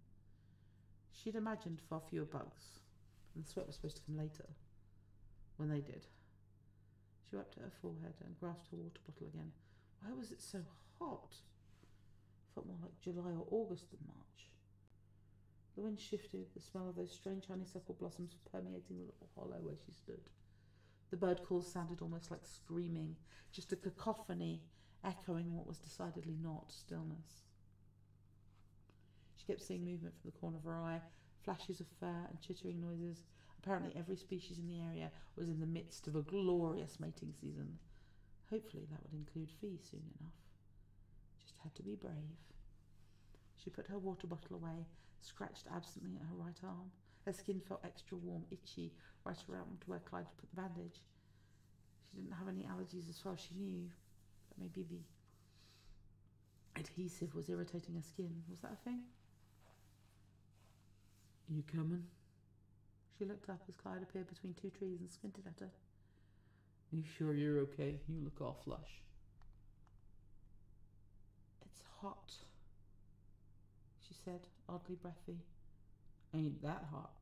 She'd imagined far fewer bugs, and the sweat was supposed to come later, when they did. She wiped at her forehead and grasped her water bottle again. Why was it so hot? It felt more like July or August than March. The wind shifted, the smell of those strange honeysuckle blossoms permeating the little hollow where she stood. The bird calls sounded almost like screaming, just a cacophony echoing what was decidedly not stillness. She kept seeing movement from the corner of her eye, flashes of fur and chittering noises. Apparently every species in the area was in the midst of a glorious mating season. Hopefully that would include Fee soon enough. Just had to be brave. She put her water bottle away, scratched absently at her right arm. Her skin felt extra warm, itchy, right around where Clyde put the bandage. She didn't have any allergies as far as she knew, but maybe the adhesive was irritating her skin. Was that a thing? You coming? She looked up as Clyde appeared between two trees and squinted at her. You sure you're okay? You look all flush. It's hot, she said, oddly breathy. Ain't that hot?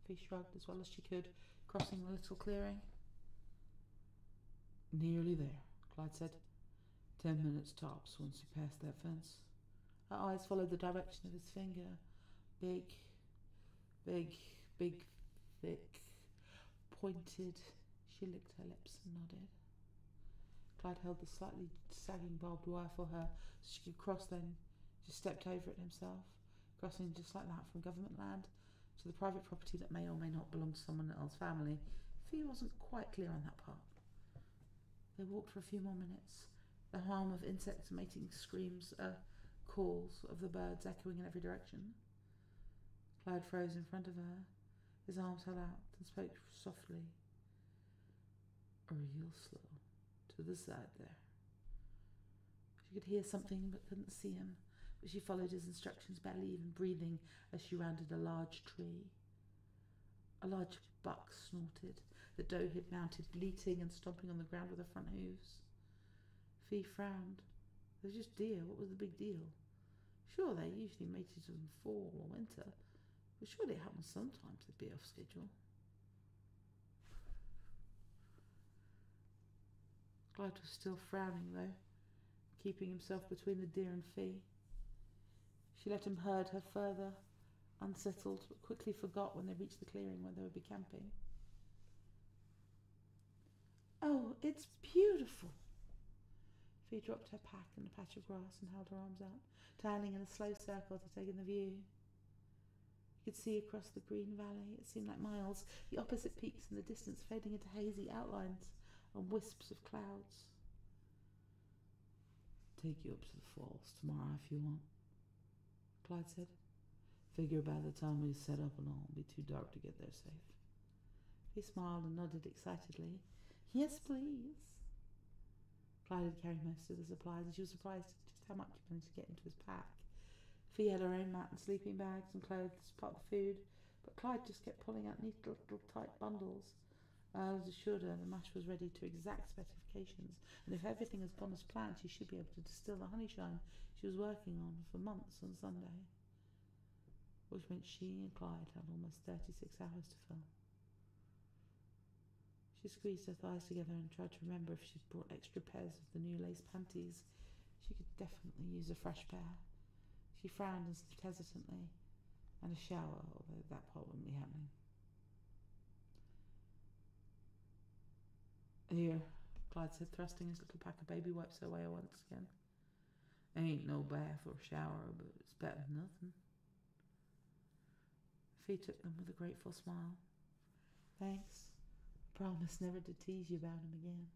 Fee shrugged as well as she could, crossing the little clearing. Nearly there, Clyde said. 10 minutes tops once you pass that fence. Her eyes followed the direction of his finger. Big, thick, pointed. She licked her lips and nodded. Clyde held the slightly sagging barbed wire for her so she could cross then. She stepped over it himself, crossing just like that from government land to the private property that may or may not belong to someone else's family. Fee wasn't quite clear on that part. They walked for a few more minutes, the hum of insects mating screams, calls of the birds echoing in every direction. Clyde froze in front of her, his arms held out, and spoke softly, real slow, to the side there. She could hear something but couldn't see him, but she followed his instructions, barely even breathing, as she rounded a large tree. A large buck snorted. The doe had mounted, bleating and stomping on the ground with her front hooves. Fee frowned. They were just deer. What was the big deal? Sure, they usually mated in fall or winter, but surely it happens sometimes they'd be off schedule. Clyde was still frowning, though, keeping himself between the deer and Fee. She let him herd her further, unsettled, but quickly forgot when they reached the clearing where they would be camping. Oh, it's beautiful! Fee dropped her pack in a patch of grass and held her arms out, turning in a slow circle to take in the view. You could see across the green valley. It seemed like miles, the opposite peaks in the distance fading into hazy outlines and wisps of clouds. "Take you up to the falls tomorrow if you want," Clyde said. "Figure by the time we set up and all, it'll be too dark to get there safe." He smiled and nodded excitedly. "Yes, please." Clyde had carried most of the supplies, and she was surprised at just how much he managed to get into his pack. Fee had her own mat and sleeping bags and clothes as part of the food, but Clyde just kept pulling out neat little tight bundles. Earl had assured her the mash was ready to exact specifications, and if everything has gone as planned, she should be able to distill the honeyshine she was working on for months on Sunday, which meant she and Clyde had almost 36 hours to fill. She squeezed her thighs together and tried to remember if she'd brought extra pairs of the new lace panties. She could definitely use a fresh pair. She frowned and sniffed hesitantly, and a shower, although that part wouldn't be happening. "Here," Clyde said, thrusting his little pack of baby wipes away once again. "Ain't no bath or shower, but it's better than nothing." Fee took them with a grateful smile. "Thanks. Promise never to tease you about him again."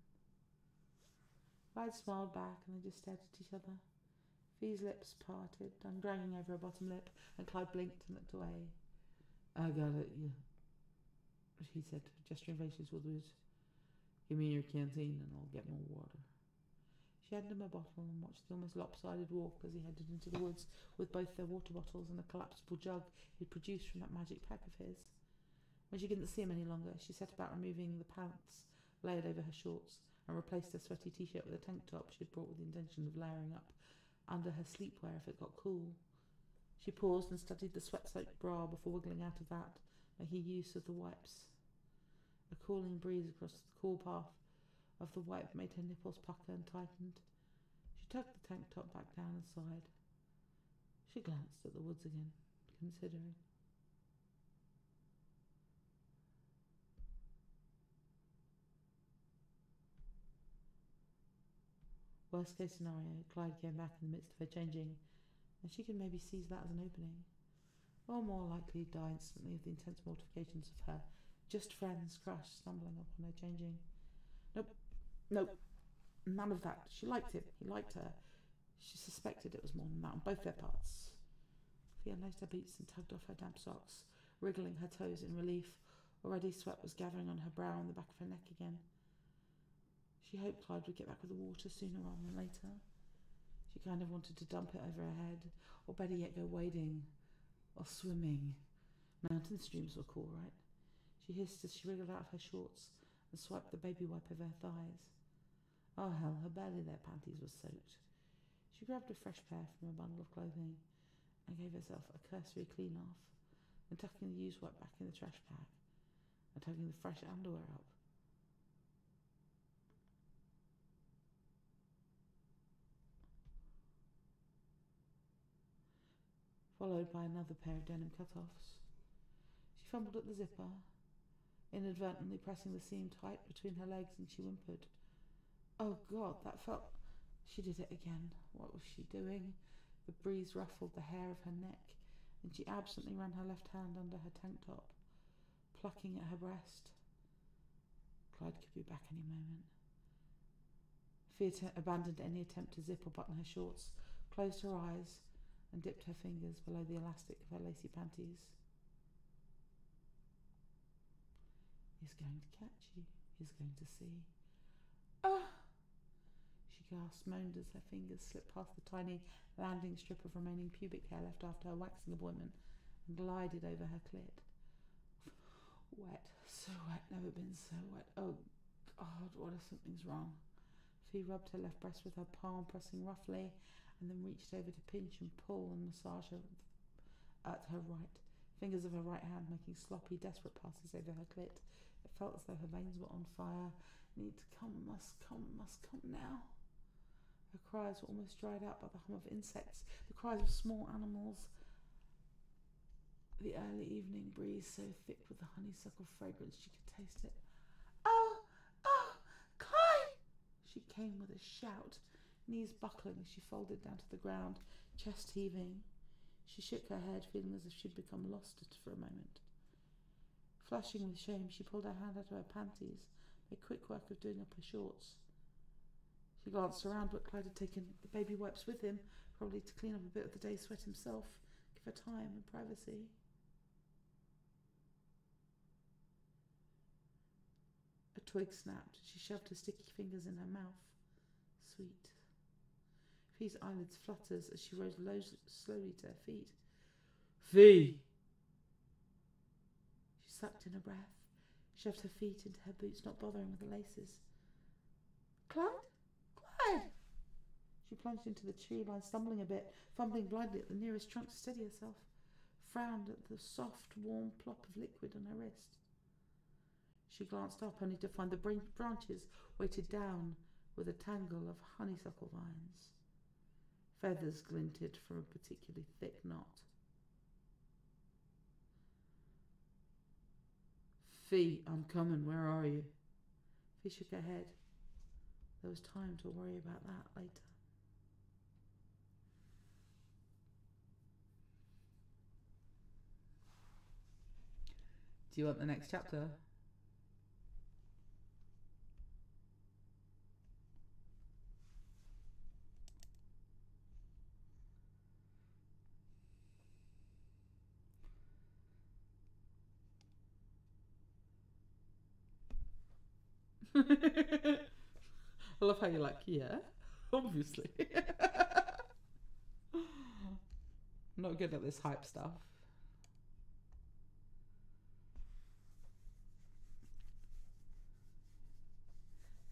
Clyde smiled back, and they just stared at each other. Fee's lips parted, dragging over her bottom lip, and Clyde blinked and looked away. "I got it, you," she said, gesturing vaguely with words. "Give me your canteen and I'll get more water." She handed him a bottle and watched the almost lopsided walk as he headed into the woods with both their water bottles and a collapsible jug he'd produced from that magic pack of his. When she couldn't see him any longer, she set about removing the pants layered over her shorts and replaced her sweaty t-shirt with a tank top she had brought with the intention of layering up under her sleepwear if it got cool. She paused and studied the sweat-soaked bra before wiggling out of that, making use of the wipes. A cooling breeze across the cool path of the wipe made her nipples pucker and tightened. She tucked the tank top back down and sighed. She glanced at the woods again, considering. Worst case scenario, Clyde came back in the midst of her changing, and she could maybe seize that as an opening. Or more likely die instantly of the intense mortifications of her just friends crush stumbling upon her changing. Nope, none of that. She liked him, he liked her. She suspected it was more than that on both their parts. Fee unlaced her boots and tugged off her damp socks, wriggling her toes in relief. Already sweat was gathering on her brow and the back of her neck again. She hoped Clyde would get back with the water sooner rather than later. She kind of wanted to dump it over her head, or better yet go wading, or swimming. Mountain streams were cool, right? She hissed as she wriggled out of her shorts and swiped the baby wipe over her thighs. Oh hell, her barely there panties were soaked. She grabbed a fresh pair from a bundle of clothing and gave herself a cursory clean-off, then tucking the used wipe back in the trash bag and tucking the fresh underwear up. Followed by another pair of denim cut-offs. She fumbled at the zipper, inadvertently pressing the seam tight between her legs, and she whimpered. Oh God, that felt... She did it again. What was she doing? The breeze ruffled the hair of her neck, and she absently ran her left hand under her tank top, plucking at her breast. Clyde could be back any moment. Fee abandoned any attempt to zip or button her shorts, closed her eyes, and dipped her fingers below the elastic of her lacy panties. He's going to catch you. He's going to see. Ah! She gasped, moaned as her fingers slipped past the tiny landing strip of remaining pubic hair left after her waxing appointment and glided over her clit. Wet, so wet, never been so wet. Oh God, what if something's wrong? Fee rubbed her left breast with her palm, pressing roughly, and then reached over to pinch and pull and massage her at her right, fingers of her right hand making sloppy, desperate passes over her clit. It felt as though her veins were on fire. Need to come, must come now. Her cries were almost dried out by the hum of insects, the cries of small animals. The early evening breeze so thick with the honeysuckle fragrance she could taste it. Oh, Clyde! She came with a shout, knees buckling as she folded down to the ground, chest heaving. She shook her head, feeling as if she'd become lost for a moment. Flushing with shame, she pulled her hand out of her panties, made quick work of doing up her shorts. She glanced around, but Clyde had taken the baby wipes with him, probably to clean up a bit of the day's sweat himself, give her time and privacy. A twig snapped, and she shoved her sticky fingers in her mouth. Sweet. Fee's eyelids fluttered as she rose slowly to her feet. Fee! She sucked in a breath, shoved her feet into her boots, not bothering with the laces. Clyde? Clyde! She plunged into the tree line, stumbling a bit, fumbling blindly at the nearest trunk to steady herself, frowned at the soft, warm plop of liquid on her wrist. She glanced up, only to find the branches weighted down with a tangle of honeysuckle vines. Feathers glinted from a particularly thick knot. Fee, I'm coming, where are you? Fee shook her head. There was time to worry about that later. Do you want the next chapter? I love how you're like, yeah, obviously. I'm not good at this hype stuff.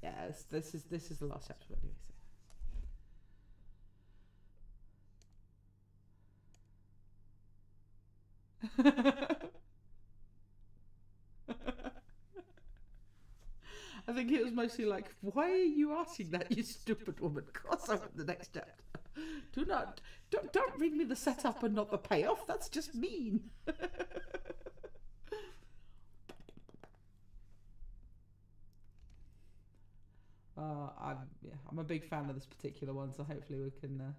Yes, this is the last chapter anyway. So. I think it was mostly like, why are you asking that, you stupid woman? Cross over the next chapter. Don't read me the setup and not the payoff. That's just mean. I'm a big fan of this particular one, so hopefully we can.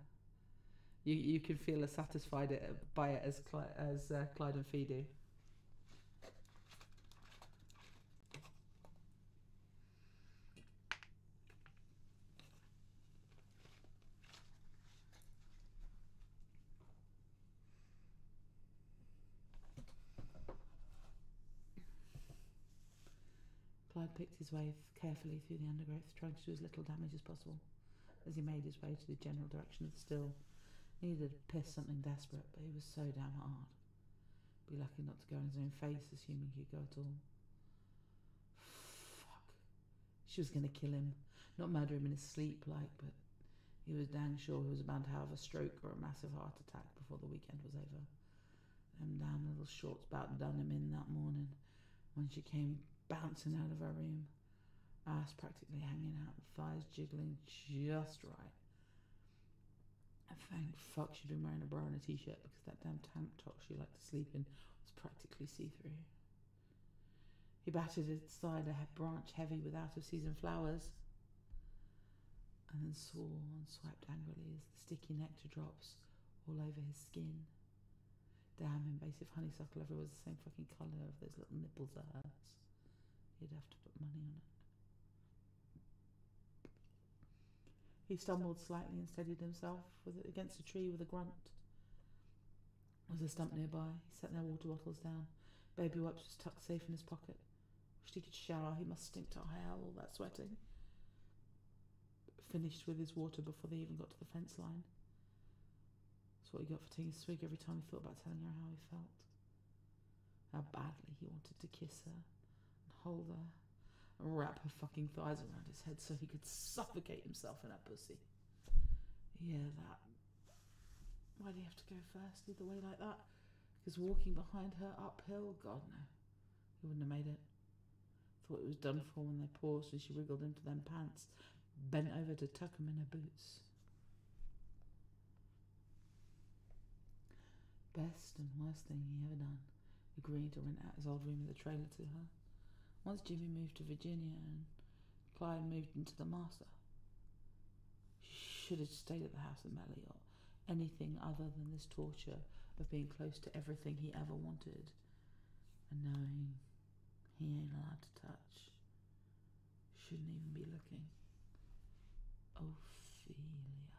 You can feel as satisfied by it as Clyde and Fee do. Clyde picked his way carefully through the undergrowth, trying to do as little damage as possible. As he made his way to the general direction of the still, he needed to piss something desperate, but he was so damn hard. Be lucky not to go on his own face, assuming he could go at all. Fuck. She was going to kill him. Not murder him in his sleep, but he was dang sure he was about to have a stroke or a massive heart attack before the weekend was over. Them damn little shorts about done him in that morning when she came bouncing out of her room, ass practically hanging out, thighs jiggling just right. And thank fuck she'd been wearing a bra and a t-shirt, because that damn tank top she liked to sleep in was practically see-through. He battered aside a branch heavy with out-of-season flowers, and then swore and swiped angrily as the sticky nectar drops all over his skin. Damn invasive honeysuckle everywhere was the same fucking colour of those little nipples of hers. He'd have to put money on it. He stumbled slightly and steadied himself against a tree with a grunt. There was a stump nearby. He set their water bottles down. Baby wipes was tucked safe in his pocket. Wished he could shower. He must stink to hell, all that sweating. Finished with his water before they even got to the fence line. That's what he got for taking a swig every time he thought about telling her how he felt. How badly he wanted to kiss her, hold her, and wrap her fucking thighs around his head so he could suffocate himself in her pussy. Yeah, that. Why'd he have to go first, lead the way like that? Because walking behind her uphill, God no, he wouldn't have made it. Thought it was done for when they paused and she wriggled into them pants, bent over to tuck them in her boots. Best and worst thing he ever done, agreeing to rent out his old room in the trailer to her. Once Jimmy moved to Virginia and Clyde moved into the master, she should have stayed at the house in Melly or anything other than this torture of being close to everything he ever wanted and knowing he ain't allowed to touch. Shouldn't even be looking. Ophelia.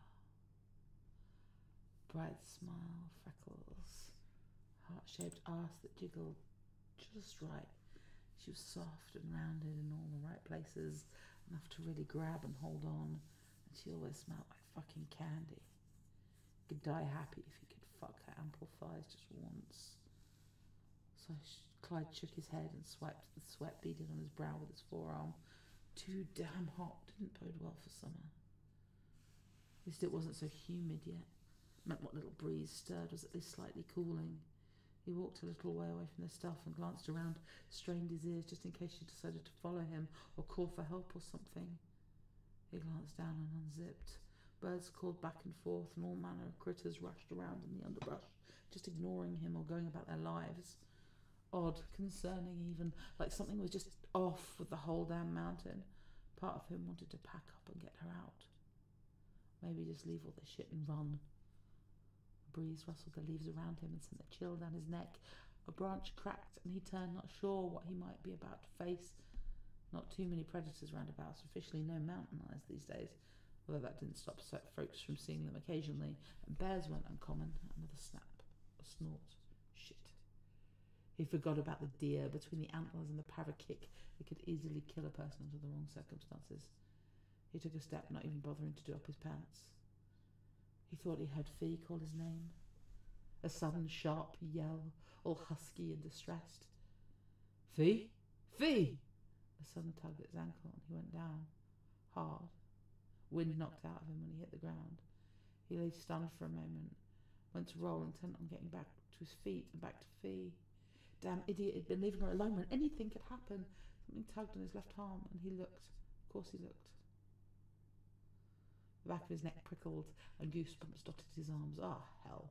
Bright smile, freckles, heart-shaped arse that jiggled just right. She was soft and rounded in all the right places, enough to really grab and hold on, and she always smelled like fucking candy. He could die happy if he could fuck her ample thighs just once. So Clyde shook his head and swiped the sweat beaded on his brow with his forearm. Too damn hot didn't bode well for summer. At least it wasn't so humid yet. Meant what little breeze stirred was at least slightly cooling. He walked a little way away from their stuff and glanced around, strained his ears just in case she decided to follow him or call for help or something. He glanced down and unzipped. Birds called back and forth and all manner of critters rushed around in the underbrush, just ignoring him or going about their lives. Odd, concerning even, like something was just off with the whole damn mountain. Part of him wanted to pack up and get her out. Maybe just leave all this shit and run. A breeze rustled the leaves around him and sent a chill down his neck. A branch cracked and he turned, not sure what he might be about to face. Not too many predators roundabouts, officially no mountain lions these days, although that didn't stop folks from seeing them occasionally, and bears weren't uncommon. Another snap, a snort. Shit. He forgot about the deer between the antlers and the parakick that could easily kill a person under the wrong circumstances. He took a step, not even bothering to do up his pants. He thought he heard Fee call his name. A sudden sharp yell, all husky and distressed. Fee? Fee! A sudden tug at his ankle and he went down. Hard. Wind knocked out of him when he hit the ground. He lay stunned for a moment, went to roll, intent on getting back to his feet and back to Fee. Damn idiot had been leaving her alone when anything could happen. Something tugged on his left arm and he looked. Of course he looked. The back of his neck prickled and goosebumps dotted his arms. Ah, hell.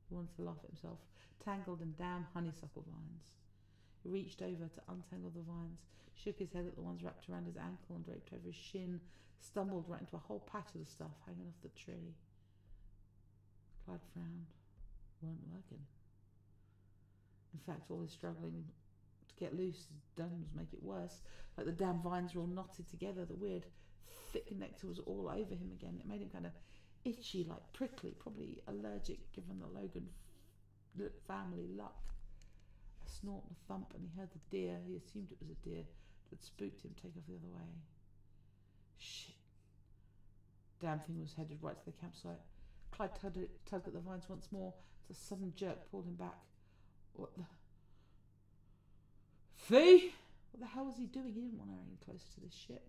He wanted to laugh at himself. Tangled in damn honeysuckle vines. He reached over to untangle the vines, shook his head at the ones wrapped around his ankle and draped over his shin, stumbled right into a whole patch of the stuff hanging off the tree. Clyde frowned. Weren't working. In fact, all his struggling to get loose done was make it worse. Like the damn vines were all knotted together. The weird, thick nectar was all over him again. It made him kind of itchy, like prickly, probably allergic given the Logan family luck. A snort and a thump, and he heard the deer. He assumed it was a deer that spooked him take off the other way. Shit. Damn thing was headed right to the campsite. Clyde tugged at the vines once more as a sudden jerk pulled him back. What the... Fee! What the hell was he doing? He didn't want her any closer to this shit.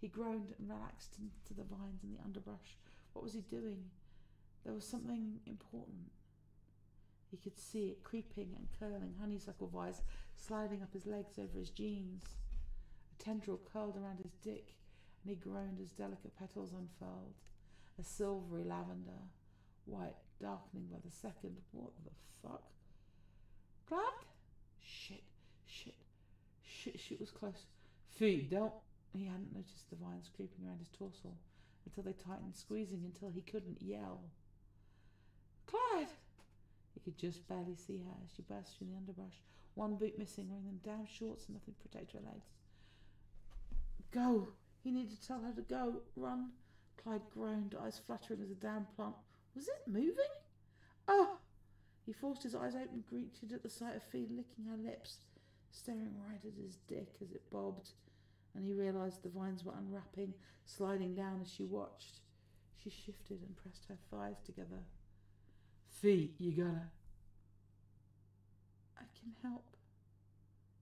He groaned and relaxed into the vines and the underbrush. What was he doing? There was something important. He could see it creeping and curling, honeysuckle vines sliding up his legs over his jeans. A tendril curled around his dick, and he groaned as delicate petals unfurled. A silvery lavender, white, darkening by the second. What the fuck? Clyde? Shit, she was close. Fee, don't... He hadn't noticed the vines creeping around his torso until they tightened, squeezing until he couldn't yell. Clyde! He could just barely see her as she burst through the underbrush, one boot missing, wearing them damn shorts and nothing to protect her legs. Go! He needed to tell her to go. Run! Clyde groaned, eyes fluttering as a damn plant. Was it moving? Oh! He forced his eyes open, greeted at the sight of Fee licking her lips, staring right at his dick as it bobbed, and he realised the vines were unwrapping, sliding down as she watched. She shifted and pressed her thighs together. Fee, you gotta... I can help,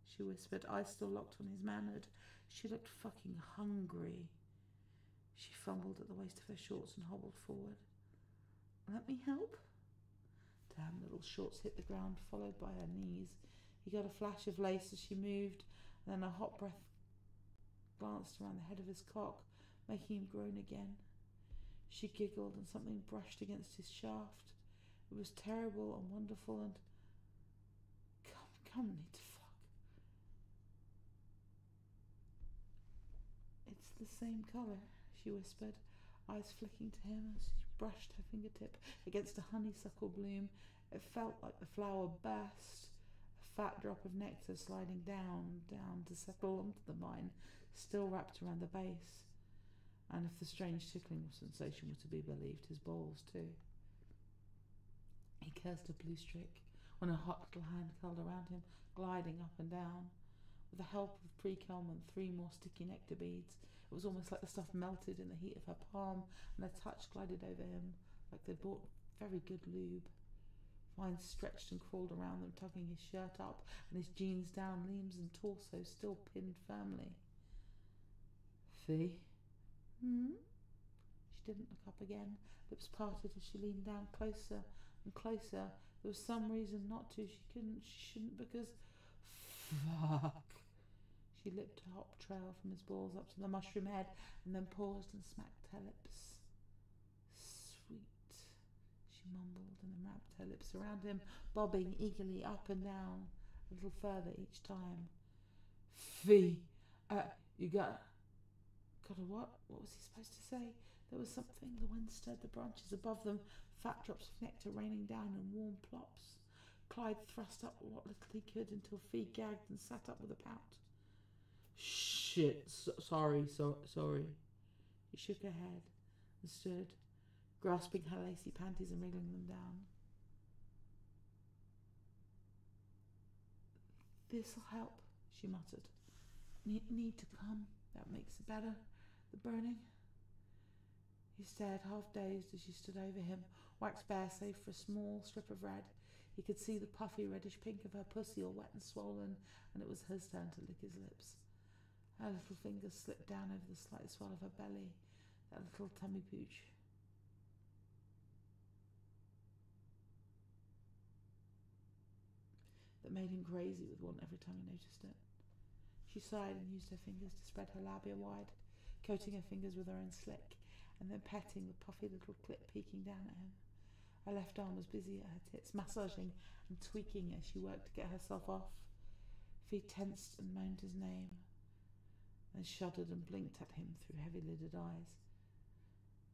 she whispered, eyes still locked on his manhood. She looked fucking hungry. She fumbled at the waist of her shorts and hobbled forward. Let me help? Damn little shorts hit the ground, followed by her knees. He got a flash of lace as she moved, and then a hot breath glanced around the head of his cock, making him groan again. She giggled and something brushed against his shaft. It was terrible and wonderful and... Come, need to fuck. It's the same colour, she whispered, eyes flicking to him as she brushed her fingertip against a honeysuckle bloom. It felt like the flower burst, a fat drop of nectar sliding down to settle onto the vine, still wrapped around the base. And if the strange tickling sensation was to be believed, his balls too. He cursed a blue streak when a hot little hand curled around him, gliding up and down. With the help of pre-cum and 3 more sticky nectar beads, it was almost like the stuff melted in the heat of her palm, and her touch glided over him like they'd bought very good lube. Vines stretched and crawled around them, tugging his shirt up and his jeans down, limbs and torso still pinned firmly. Fee? She didn't look up again. Lips parted as she leaned down closer and closer. There was some reason not to. She shouldn't, because... Fuck. She lipped a hop trail from his balls up to the mushroom head, and then paused and smacked her lips. Sweet, she mumbled, and then wrapped her lips around him, bobbing eagerly up and down, a little further each time. Fee, you got a what? What was he supposed to say? There was something. The wind stirred the branches above them, fat drops of nectar raining down in warm plops. Clyde thrust up what little he could until Fee gagged and sat up with a pout. Shit, sorry. He shook her head and stood, grasping her lacy panties and wriggling them down. This'll help, she muttered. Need to come. That makes it better. The burning. He stared, half dazed, as she stood over him, waxed bare save for a small strip of red. He could see the puffy reddish pink of her pussy, all wet and swollen, and it was his turn to lick his lips. Her little fingers slipped down over the slight swell of her belly, that little tummy pooch. That made him crazy with want every time he noticed it. She sighed and used her fingers to spread her labia wide, coating her fingers with her own slick, and then petting the puffy little clit peeking down at him. Her left arm was busy at her tits, massaging and tweaking as she worked to get herself off. Fee tensed and moaned his name, then shuddered and blinked at him through heavy-lidded eyes.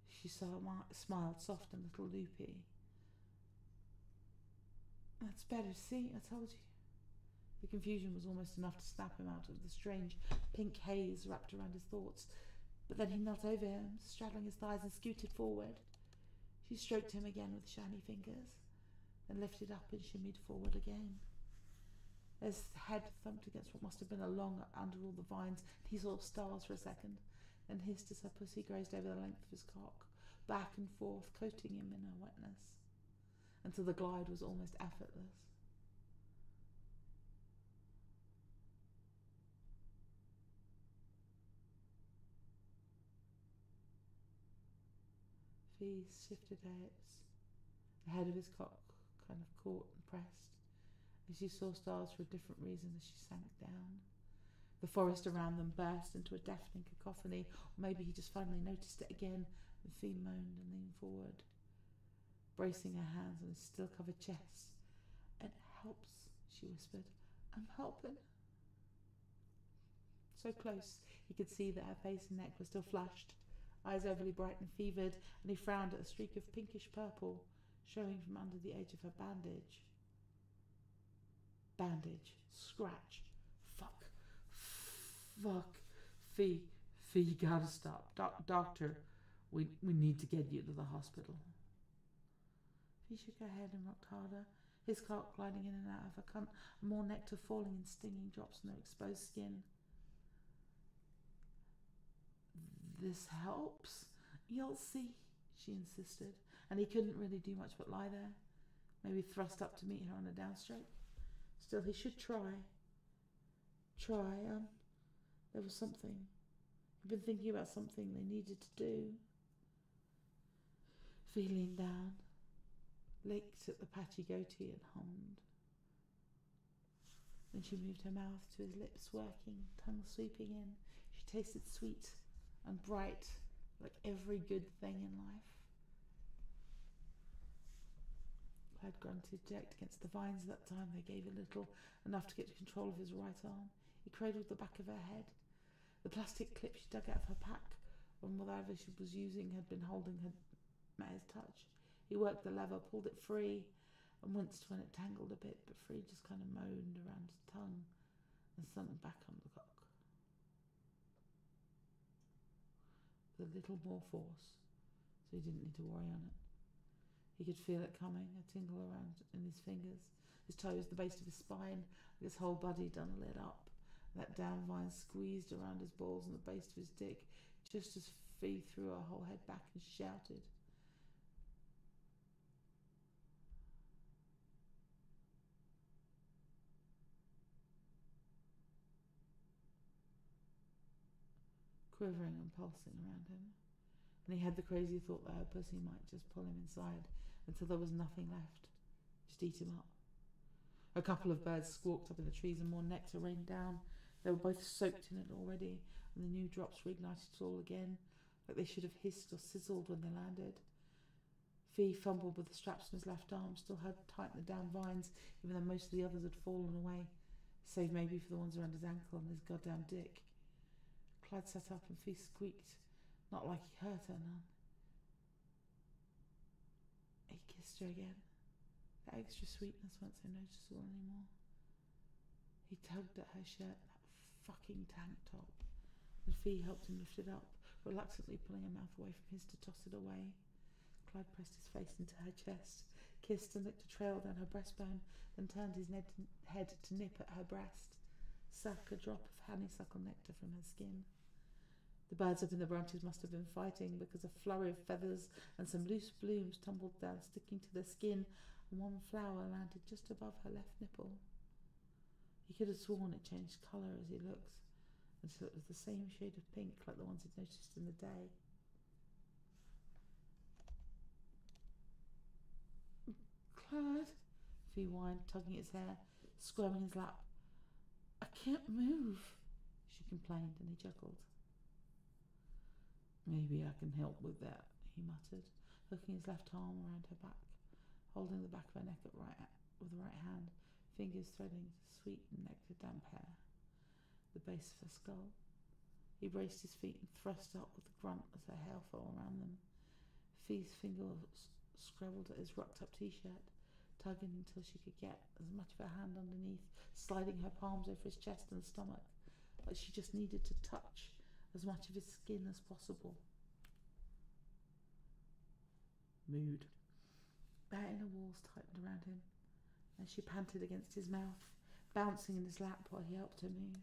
She smiled, soft and a little loopy. That's better, see? I told you. The confusion was almost enough to snap him out of the strange pink haze wrapped around his thoughts. But then he knelt over him, straddling his thighs, and scooted forward. She stroked him again with shiny fingers, then lifted up and shimmied forward again. His head thumped against what must have been a lung under all the vines, and he saw stars for a second, then hissed as her pussy grazed over the length of his cock, back and forth, coating him in her wetness, until the glide was almost effortless. Fee shifted her hips. The head of his cock kind of caught and pressed, as she saw stars for a different reason as she sank down. The forest around them burst into a deafening cacophony, or maybe he just finally noticed it again, and Fee moaned and leaned forward, bracing her hands on his still-covered chest. It helps, she whispered. I'm helping. So close, he could see that her face and neck were still flushed, eyes overly bright and fevered, and he frowned at a streak of pinkish purple showing from under the edge of her bandage. Bandage. Scratch. Fuck. Fee, you gotta stop. Doctor, we need to get you to the hospital. Fee shook her head and rocked harder, his cock gliding in and out of her cunt, and more nectar falling in stinging drops on her exposed skin. This helps. You'll see, she insisted, and he couldn't really do much but lie there, maybe thrust up to meet her on a downstroke. Still, he should try. There was something. He'd been thinking about something they needed to do. Fee leaned down, licked at the patchy goatee and hummed. Then she moved her mouth to his lips, working, tongue sweeping in. She tasted sweet and bright, like every good thing in life. Clyde grunted, jerked against the vines. At that time they gave a little, enough to get control of his right arm. He cradled the back of her head. The plastic clip she dug out of her pack, when whatever she was using had been holding, had met his touch. He worked the lever, pulled it free, and winced when it tangled a bit, but Free just kind of moaned around his tongue and sunk back on the cock with a little more force, so he didn't need to worry on it. He could feel it coming, a tingle around in his fingers, his toes, the base of his spine, like his whole body done lit up. That down vine squeezed around his balls and the base of his dick, just as Fee threw her whole head back and shouted. Quivering and pulsing around him. And he had the crazy thought that her pussy might just pull him inside until there was nothing left. Just eat him up. A couple of birds squawked up in the trees and more nectar rained down. They were both soaked in it already, and the new drops reignited it all again, like they should have hissed or sizzled when they landed. Fee fumbled with the straps from his left arm, still held tight in the down vines, even though most of the others had fallen away, save maybe for the ones around his ankle and his goddamn dick. Clyde sat up and Fee squeaked, not like he hurt her none. He kissed her again. The extra sweetness wasn't so noticeable anymore. He tugged at her shirt, that fucking tank top, and Fee helped him lift it up, reluctantly pulling her mouth away from his to toss it away. Clyde pressed his face into her chest, kissed and licked a trail down her breastbone, then turned his head to nip at her breast, suck a drop of honeysuckle nectar from her skin. The birds up in the branches must have been fighting, because a flurry of feathers and some loose blooms tumbled down, sticking to their skin, and one flower landed just above her left nipple. He could have sworn it changed colour as he looked, until it was the same shade of pink like the ones he'd noticed in the day. Clyde, Fee whined, tugging his hair, squirming his lap. I can't move, she complained, and he chuckled. Maybe I can help with that, he muttered, hooking his left arm around her back, holding the back of her neck with the right hand, fingers threading sweet nectar damp hair, the base of her skull. He braced his feet and thrust up with a grunt as her hair fell around them. Fee's fingers scrabbled at his rucked up t-shirt, tugging until she could get as much of her hand underneath, sliding her palms over his chest and stomach, like she just needed to touch as much of his skin as possible. Mood. Her inner walls tightened around him, and she panted against his mouth, bouncing in his lap while he helped her move.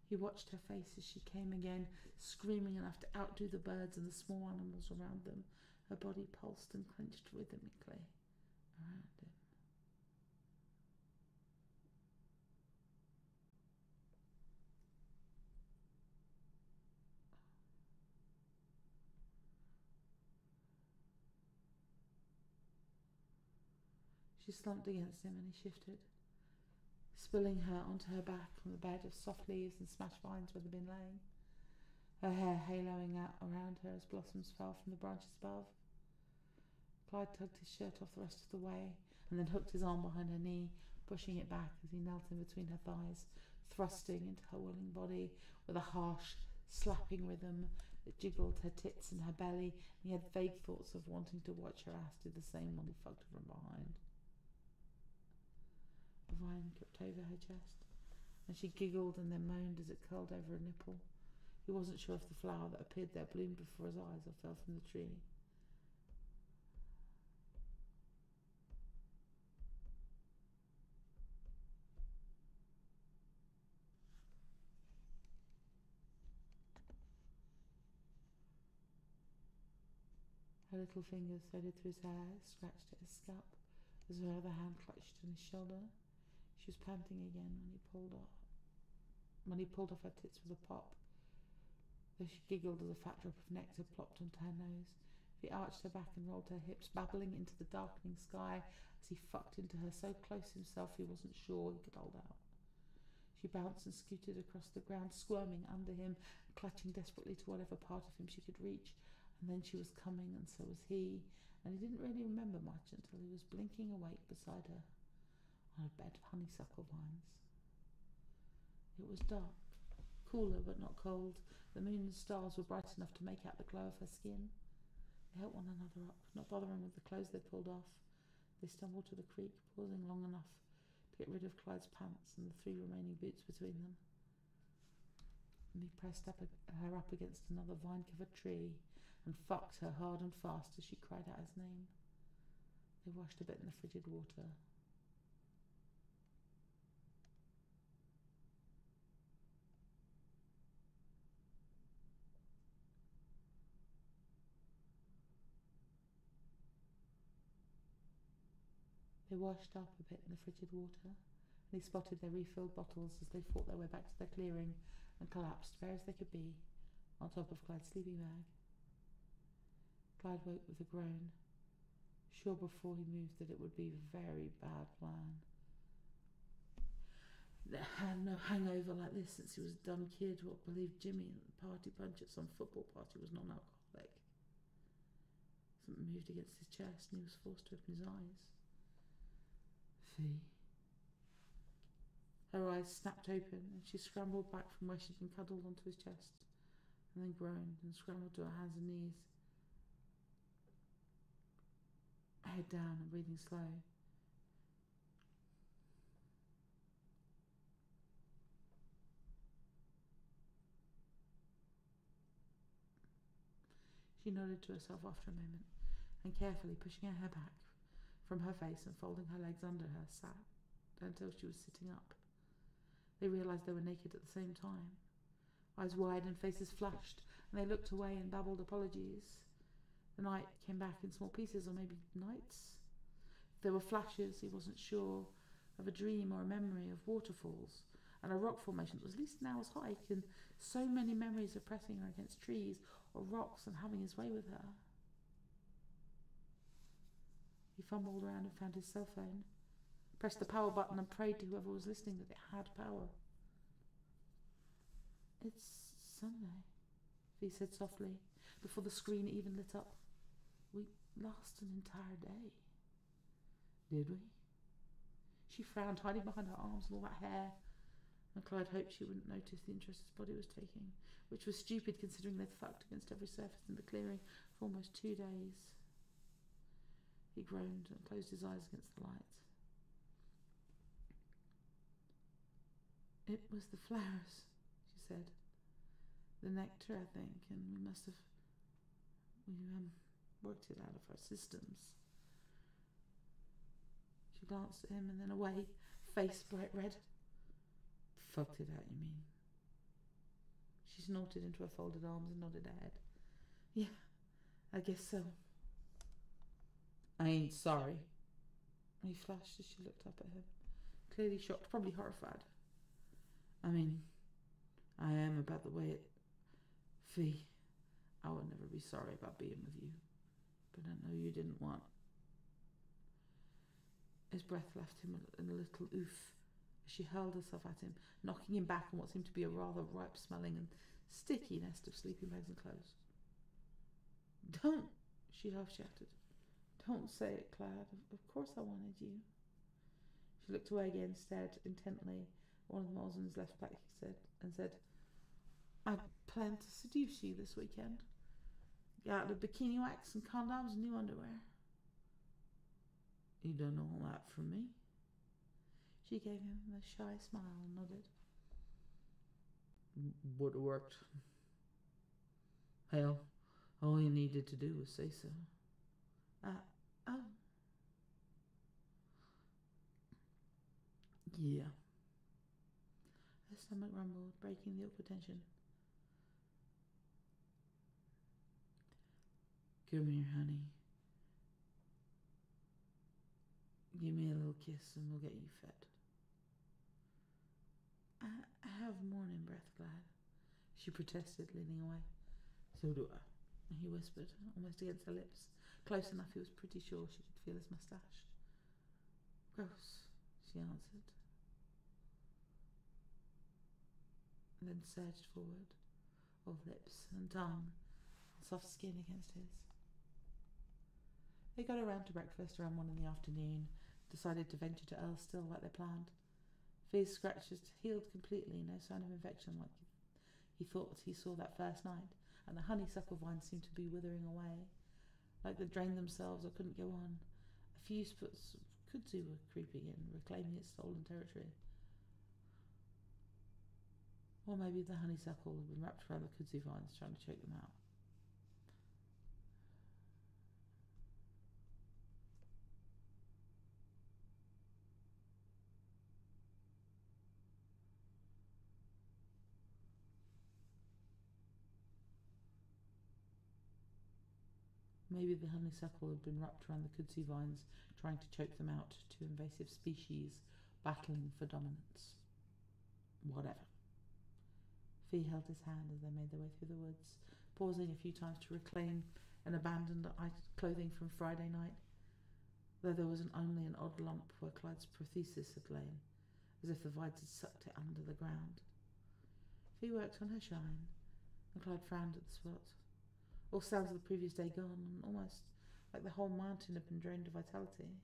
He watched her face as she came again, screaming enough to outdo the birds and the small animals around them. Her body pulsed and clenched rhythmically around him. She slumped against him and he shifted, spilling her onto her back on the bed of soft leaves and smashed vines where they'd been laying, her hair haloing out around her as blossoms fell from the branches above. Clyde tugged his shirt off the rest of the way and then hooked his arm behind her knee, pushing it back as he knelt in between her thighs, thrusting into her willing body with a harsh, slapping rhythm that jiggled her tits and her belly, and he had vague thoughts of wanting to watch her ass do the same while he fucked her from behind. A vine gripped over her chest, and she giggled and then moaned as it curled over her nipple. He wasn't sure if the flower that appeared there bloomed before his eyes or fell from the tree. Her little fingers threaded through his hair, scratched at his scalp, as her other hand clutched on his shoulder. She was panting again when he pulled off her tits with a pop, though she giggled as a fat drop of nectar plopped onto her nose. He arched her back and rolled her hips, babbling into the darkening sky as he fucked into her so close himself he wasn't sure he could hold out. She bounced and scooted across the ground, squirming under him, clutching desperately to whatever part of him she could reach. And then she was coming, and so was he, and he didn't really remember much until he was blinking awake beside her on a bed of honeysuckle vines. It was dark, cooler but not cold. The moon and stars were bright enough to make out the glow of her skin. They helped one another up, not bothering with the clothes they'd pulled off. They stumbled to the creek, pausing long enough to get rid of Clyde's pants and the 3 remaining boots between them. And he pressed her up against another vine-covered tree and fucked her hard and fast as she cried out his name. They washed a bit in the frigid water. They washed up a bit in the frigid water, and he spotted their refilled bottles as they fought their way back to their clearing and collapsed, bare as they could be, on top of Clyde's sleeping bag. Clyde woke with a groan, sure before he moved that it would be a very bad plan. They had no hangover like this since he was a dumb kid who believed Jimmy and the party punch at some football party was non-alcoholic. Something moved against his chest and he was forced to open his eyes. Fee. Her eyes snapped open and she scrambled back from where she'd been cuddled onto his chest, and then groaned and scrambled to her hands and knees, head down and breathing slow. She nodded to herself after a moment, and carefully pushing her hair back from her face and folding her legs under her, sat until she was sitting up. They realised they were naked at the same time. Eyes wide and faces flushed, and they looked away and babbled apologies. The night came back in small pieces, or maybe nights. If there were flashes, he wasn't sure, of a dream or a memory of waterfalls and a rock formation that was at least an hour's hike, and so many memories of pressing her against trees or rocks and having his way with her. He fumbled around and found his cell phone, pressed the power button and prayed to whoever was listening that it had power. "It's Sunday," Fee said softly, before the screen even lit up. "We lost an entire day." "Did we?" She frowned, hiding behind her arms and all that hair, and Clyde hoped she wouldn't notice the interest his body was taking, which was stupid considering they'd fucked against every surface in the clearing for almost 2 days. He groaned and closed his eyes against the light. "It was the flowers," she said. "The nectar, I think, and we worked it out of our systems." She glanced at him and then away, face bright red. "Fucked it out, you mean?" She snorted into her folded arms and nodded her head. "Yeah, I guess so." "I ain't sorry." He flashed as she looked up at him, clearly shocked, probably horrified. "I mean, I am about the way it... Fee, I would never be sorry about being with you, but I know you didn't want..." His breath left him in a little oof as she hurled herself at him, knocking him back on what seemed to be a rather ripe-smelling and sticky nest of sleeping bags and clothes. "Don't," she half-shouted. "Don't say it, Clyde. Of course I wanted you." She looked away again, stared intently at one of the moles on his left back, and said, "I plan to seduce you this weekend. Get out of bikini wax and condoms and new underwear." "You done all that for me?" She gave him a shy smile and nodded. "Would have worked. Hell, all you needed to do was say so." Oh. "Yeah." Her stomach rumbled, breaking the awkward tension. "Come here, honey. Give me a little kiss and we'll get you fed." I have morning breath, Clyde," she protested, leaning away. "So do I," he whispered, almost against her lips, close enough he was pretty sure she could feel his moustache. "Gross," she answered, and then surged forward, all lips and tongue and soft skin against his. They got around to breakfast around 1 in the afternoon, decided to venture to Earl Still like they planned. Fee's scratches healed completely, no sign of infection like he thought he saw that first night, and the honeysuckle vines seemed to be withering away, like they drained themselves or couldn't go on. A few spots of kudzu were creeping in, reclaiming its stolen territory. Or maybe the honeysuckle had been wrapped around the kudzu vines, trying to choke them out. Maybe the honeysuckle had been wrapped around the kudzu vines, trying to choke them out, two invasive species battling for dominance. Whatever. Fee held his hand as they made their way through the woods, pausing a few times to reclaim an abandoned clothing from Friday night, though there was only an odd lump where Clyde's prothesis had lain, as if the vines had sucked it under the ground. Fee worked on her shine, and Clyde frowned at the spot. All sounds of the previous day gone, and almost like the whole mountain had been drained of vitality.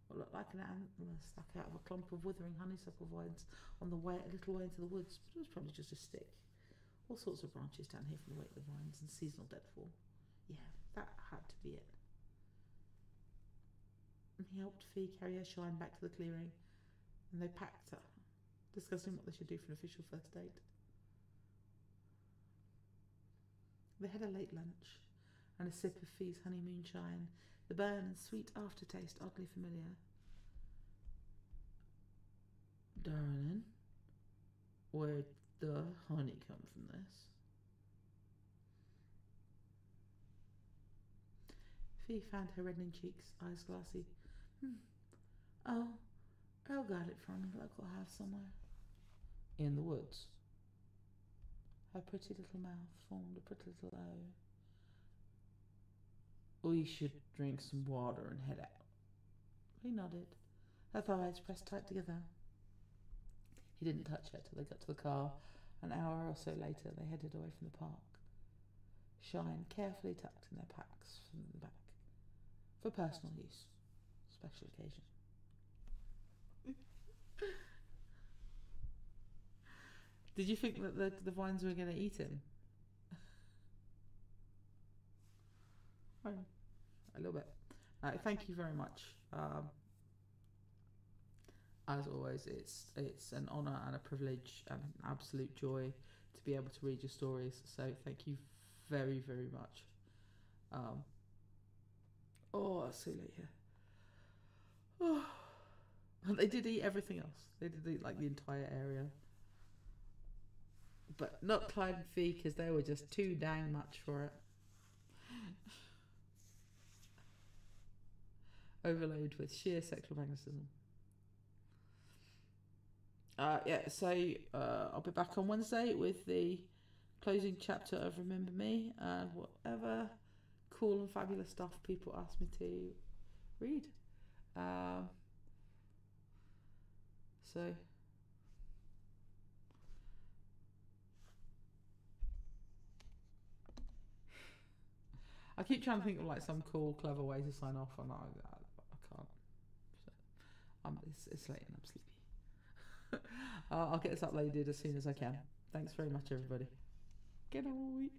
What looked like an antler stuck out of a clump of withering honeysuckle vines on the way, a little way into the woods, but it was probably just a stick. All sorts of branches down here from the weight of the vines and seasonal deadfall. Yeah, that had to be it. And he helped Fee carry her shine back to the clearing, and they packed her, discussing what they should do for an official first date. They had a late lunch and a sip of Fee's honey moonshine, the burn and sweet aftertaste oddly familiar. Darling, where'd the honey come from this? Fee found her reddening cheeks, eyes glassy. Oh, Earl got it from a local house somewhere. In the woods? Her pretty little mouth formed a pretty little O. We should drink some water and head out. He nodded, her thighs pressed tight together. He didn't touch her till they got to the car. An hour or so later, they headed away from the park, shine carefully tucked in their packs from the back, for personal use, special occasion. Did you think that the vines were going to eat him? A little bit. Thank you very much. As always, it's an honour and a privilege and an absolute joy to be able to read your stories. So thank you very, very much. It's so late here. Oh. They did eat everything else. They did eat like the entire area. But not Clyde and Fee, because they were just too dang much for it. Overload with sheer sexual magnetism. I'll be back on Wednesday with the closing chapter of Remember Me and whatever cool and fabulous stuff people ask me to read. I keep trying to think of like some cool, clever way to sign off, and I can't. So, it's late and I'm sleepy. I'll get this uploaded as soon as I can. Thanks very much, everybody. Good night.